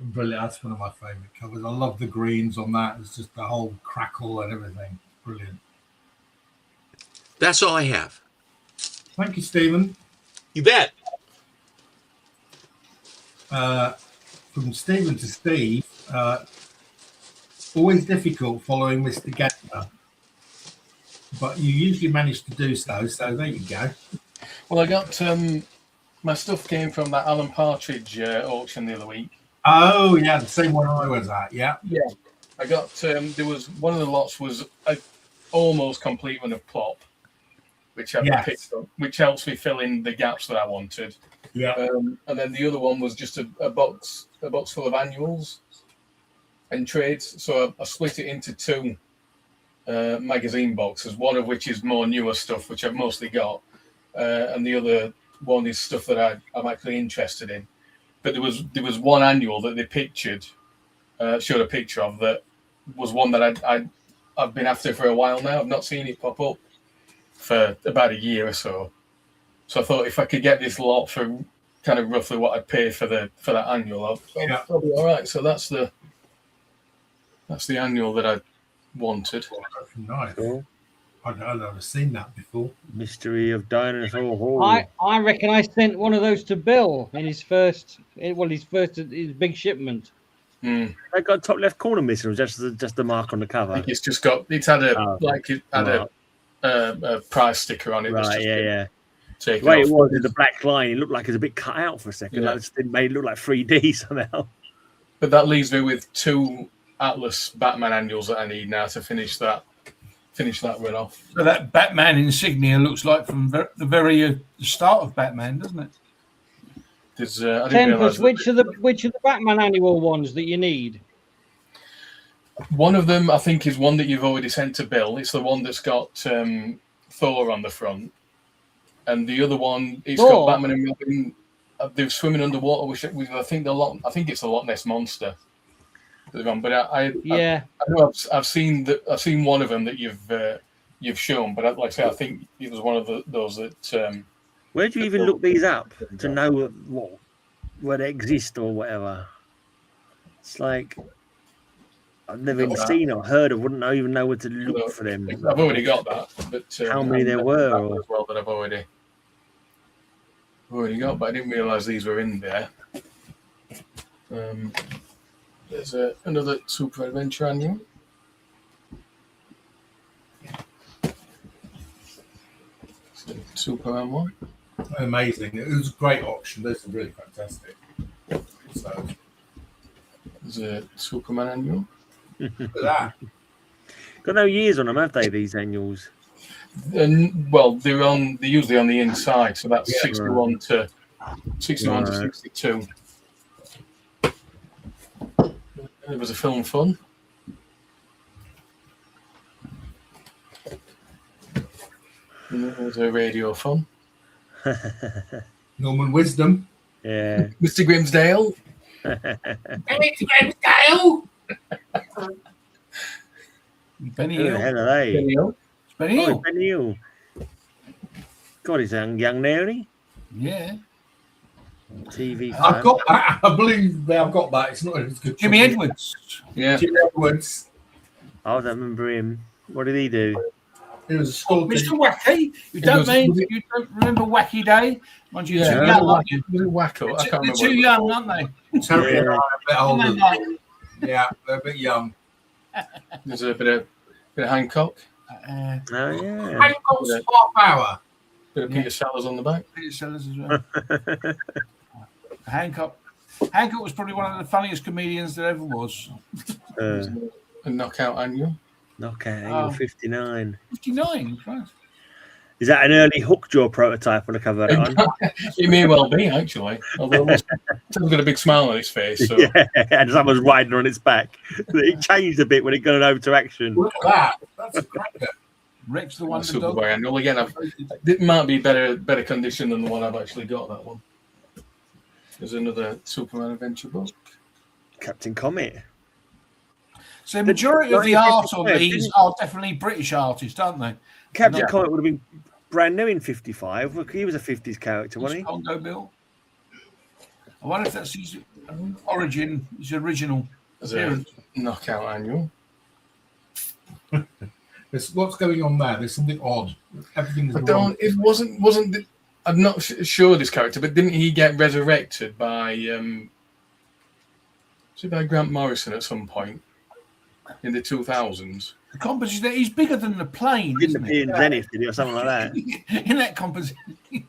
Brilliant. That's one of my favorite covers. I love the greens on that. It's just the whole crackle and everything. Brilliant. That's all I have. Thank you, Stephen. You bet. From Stephen to Steve, always difficult following Mr. Gamer, but you usually manage to do so. So there you go. Well, I got my stuff came from that Alan Partridge auction the other week. Oh yeah, the same one I was at. Yeah. I got there was one of the lots was a almost complete one of Plop, which I picked up, which helps me fill in the gaps that I wanted. Yeah. And then the other one was just a box full of annuals and trades. So I split it into two magazine boxes, one of which is more newer stuff, which I've mostly got, and the other one is stuff that I'm actually interested in. But there was one annual that they pictured, showed a picture of, that was one that I've been after for a while now. I've not seen it pop up for about a year or so. So I thought if I could get this lot for kind of roughly what I'd pay for that annual, I'll be all right. So that's the annual that I wanted. Nice. Cool. I've never seen that before. Mystery of Dinosaur Hall. I reckon I sent one of those to Bill in his big shipment. I got top left corner missing, or just the mark on the cover. I think it's had a price sticker on it. Right, yeah. The way it was with the black line, it looked like it was a bit cut out for a second. Yeah. It made it look like 3D somehow. But that leaves me with 2 Atlas Batman annuals that I need now to finish that run off. So that Batman insignia looks like from the very start of Batman, doesn't it? Tempest, which are the Batman annual ones that you need? One of them, I think, is one that you've already sent to Bill. It's the one that's got Thor on the front, and the other one, it's got Batman and Robin. They're swimming underwater, which I think it's the Loch Ness monster. But I know I've seen one of them that you've shown, but like I say, I think it was one of those that. Where do you even look these up to know where they exist or whatever? It's like I've never even seen or heard of. Wouldn't even know where to look for them. I've already got that, but how many there were? As well that I've already got, but I didn't realise these were in there. There's another Super Adventure annual. Superman one. Amazing. It was a great auction. Those are really fantastic. So, there's a Superman annual. Look at that. Got no years on them, have they, these annuals? Well, they're usually on the inside, so that's 61 to 62. It was a film fun. And it was a radio fun. Norman Wisdom. Yeah. Mr. Grimsdale. Mr. Grimsdale. Benny Who the Hill. hell are they? Benny Hill. Benny Hill. Benny Hill. God, he's young now, isn't he? Yeah. TV. I've got that. I believe I've got that. It's not as good. Jimmy Edwards. Yeah. Jimmy Edwards. I don't remember him. What did he do? He was a school Mr. Wacky. You don't remember Wacky Day? Mind you, Yeah, too young, aren't you? Was it Wacko? I can't They're remember. too young, aren't they? Terry and I are a bit older. Aren't they? Yeah, they're a bit young. There's a bit of Hancock. Oh yeah. Hancock's half hour. Bit of Peter Sellers on the back. Peter Sellers as well. Hancock was probably one of the funniest comedians there ever was. A Knockout annual. Knockout annual 59. 59, Christ. Is that an early Hookjaw prototype on the cover? It may well be, actually. Although it's got a big smile on its face. So. Yeah, and someone's riding on its back. It changed a bit when it got over to action. Look at that. That's a cracker. Rex the Wonder Super Dog. Boy annual. Again, it might be better condition than the one I've actually got, that one. There's another Superman adventure book. Captain Comet. So the majority of the art on these are definitely British artists, aren't they? Captain Comet would have been brand new in 55. Look, he was a 50s character, wasn't he? Congo Bill. I wonder if that's his origin, his original appearance. Knockout annual. What's going on there? There's something odd. Everything's wrong. It wasn't. I'm not sure this character, but didn't he get resurrected by Grant Morrison at some point in the 2000s? The composition, he's bigger than the plane. He didn't appear in Zenith, did he, or something like that? In that composition. It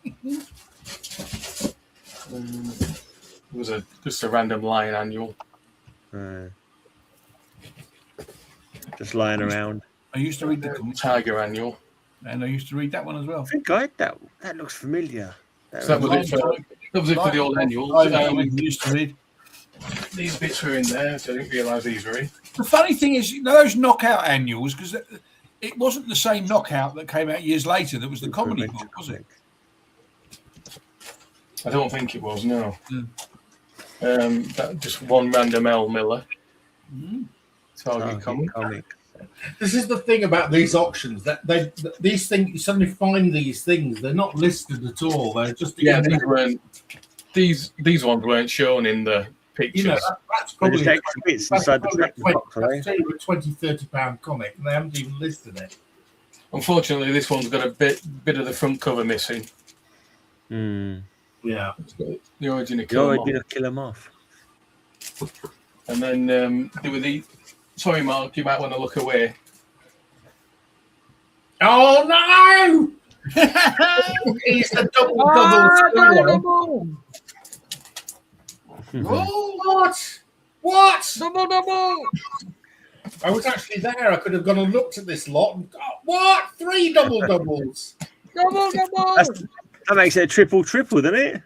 was just a random Lion annual. Just lying around. I used to read the Tiger annual. And I used to read that one as well. I think I had that. That looks familiar. That was it for the old annuals. I used to read. These bits were in there, so I didn't realise these were in. The funny thing is, those Knockout annuals, because it wasn't the same Knockout that came out years later. That was the comedy book, was it? I don't think it was. No. That just one random L Miller. Target comic. This is the thing about these auctions, that these things, you suddenly find these things, they're not listed at all. They're just these ones weren't shown in the pictures. You know, that's probably a bits inside the £20, £30 comic, and they haven't even listed it. Unfortunately, this one's got a bit of the front cover missing. Yeah. The origin of Kill 'em off. And then there were the. Sorry, Mark, you might want to look away. Oh no! He's the double. What? What? Double. I was actually there. I could have gone and looked at this lot. And, what? 3 doubles. Double. That makes it a triple, doesn't it?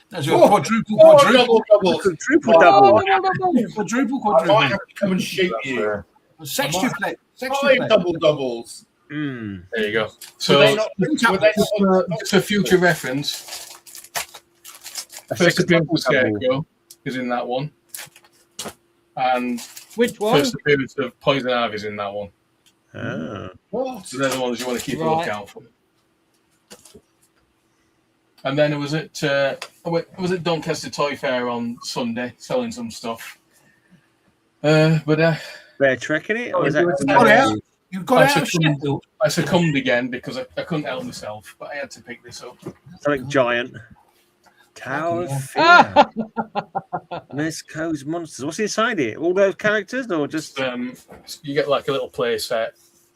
That's your quadruple. Doubles. Double. Quadruple. I might have to come and shoot you. Sextuplet. 5 doubles. There you go. So, just for future reference, First Appearance of Scarecrow is in that one. And which one? First Appearance of Poison Ivy is in that one. What? So they're the ones you want to keep a lookout for. And then it was at Doncaster Toy Fair on Sunday, selling some stuff. But they're trekking it. Or is you got out. I succumbed again because I couldn't help myself, but I had to pick this up. Something giant. Tower of Fear. Miss Co's Monsters. What's inside it? All those characters, or just you get like a little play set.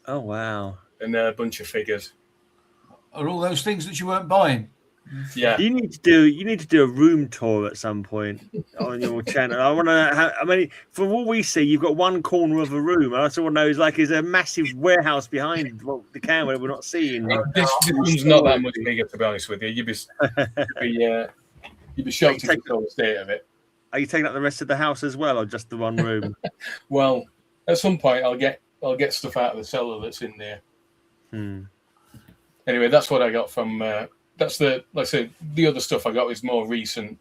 Oh wow! And a bunch of figures. Are all those things that you weren't buying? Yeah. You need to do a room tour at some point on your channel. I want to. I mean, from what we see, you've got one corner of a room. I also want to know is a massive warehouse behind the camera we're not seeing. This room's not that much bigger, to be honest with you. You'd be shocked if you saw the state of it. Are you taking up the rest of the house as well, or just the one room? Well, at some point, I'll get stuff out of the cellar that's in there. Anyway, that's what I got from. That's like I said, the other stuff I got is more recent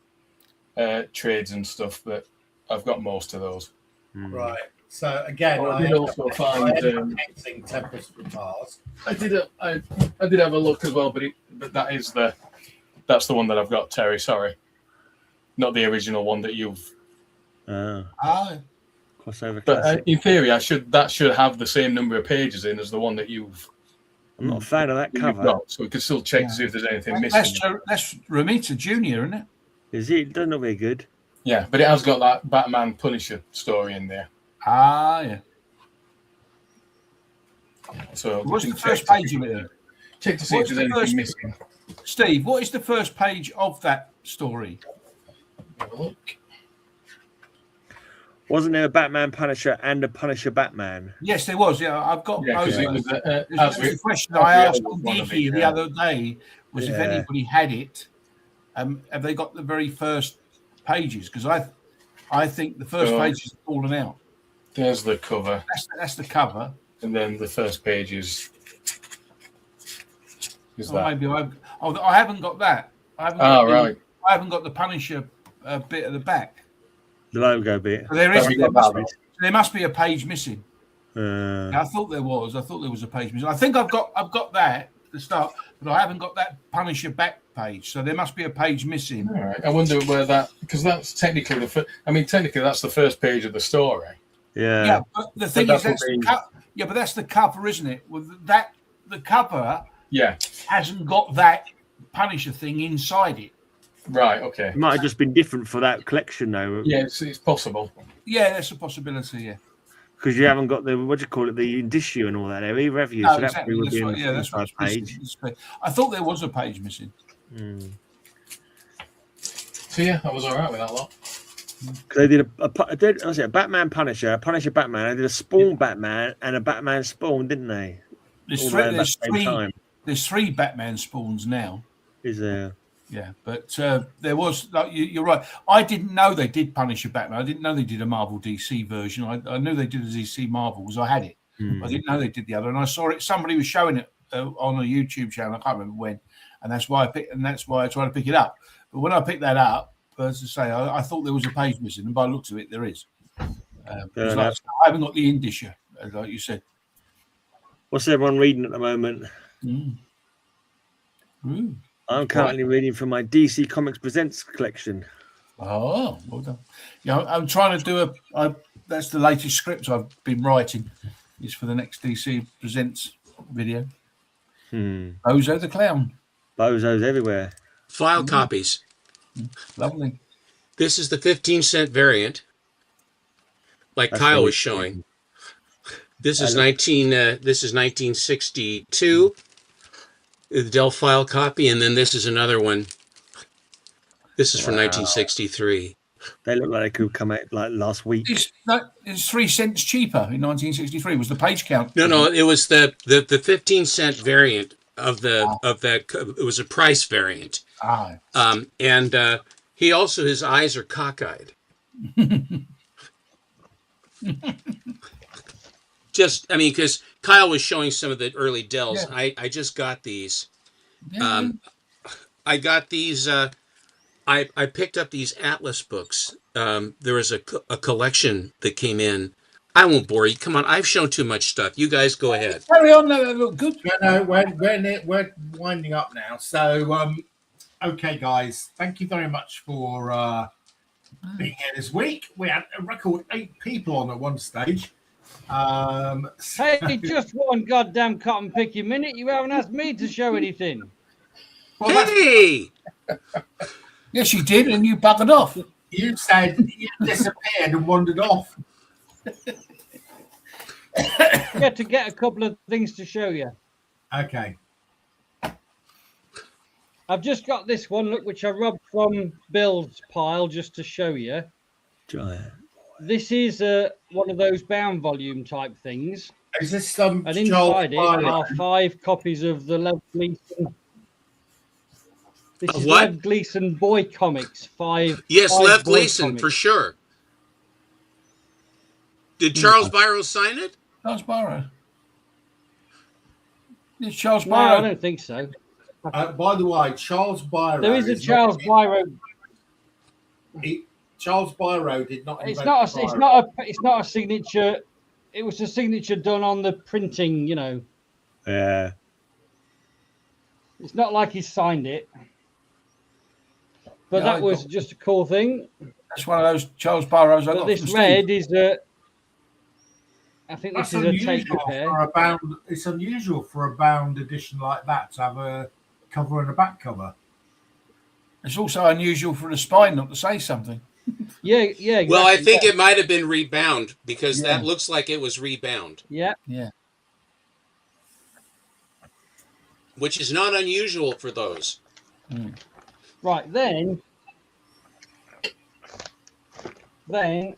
trades and stuff, but I've got most of those. Right. So again, I did also find Tempest with Mars. I did have a look as well, but that's the one that I've got, Terry. Sorry, not the original one that you've. Crossover. But in theory, that should have the same number of pages in as the one that you've. I'm not a fan of that cover. Got, so we can still check to see if there's anything missing. That's Romita Jr., isn't it? Is it? Doesn't look very good. Yeah, but it has got that Batman Punisher story in there. Yeah. So what's the first page of it? Check to see if there's anything missing. Steve, what is the first page of that story? Have a look. Wasn't there a Batman Punisher and a Punisher Batman? Yes, there was. Yeah, I've got. Yeah, it was the question I asked Geeky the other day was if anybody had it. Have they got the very first pages? Because I think the first page has fallen out. There's the cover. That's the cover. And then the first page is that. Maybe I haven't got that. I haven't got the Punisher bit at the back. The logo bit. So there must be a page missing. I thought there was. I thought there was a page missing. I think I've got that to start, but I haven't got that Punisher back page. So there must be a page missing. All right. I wonder where that, because that's technically technically that's the first page of the story. Yeah. Yeah, but the thing is, but that's the cover, isn't it? Well, the cover. Yeah. Hasn't got that Punisher thing inside it. Right. Okay. It might have just been different for that collection, though. Yeah, it's possible. Yeah, that's a possibility. Yeah. Because you haven't got the the indicia and all that there either, have you? No, so exactly. that would be that's what page. I thought there was a page missing. So yeah, I was all right with that lot. Because they did a Batman Punisher, a Punisher Batman. They did a Spawn Batman and a Batman Spawn, didn't they? There's three Batman Spawns now. Is there? Yeah, but there was. Like, you're right. I didn't know they did Punisher Batman. I didn't know they did a Marvel DC version. I knew they did a DC Marvel because I had it. I didn't know they did the other, and I saw it. Somebody was showing it on a YouTube channel. I can't remember when, and that's why I picked. And that's why I tried to pick it up. But when I picked that up, as I say, I thought there was a page missing, and by the looks of it, there is. I haven't got the indicia, like you said. What's everyone reading at the moment? I'm currently reading from my DC Comics Presents collection. Oh, well done. Yeah, I'm trying to do that's the latest script I've been writing. Is for the next DC Presents video. Bozo the Clown. Bozos everywhere. File copies. Lovely. This is the 15-cent variant, like That's Kyle very was showing. This is look- 1962. The Dell file copy, and then this is another one. This is from Wow. 1963. They look like they could come out like last week. It's 3 cents cheaper in 1963. Was the page count? No, it was the 15-cent variant of that. It was a price variant. And he also, his eyes are cockeyed. Because Kyle was showing some of the early Dells. Yeah. I just got these. Yeah. I got these. I picked up these Atlas books. There was a collection that came in. I won't bore you. Come on, I've shown too much stuff. You guys go ahead. Carry on. No, look good. No, we're winding up now. So, okay, guys, thank you very much for being here this week. We had a record 8 people on at one stage. Hey, just one goddamn cotton picking minute. You haven't asked me to show anything. Well, hey! Yes, you did, and you buggered off. You said you disappeared and wandered off. Yeah, to get a couple of things to show you. Okay. I've just got this one, look, which I robbed from Bill's pile just to show you. Giant. This is one of those bound volume type things. Is this some? And inside it are 5 copies of the Lev Gleason. This is what? Lev Gleason boy comics. 5. Yes, 5 Lev boy Gleason comics. for sure. Did Charles Byro sign it? Charles Byro. It's Charles Byro. No, I don't think so. By the way, Charles Byro. There is a Charles Byro. Charles Byro did not. It's not a signature. It was a signature done on the printing, you know. Yeah. It's not like he signed it. But that was just a cool thing. That's one of those Charles Byros I got. This from red Steve. is a. I think this is a tape repair. It's unusual for a bound edition like that to have a cover and a back cover. It's also unusual for the spine not to say something. Yeah. Exactly. Well, I think it might have been rebound because that looks like it was rebound. Yeah. Which is not unusual for those. Right, then, so I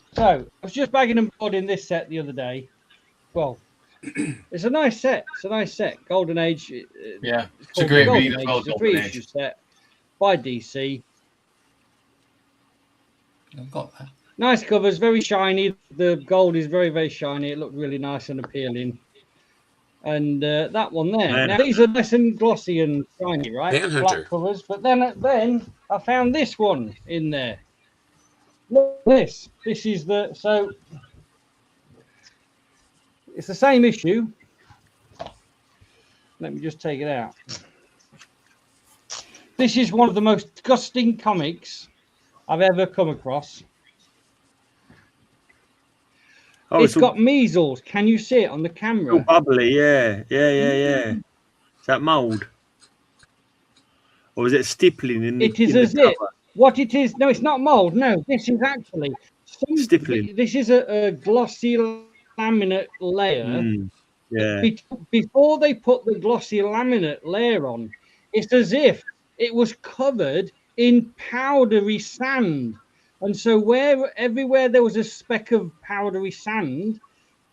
was just bagging and boarding this set the other day. Well, it's a nice set. Golden Age. Yeah, it's a great read as well. It's a 3-issue set by DC. I've got that. Nice covers, very shiny. The gold is very, very shiny. It looked really nice and appealing. And that one there. Now these are nice and glossy and shiny, right? Manhunter. Black covers. But then I found this one in there. Look at this. This is so it's the same issue. Let me just take it out. This is one of the most disgusting comics I've ever come across. Oh, it's got measles. Can you see it on the camera? All bubbly, yeah. Is that mould? Or is it stippling in the It is in as the if cover? what it is. No, it's not mold. No, this is actually stippling. This is a glossy laminate layer. Yeah. Before they put the glossy laminate layer on, it's as if it was covered in powdery sand. And so everywhere there was a speck of powdery sand,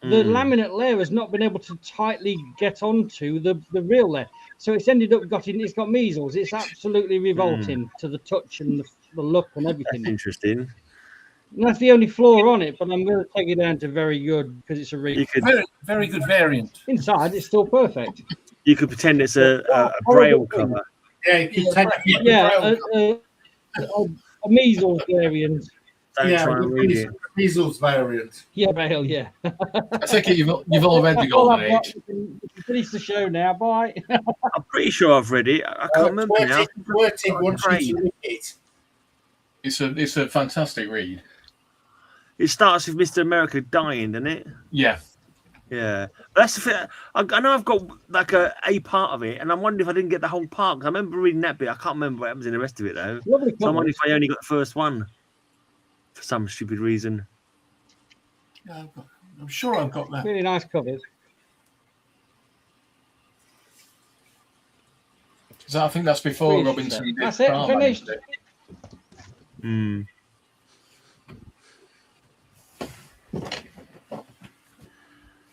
the laminate layer has not been able to tightly get onto the real layer. So it's ended up it's got measles. It's absolutely revolting to the touch and the look and everything. That's interesting. And that's the only flaw on it, but I'm going to take it down to very good because it's a very, very good variant. Inside, it's still perfect. You could pretend it's a braille cover. A measles variant. Measles variant. Yeah, braille. Yeah. I think you've all read the Golden Age. Finish the show now. Bye. I'm pretty sure I've read it. I can't remember now. It's a fantastic read. It starts with Mr. America dying, doesn't it? Yeah. Yeah, that's the thing. I know I've got like a part of it, and I'm wondering if I didn't get the whole part. 'Cause I remember reading that bit. I can't remember what happens in the rest of it though. Lovely So I'm wondering comics. if I only got the first one for some stupid reason. Yeah, I'm sure I've got that. Really nice covers. So I think that's before Really Robinson did That's it. Starman, Finished. isn't it? Hmm.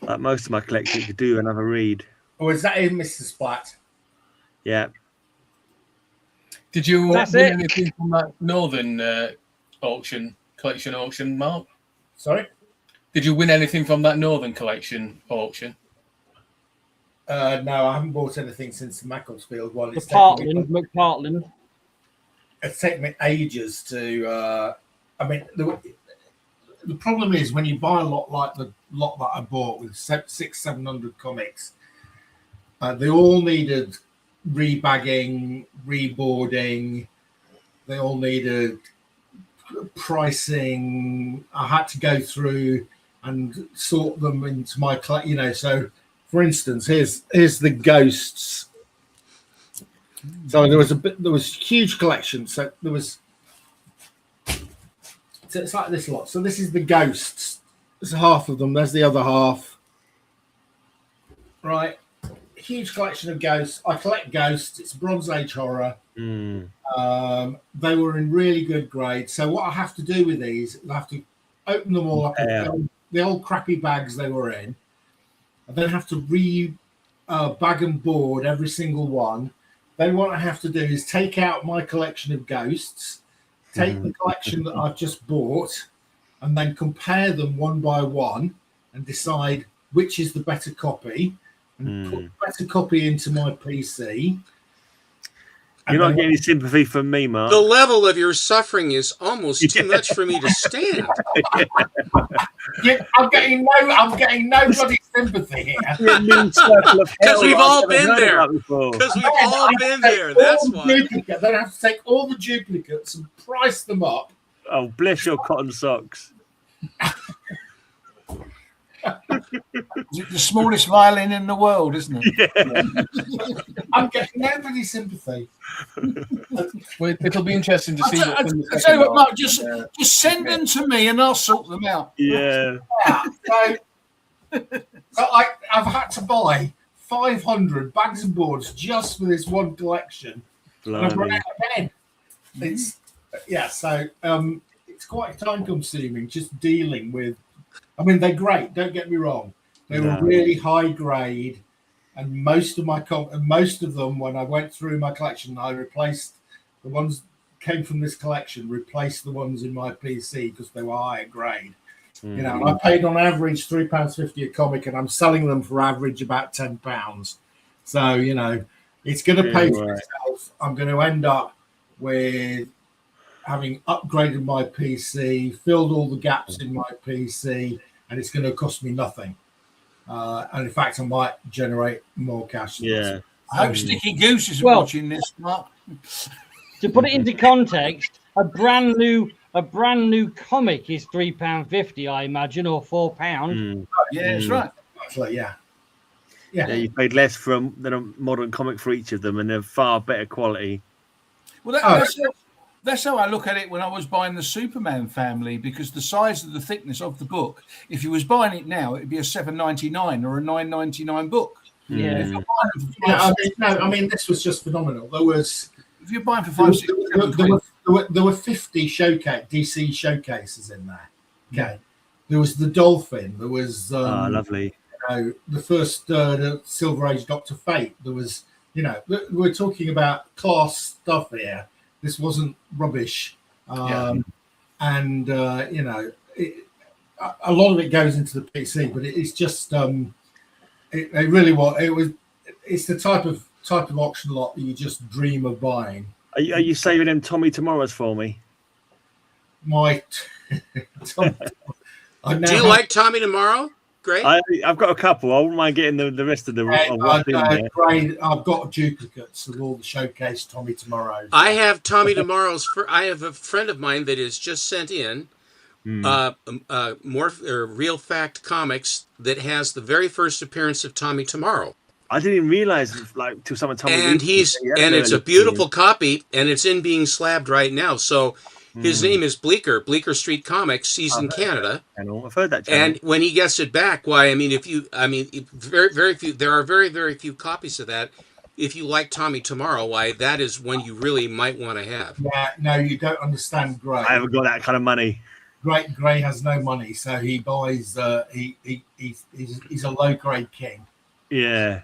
Like most of my collection, to do another read. Or is that in Mr. Splat? Yeah. Did you That's win it. anything from that Northern collection auction, Mark? Sorry? Did you win anything from that Northern collection auction? No, I haven't bought anything since the Macclesfield one. The McPartland. It's taken me ages to. I mean, the problem is when you buy a lot like the lot that I bought with 700 comics, they all needed rebagging, reboarding. They all needed pricing. I had to go through and sort them into my collection. So, for instance, here's the Ghosts. So there was huge collection. So there was. So it's like this lot. So this is the Ghosts. There's half of them. There's the other half. Right. Huge collection of ghosts. I collect ghosts. It's Bronze Age horror. Mm. They were in really good grade. So what I have to do with these, I have to open them all up, the old crappy bags they were in. I then have to bag and board every single one. Then what I have to do is take out my collection of ghosts, take the collection that I've just bought, and then compare them one by one and decide which is the better copy, and put the better copy into my PC. You're not getting any sympathy from me, Mark. The level of your suffering is almost too much for me to stand. Yeah, I'm getting no bloody sympathy here. Because we've all been there. Because we've all been there. That's why. Then I have to take all the duplicates and price them up. Oh, bless your cotton socks. It's the smallest violin in the world, isn't it? Yeah. I'm getting nobody's sympathy. Well, it'll be interesting to see. I'll tell you what, Mark, just send them to me and I'll sort them out. Yeah. So I've had to buy 500 bags and boards just for this one collection. And I've run out of pen. So it's quite time consuming just dealing with. I mean, they're great. Don't get me wrong. They were really high grade, and most of them, when I went through my collection, I replaced the ones came from this collection. Replaced the ones in my PC because they were higher grade. You know, I paid on average £3.50 a comic, and I'm selling them for average about £10. So you know, it's going to pay for itself. I'm going to end up with having upgraded my PC, filled all the gaps in my PC, and it's going to cost me nothing. And in fact, I might generate more cash. Yeah. I hope Sticky Goose is watching this, Mark. To put it into context, a brand new comic is £3.50, I imagine, or £4. Yeah, that's right. Actually, yeah. Yeah, you paid less than a modern comic for each of them, and they're far better quality. Well, that's how I look at it when I was buying the Superman family, because the size of the thickness of the book, if you was buying it now, it'd be a $7.99 or a $9.99 book. Yeah. If you're buying it for I mean, this was just phenomenal. If you're buying for £5, there were 50 DC showcases in there. Okay, there was the Dolphin. There was lovely. You know, the first Silver Age Dr. Fate. There was, you know, we're talking about class stuff here. This wasn't rubbish, and you know, a lot of it goes into the PC, but it's just it really was. It's the type of auction lot that you just dream of buying. Are you saving them Tommy Tomorrows for me? Do you like Tommy Tomorrow? Great. I've got a couple. I wouldn't mind getting the rest of the. I've got duplicates of all the showcase Tommy Tomorrows. I have Tommy Tomorrow's. I have a friend of mine that has just sent in Real Fact Comics that has the very first appearance of Tommy Tomorrow. I didn't even realize, like, till someone told me. And it's a beautiful copy, and it's in being slabbed right now. So his name is Bleecker Street Comics. He's in Canada. I've heard that channel. And when he gets it back, why? I mean, very few. There are very, very few copies of that. If you like Tommy Tomorrow, why, that is one you really might want to have. Yeah, no, you don't understand Gray. I haven't got that kind of money. Gray has no money, so he buys. He's a low grade king. Yeah,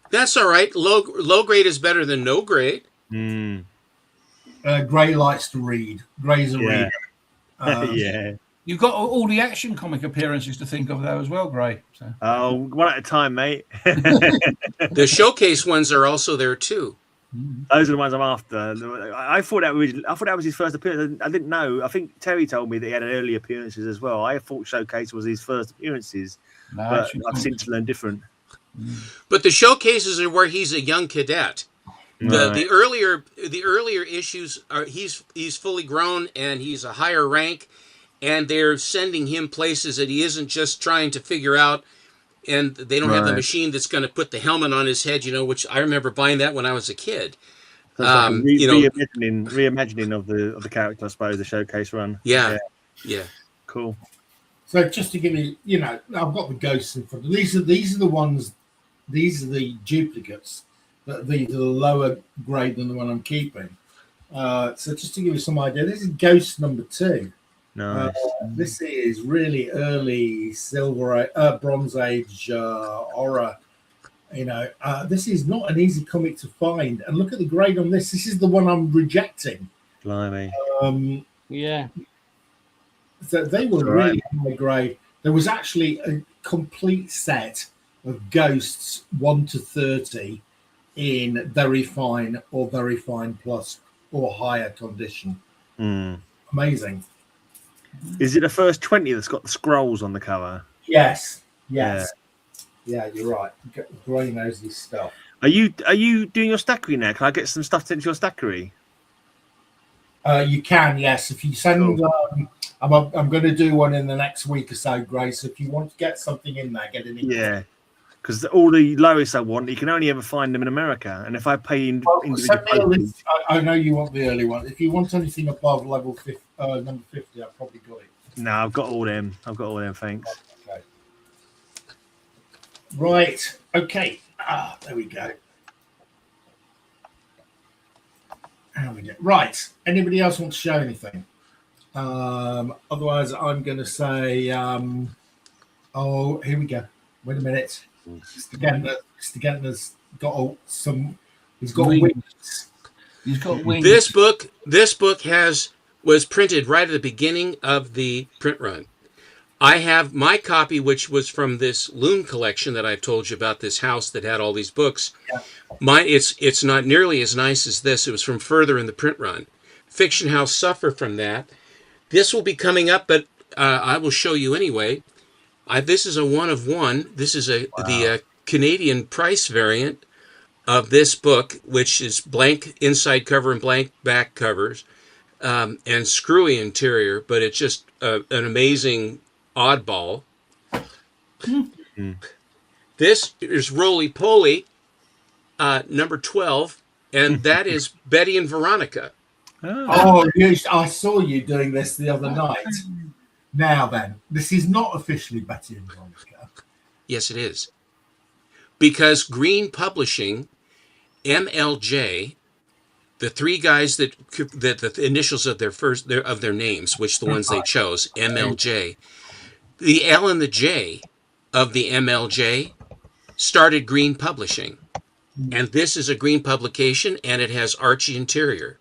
that's all right. Low grade is better than no grade. Mm. Gray likes to read. Gray's a reader. Yeah. You've got all the Action comic appearances to think of, though, as well, Gray. So. Oh, one at a time, mate. The showcase ones are also there too. Those are the ones I'm after. I thought that was his first appearance. I didn't know. I think Terry told me that he had early appearances as well. I thought Showcase was his first appearances, but I've since learned different. But the showcases are where he's a young cadet. The earlier issues are he's fully grown and he's a higher rank, and they're sending him places that he isn't just trying to figure out. And they don't have the machine that's going to put the helmet on his head, which I remember buying that when I was a kid. So reimagining of the character, I suppose, the showcase run. Yeah. Cool. So just to give you, I've got the ghosts in front of these are the ones, these are the duplicates. These are the lower grade than the one I'm keeping. So just to give you some idea, this is Ghost number 2. Nice. This is really early Bronze Age horror. This is not an easy comic to find. And look at the grade on this. This is the one I'm rejecting. Blimey. Yeah. So they were really high grade. There was actually a complete set of Ghosts 1 to 30 in very fine or very fine plus or higher condition. Amazing. Is it the first 20 that's got the scrolls on the cover? Yes. Yeah, you're right. Gray knows this stuff. Are you doing your stackery now? Can I get some stuff into your stackery? You can, yes. If you send, I'm going to do one in the next week or so, Grace. If you want to get something in there, get it in. Yeah, because all the lowest I want, you can only ever find them in America. And if I pay individual, I know you want the early one. If you want anything above level 50, number 50, I've probably got it. No, I've got all them. Thanks. Okay. Right. Okay. There we go. Right. Anybody else want to show anything? Otherwise, I'm going to say, here we go. Wait a minute. Mr. Gentner's got some. He's got wings. He's got wings. This book was printed right at the beginning of the print run. I have my copy, which was from this Loon collection that I've told you about, this house that had all these books. Yeah. It's not nearly as nice as this. It was from further in the print run. Fiction House suffer from that. This will be coming up, but I will show you anyway. This is a 1 of 1. This is the Canadian price variant of this book, which is blank inside cover and blank back covers, and screwy interior, but it's just an amazing oddball. This is Roly Poly, number 12, and that is Betty and Veronica. I saw you doing this the other night. Now then, this is not officially Betty and Veronica. Yes, it is. Because Green Publishing, MLJ, the three guys that the initials of their names, which the ones they chose, MLJ, the L and the J of the MLJ started Green Publishing. And this is a Green publication, and it has Archie interior.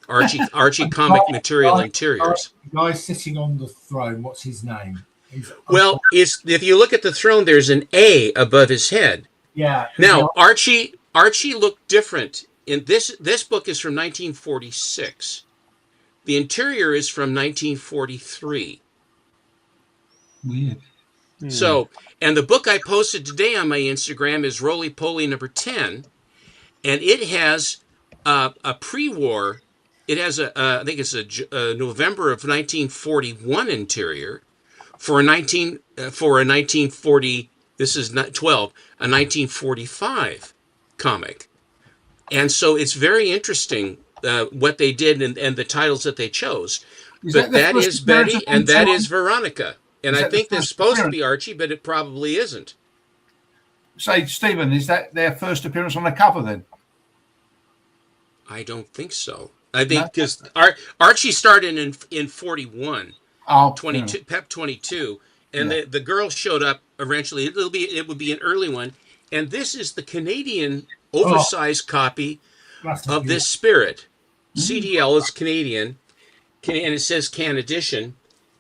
Archie comic material interiors. The guy sitting on the throne, what's his name? Well, if you look at the throne, there's an A above his head. Yeah. Now, Archie looked different. In this book is from 1946. The interior is from 1943. Weird. So, and the book I posted today on my Instagram is Roly Poly number 10, and it has a pre-war It has I think it's a November of 1941 interior for a 1940. This is not 12, a 1945 comic, and so it's very interesting what they did and the titles that they chose. But that is Betty and that is Veronica, and I think that's supposed to be Archie, but it probably isn't. Say, Stephen, is that their first appearance on the cover then? I don't think so. I think because Archie started in 41, 22, Pep 22, and the girl showed up eventually. It would be an early one, and this is the Canadian oversized copy of this Spirit. CDL is Canadian, and it says Can Edition.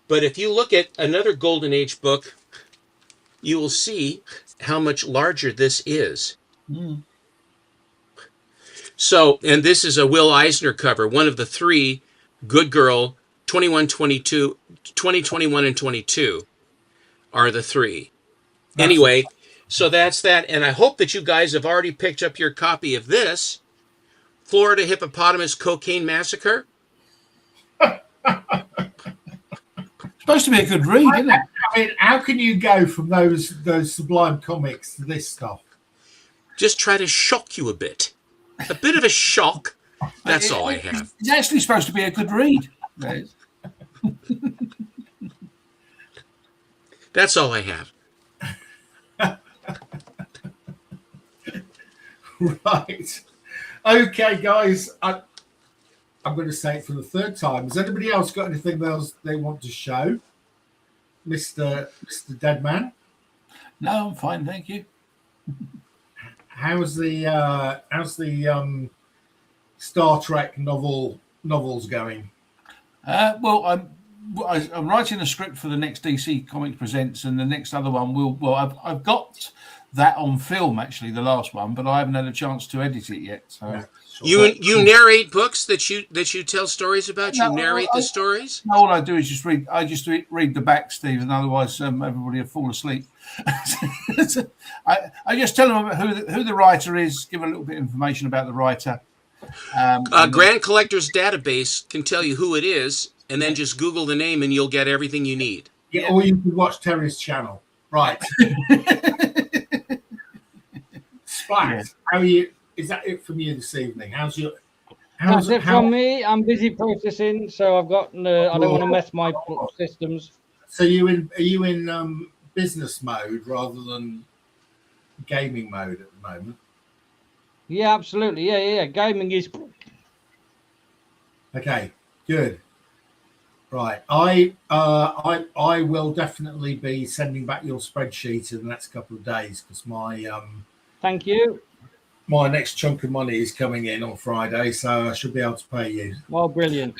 But if you look at another Golden Age book, you will see how much larger this is. So, and this is a Will Eisner cover, one of the three Good Girl, 21, 22, 2021, and 22 are the three. Anyway, so that's that. And I hope that you guys have already picked up your copy of this, Florida Hippopotamus Cocaine Massacre. Supposed to be a good read, isn't it? I mean, how can you go from those Sublime comics to this stuff? Just try to shock you a bit. A bit of a shock. That's all I have. It's actually supposed to be a good read. That's all I have. Right. Okay, guys. I'm going to say it for the third time. Has anybody else got anything else they want to show? Mr. Deadman? No, I'm fine, thank you. How's the Star Trek novels going? Well, I'm writing a script for the next DC Comics Presents, and the next other one will. Well, I've got that on film actually, the last one, but I haven't had a chance to edit it yet. So you narrate books that you tell stories about. You narrate the stories. No, all I do is just read. I just read the back, Stephen. Otherwise, everybody will fall asleep. I just tell them who the writer is, give a little bit of information about the writer. Grand Collector's Database can tell you who it is, and then just Google the name, and you'll get everything you need. Yeah, or you can watch Terry's channel. Right. Splat. How are you? Is that it from you this evening? How's it from me? I'm busy processing, so I've got. I don't want to mess my systems. So are you in business mode rather than gaming mode at the moment? Yeah, absolutely. Yeah. Gaming is okay. Good. Right. I will definitely be sending back your spreadsheet in the next couple of days because my thank you. My next chunk of money is coming in on Friday, so I should be able to pay you. Well, brilliant.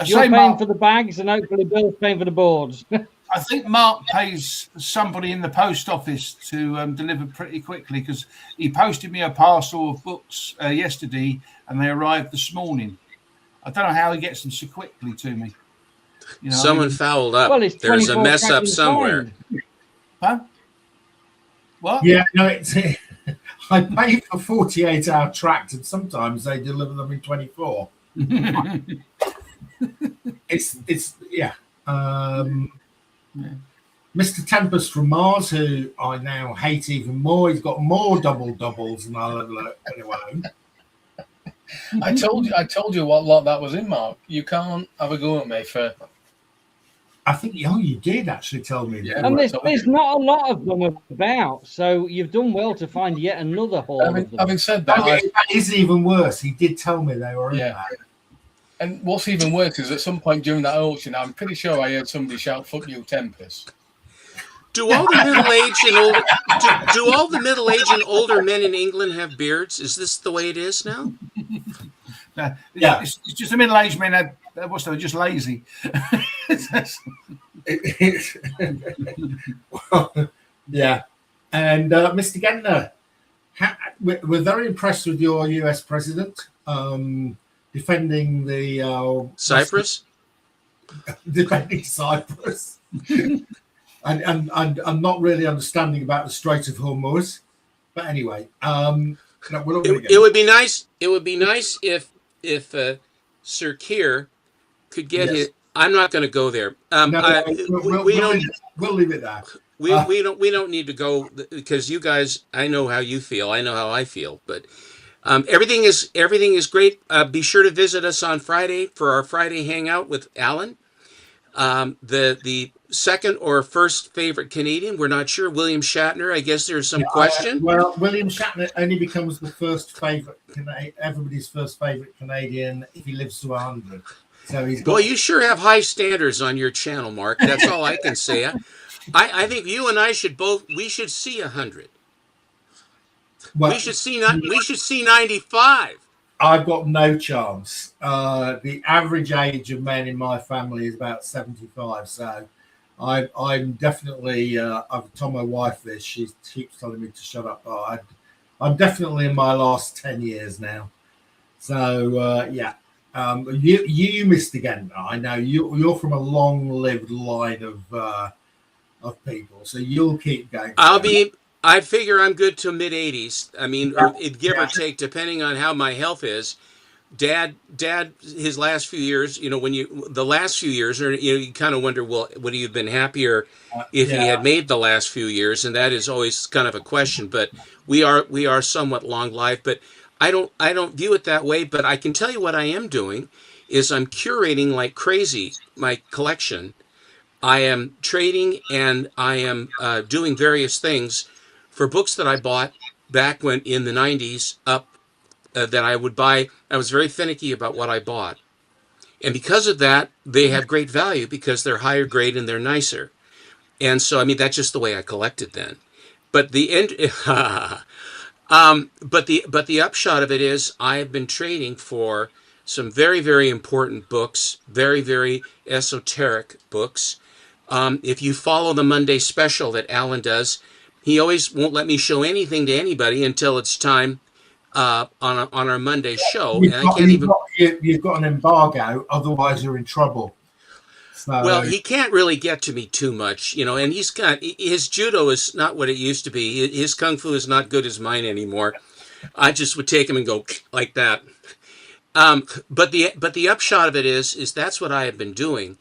You're paying for the bags, and hopefully Bill's paying for the boards. I think Mark pays somebody in the post office to deliver pretty quickly because he posted me a parcel of books yesterday, and they arrived this morning. I don't know how he gets them so quickly to me. You know, someone fouled up. Well, there's a mess up somewhere. Huh? What? Yeah, no, it's. I pay for 48-hour tract, and sometimes they deliver them in 24. It's yeah. Mr. Tempest from Mars, who I now hate even more. He's got more doubles than I'll ever own. I told you what lot that was in, Mark. You can't have a go at me for. I think you did actually tell me. Yeah, and there's not a lot of them about, so you've done well to find yet another haul. Having said that, that is even worse. He did tell me they were in there. And what's even worse is at some point during that auction, I'm pretty sure I heard somebody shout, "Fuck you, Tempest." Do all the middle-aged and older men in England have beards? Is this the way it is now? Yeah, it's just the middle-aged men. They're just lazy. Well, yeah, and Mr. Gentner, we're very impressed with your US president defending the Cyprus. Defending Cyprus, and I'm not really understanding about the Strait of Hormuz, but anyway, it would be nice. It would be nice if Sir Keir could get Yes. his. I'm not going to go there. We'll leave it there. We don't need to go because you guys. I know how you feel. I know how I feel. But everything is great. Be sure to visit us on Friday for our Friday hangout with Alan. The second or first favorite Canadian, we're not sure. William Shatner. I guess there's some question. Well, William Shatner only becomes the first favorite, everybody's first favorite Canadian if he lives to 100. So he's got. Well, you sure have high standards on your channel, Mark. That's all I can say. I think you and I should see 100. Well, we should see 95. I've got no chance. The average age of men in my family is about 75. So I'm definitely, I've told my wife this, she keeps telling me to shut up. I'm definitely in my last 10 years now. So, yeah. You missed again. I know you're from a long-lived line of people, so you'll keep going. I figure I'm good to mid 80s. I mean, give or take, depending on how my health is. Dad, his last few years, the last few years, or you kind of wonder, well, would he have been happier if he had made the last few years? And that is always kind of a question. But we are somewhat long lived, but I don't view it that way. But I can tell you what I am doing is I'm curating like crazy my collection. I am trading and I am doing various things for books that I bought back when in the 90s that I would buy. I was very finicky about what I bought. And because of that, they have great value because they're higher grade and they're nicer. And so, I mean, that's just the way I collected then. But the end, but the upshot of it is I have been trading for some very, very important books, very, very esoteric books. If you follow the Monday special that Alan does, he always won't let me show anything to anybody until it's time on our Monday show. You've got an embargo, otherwise you're in trouble. So. Well, he can't really get to me too much, and his judo is not what it used to be. His kung fu is not good as mine anymore. I just would take him and go like that. But the upshot of it is that's what I have been doing.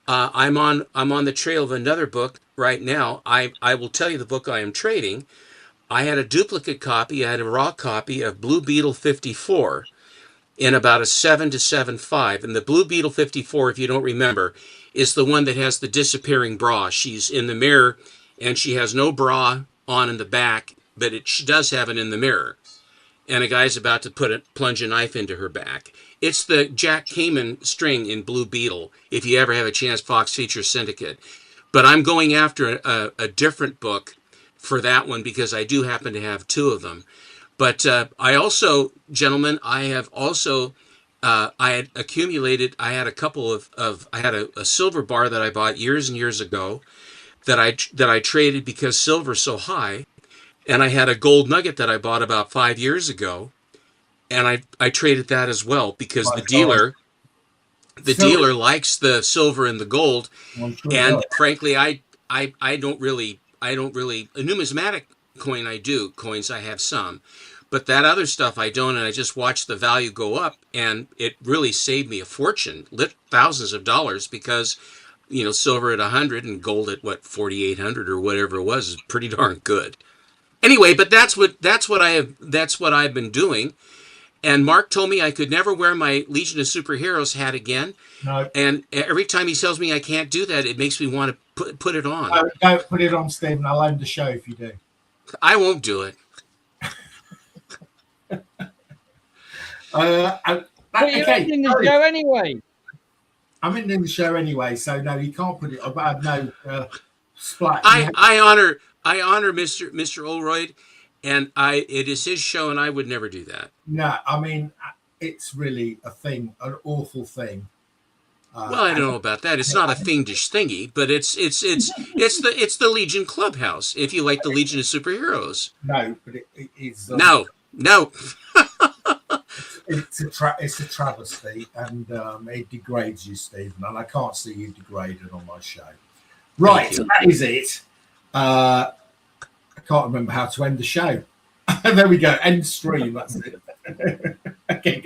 I'm on the trail of another book right now. I will tell you the book I am trading. I had a duplicate copy. I had a raw copy of Blue Beetle 54 in about a 7 to 7.5. And the Blue Beetle 54, if you don't remember, is the one that has the disappearing bra. She's in the mirror and she has no bra on in the back, but she does have it in the mirror. And a guy's about to plunge a knife into her back. It's the Jack Kamen string in Blue Beetle, if you ever have a chance, Fox Feature Syndicate. But I'm going after a different book for that one because I do happen to have two of them. But I also, gentlemen, I have also, I had accumulated, I had a couple I had a silver bar that I bought years and years ago that I traded because silver's so high. And I had a gold nugget that I bought about 5 years ago. And I traded that as well because the dealer likes the silver and the gold. And frankly, I don't really, a numismatic coin coins I have some, but that other stuff I don't, and I just watched the value go up and it really saved me a fortune, thousands of dollars because, silver at 100 and gold at 4,800 or whatever it was is pretty darn good. Anyway, but that's what I've been doing. And Mark told me I could never wear my Legion of Superheroes hat again. No. And every time he tells me I can't do that, it makes me want to put it on. No, don't put it on, Stephen. I'll end the show if you do. I won't do it. But you're ending the show anyway. I'm ending the show anyway, so no, you can't put it. No splat. I honor Mr. Olroyd. And it is his show, and I would never do that. No, I mean, it's really an awful thing. Well, I don't know about that. It's not a fiendish thingy, but it's the Legion Clubhouse. If you like the Legion of Superheroes. No, but it is. No. It's a travesty, and it degrades you, Stephen. And I can't see you degraded on my show. Right, that is it. I can't remember how to end the show. There we go. End stream. That's it. Okay, guys.